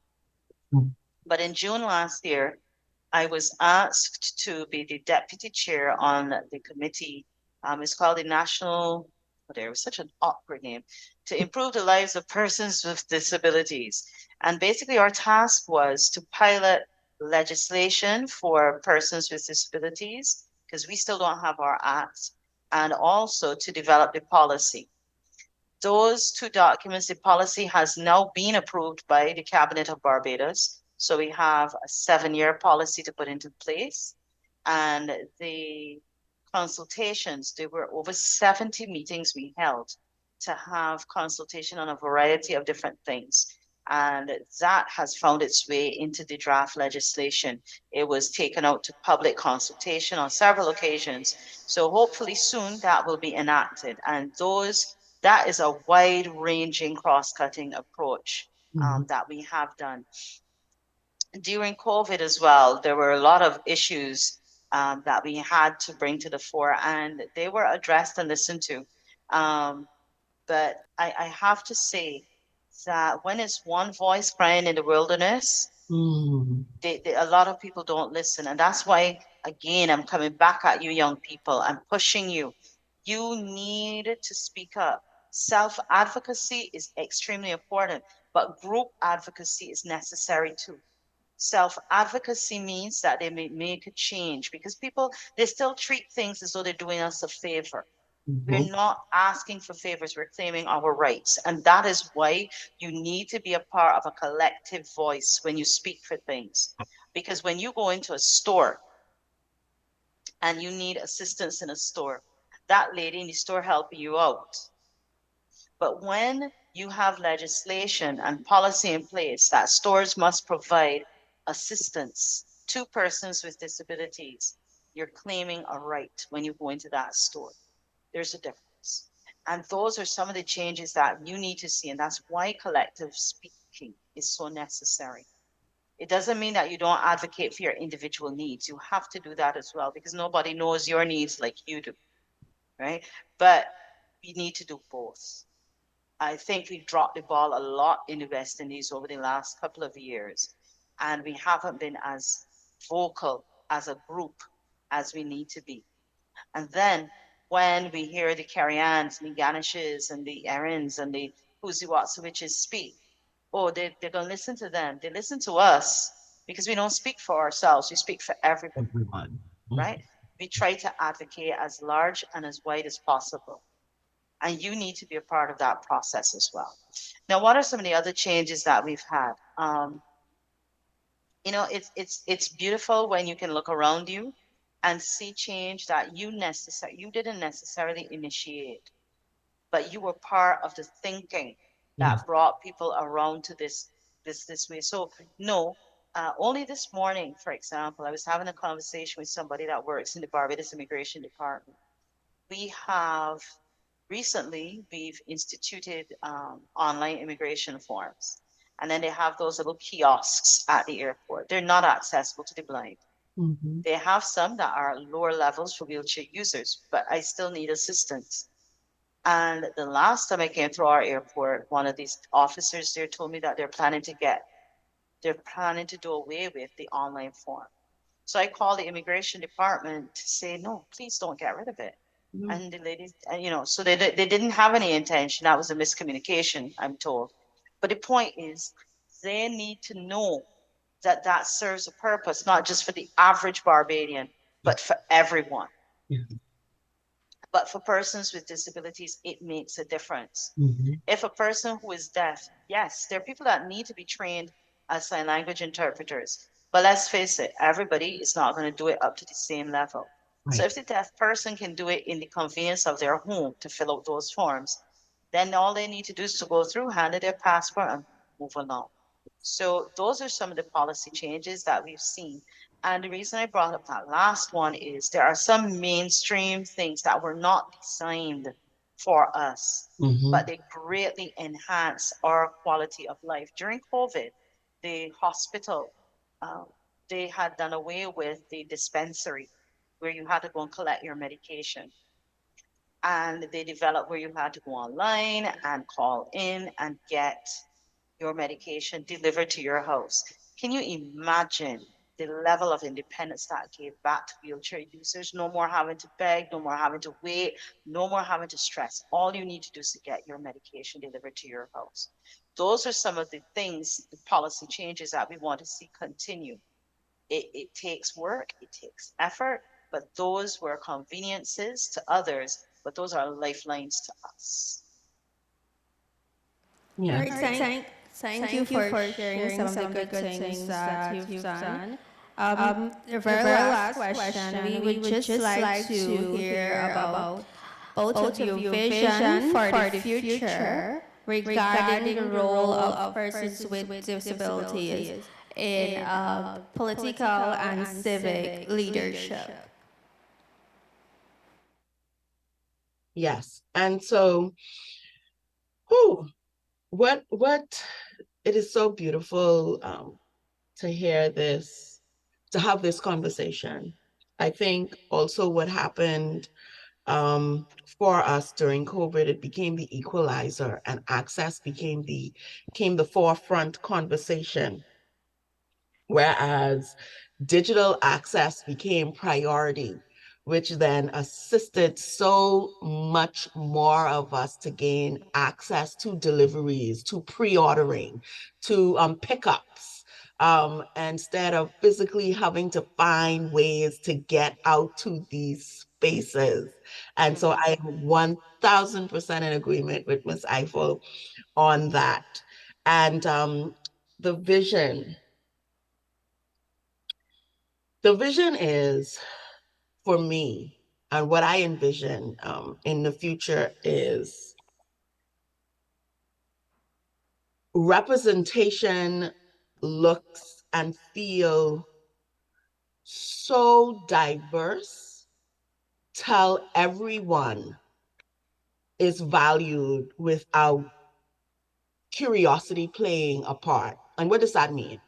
but in June last year, I was asked to be the deputy chair on the committee. It's called the National, oh, there was such an awkward name, to improve the lives of persons with disabilities. And basically, our task was to pilot legislation for persons with disabilities, because we still don't have our act, and also to develop the policy. Those two documents, the policy has now been approved by the Cabinet of Barbados. So we have a 7-year policy to put into place. And the consultations, there were over 70 meetings we held to have consultation on a variety of different things. And that has found its way into the draft legislation. It was taken out to public consultation on several occasions. So hopefully soon that will be enacted. And that is a wide-ranging, cross-cutting approach that we have done. During COVID as well, there were a lot of issues that we had to bring to the fore, and they were addressed and listened to. But I have to say that when it's one voice crying in the wilderness, a lot of people don't listen. And that's why, again, I'm coming back at you, young people. I'm pushing you. You need to speak up. Self advocacy is extremely important, but group advocacy is necessary too. Self advocacy means that they may make a change because people, they still treat things as though they're doing us a favor. We're not asking for favors, we're claiming our rights. And that is why you need to be a part of a collective voice when you speak for things. Because when you go into a store and you need assistance in a store, that lady in the store helping you out. But when you have legislation and policy in place that stores must provide assistance to persons with disabilities, you're claiming a right when you go into that store. There's a difference. And those are some of the changes that you need to see. And that's why collective speaking is so necessary. It doesn't mean that you don't advocate for your individual needs. You have to do that as well because nobody knows your needs like you do, right? But we need to do both. I think we dropped the ball a lot in the West Indies over the last couple of years, and we haven't been as vocal as a group as we need to be. And then when we hear the Carrians and theGanishes and the Erins and the Who's speak, oh, they're going to listen to them. They listen to us because we don't speak for ourselves. We speak for everybody, right? We try to advocate as large and as wide as possible. And you need to be a part of that process as well. Now, what are some of the other changes that we've had? It's beautiful when you can look around you and see change that you didn't necessarily initiate, but you were part of the thinking that brought people around to this way. So no, only this morning, for example, I was having a conversation with somebody that works in the Barbados Immigration Department. We have recently we've instituted online immigration forms, and then they have those little kiosks at the airport. They're not accessible to the blind. They have some that are lower levels for wheelchair users, but I still need assistance. And the last time I came through our airport, one of these officers there told me that they're planning to do away with the online form. So I called the immigration department to say, no, please don't get rid of it. And the ladies, so they didn't have any intention. That was a miscommunication, I'm told. But the point is, they need to know that that serves a purpose, not just for the average Barbadian, but for everyone. But for persons with disabilities, it makes a difference. If a person who is deaf, yes, there are people that need to be trained as sign language interpreters. But let's face it, everybody is not going to do it up to the same level. So if the deaf person can do it in the convenience of their home to fill out those forms, then all they need to do is to go through, hand in their passport, and move along. So those are some of the policy changes that we've seen. And the reason I brought up that last one is there are some mainstream things that were not designed for us, but they greatly enhance our quality of life. During COVID, the hospital, uh, they had done away with the dispensary where you had to go and collect your medication. And they developed where you had to go online and call in and get your medication delivered to your house. Can you imagine the level of independence that gave back to wheelchair users? No more having to beg, no more having to wait, no more having to stress. All you need to do is to get your medication delivered to your house. Those are some of the things, the policy changes that we want to see continue. It takes work, it takes effort, but those were conveniences to others, but those are lifelines to us. Yeah. All right, thank you for sharing some of the good things that you've done. The very last question, we would just like to hear about both of your vision for the future regarding the role of persons with disabilities in political and civic leadership. Yes. And so, whew, what it is so beautiful to hear this, to have this conversation. I think also what happened for us during COVID, it became the equalizer, and access became the forefront conversation. Whereas digital access became priority, which then assisted so much more of us to gain access to deliveries, to pre-ordering, to pickups, instead of physically having to find ways to get out to these spaces. And so I am 1000% in agreement with Ms. Eiffel on that. And the vision the vision is, for me, and what I envision in the future is representation looks and feel so diverse, till everyone is valued without curiosity playing a part. And what does that mean?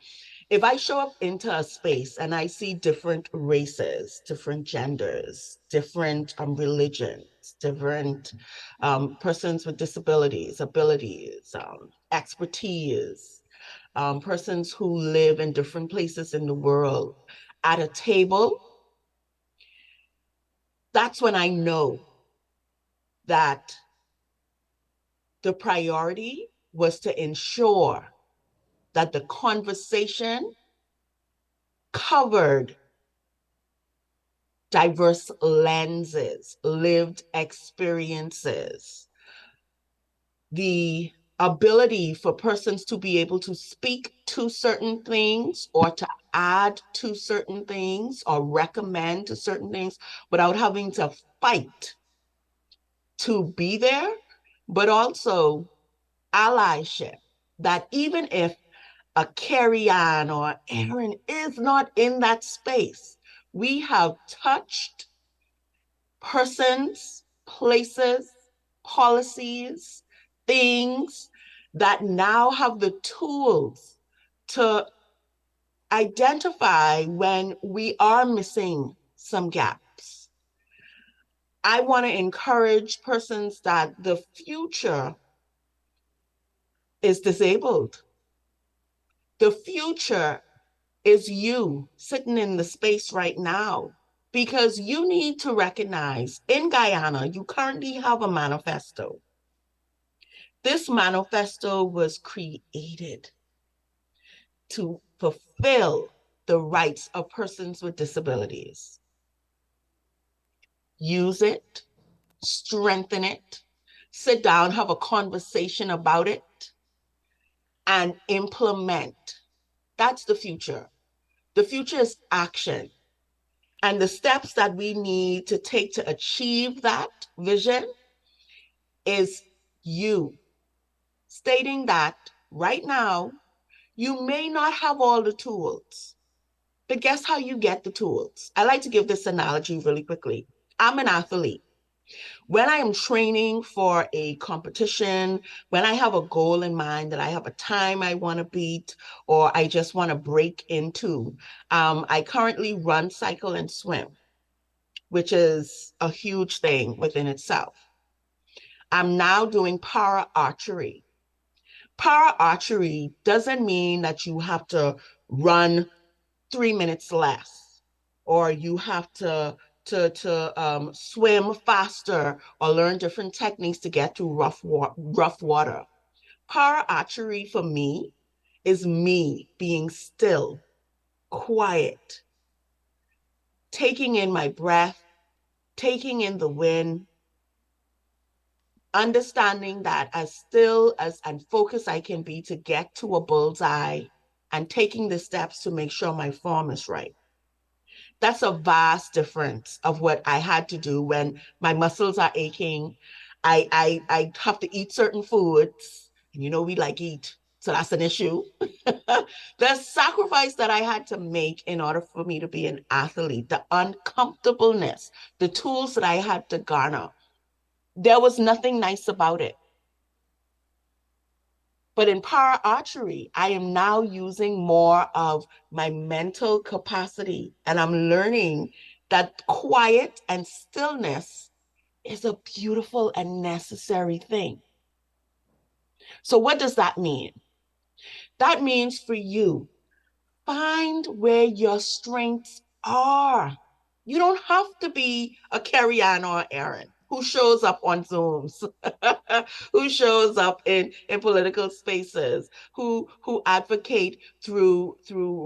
If I show up into a space and I see different races, different genders, different religions, different persons with disabilities, abilities, expertise, persons who live in different places in the world at a table, that's when I know that the priority was to ensure that the conversation covered diverse lenses, lived experiences, the ability for persons to be able to speak to certain things or to add to certain things or recommend to certain things without having to fight to be there, but also allyship. That even if a Carrie Ann or Aaron is not in that space, we have touched persons, places, policies, things that now have the tools to identify when we are missing some gaps. I want to encourage persons that the future is disabled. The future is you sitting in the space right now because you need to recognize in Guyana, you currently have a manifesto. This manifesto was created to fulfill the rights of persons with disabilities. Use it, strengthen it, sit down, have a conversation about it, and implement. That's the future. The future is action. And the steps that we need to take to achieve that vision is you stating that right now, you may not have all the tools, but guess how you get the tools? I like to give this analogy really quickly. I'm an athlete. When I am training for a competition, when I have a goal in mind that I have a time I want to beat or I just want to break into, I currently run, cycle, and swim, which is a huge thing within itself. I'm now doing para archery. Para archery doesn't mean that you have to run 3 minutes less, or you have to swim faster or learn different techniques to get through rough water. Para archery for me is me being still, quiet, taking in my breath, taking in the wind, understanding that as still as and focused I can be to get to a bullseye and taking the steps to make sure my form is right. That's a vast difference of what I had to do when my muscles are aching. I have to eat certain foods. And you know, we like eat. So that's an issue. The sacrifice that I had to make in order for me to be an athlete, the uncomfortableness, the tools that I had to garner, there was nothing nice about it. But in para archery, I am now using more of my mental capacity and I'm learning that quiet and stillness is a beautiful and necessary thing. So, what does that mean? That means for you, find where your strengths are. You don't have to be a Carrie Ann or Aaron who shows up on Zooms, who shows up in political spaces, who advocate through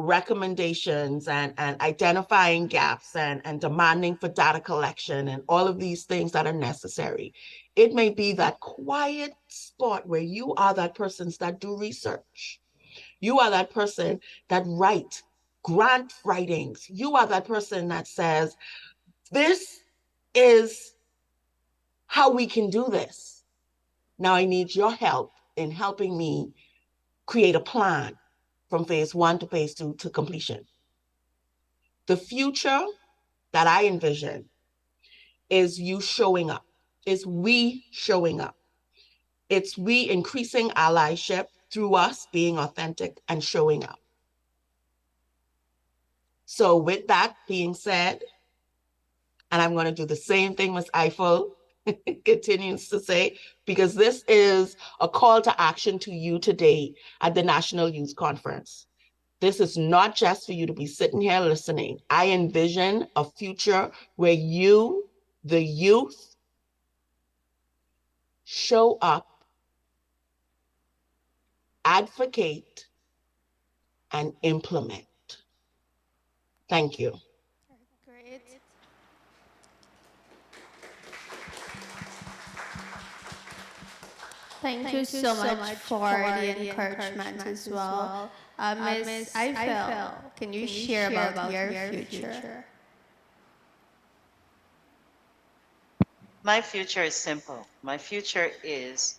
recommendations and identifying gaps and demanding for data collection and all of these things that are necessary. It may be that quiet spot where you are that person that do research. You are that person that write grant writings. You are that person that says, this is how we can do this. Now I need your help in helping me create a plan from phase one to phase two to completion. The future that I envision is you showing up, is we showing up. It's we increasing allyship through us being authentic and showing up. So, with that being said, and I'm going to do the same thing Ms. Eiffel continues to say, because this is a call to action to you today at the National Youth Conference. This is not just for you to be sitting here listening. I envision a future where you, the youth, show up, advocate, and implement. Thank you. Great. Thank you so much for the encouragement as well. Ms. Eiffel, can you share about your future? My future is simple. My future is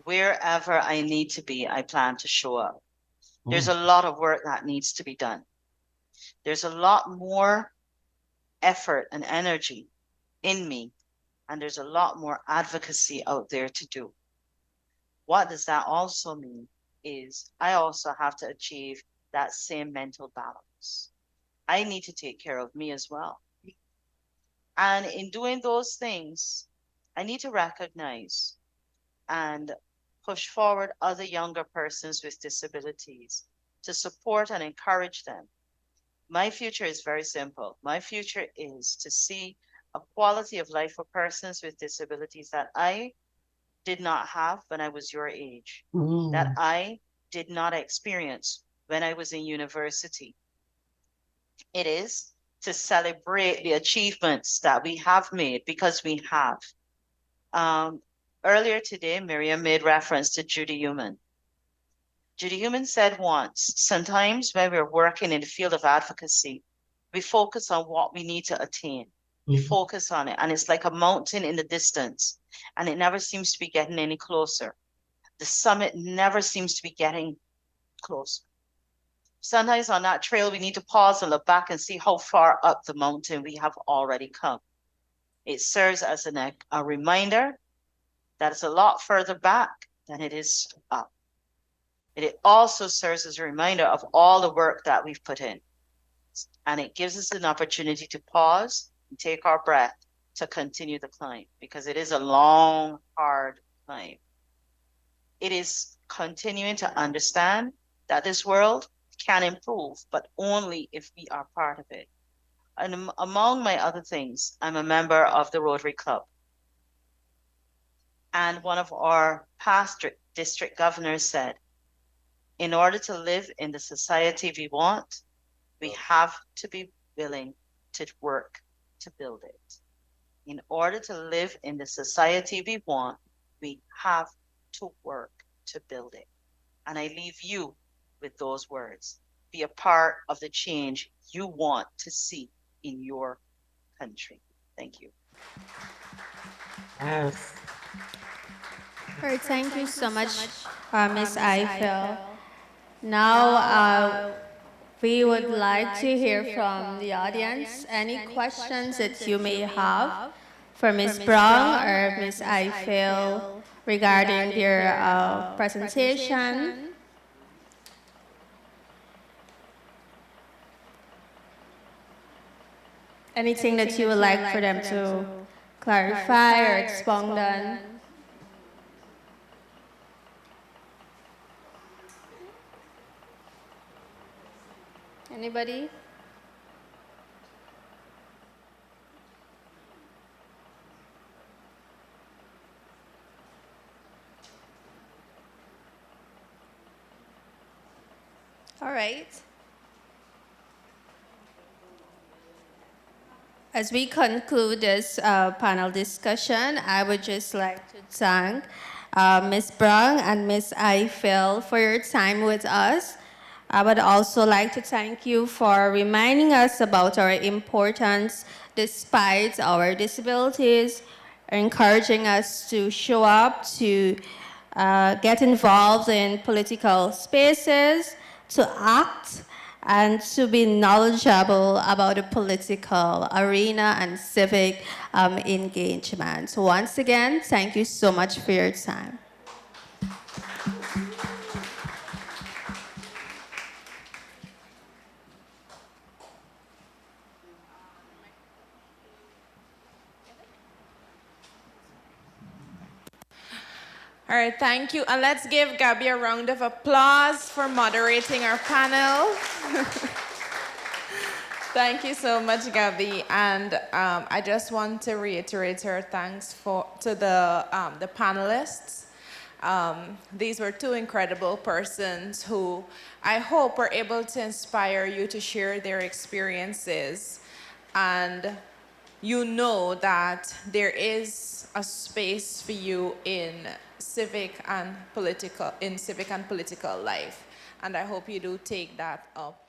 wherever I need to be, I plan to show up. There's a lot of work that needs to be done. There's a lot more effort and energy in me, and there's a lot more advocacy out there to do. What does that also mean is I also have to achieve that same mental balance. I need to take care of me as well. And in doing those things, I need to recognize and push forward other younger persons with disabilities to support and encourage them My future is very simple. My future is to see a quality of life for persons with disabilities that I did not have when I was your age, that I did not experience when I was in university. It is to celebrate the achievements that we have made because we have. Um, Earlier today, Miriam made reference to Judy Human. Judy Human said once, sometimes when we're working in the field of advocacy, we focus on what we need to attain. We focus on it, and it's like a mountain in the distance, and it never seems to be getting any closer. The summit never seems to be getting closer. Sometimes on that trail, we need to pause and look back and see how far up the mountain we have already come. It serves as a reminder that it's a lot further back than it is up. It also serves as a reminder of all the work that we've put in. And it gives us an opportunity to pause and take our breath to continue the climb because it is a long, hard climb. It is continuing to understand that this world can improve, but only if we are part of it. And among my other things, I'm a member of the Rotary Club. And one of our past district governors said, in order to live in the society we want, we have to be willing to work to build it. In order to live in the society we want, we have to work to build it. And I leave you with those words. Be a part of the change you want to see in your country. Thank you. Yes. All right, thank you so much, Ms. Eiffel. Now, we would like to hear from the audience any questions that you may have for Ms. Brown or Ms. Eiffel regarding their presentation. Anything that you would like for them to clarify or expound on. Anybody? All right. As we conclude this panel discussion, I would just like to thank Ms. Brown and Ms. Eiffel for your time with us. I would also like to thank you for reminding us about our importance despite our disabilities, encouraging us to show up, to get involved in political spaces, to act, and to be knowledgeable about the political arena and civic engagement. So once again, thank you so much for your time. All right, thank you. And let's give Gabby a round of applause for moderating our panel. Thank you so much, Gabby. And I just want to reiterate our thanks to the panelists. These were two incredible persons who I hope were able to inspire you to share their experiences. And you know that there is a space for you in civic and political life. And I hope you do take that up.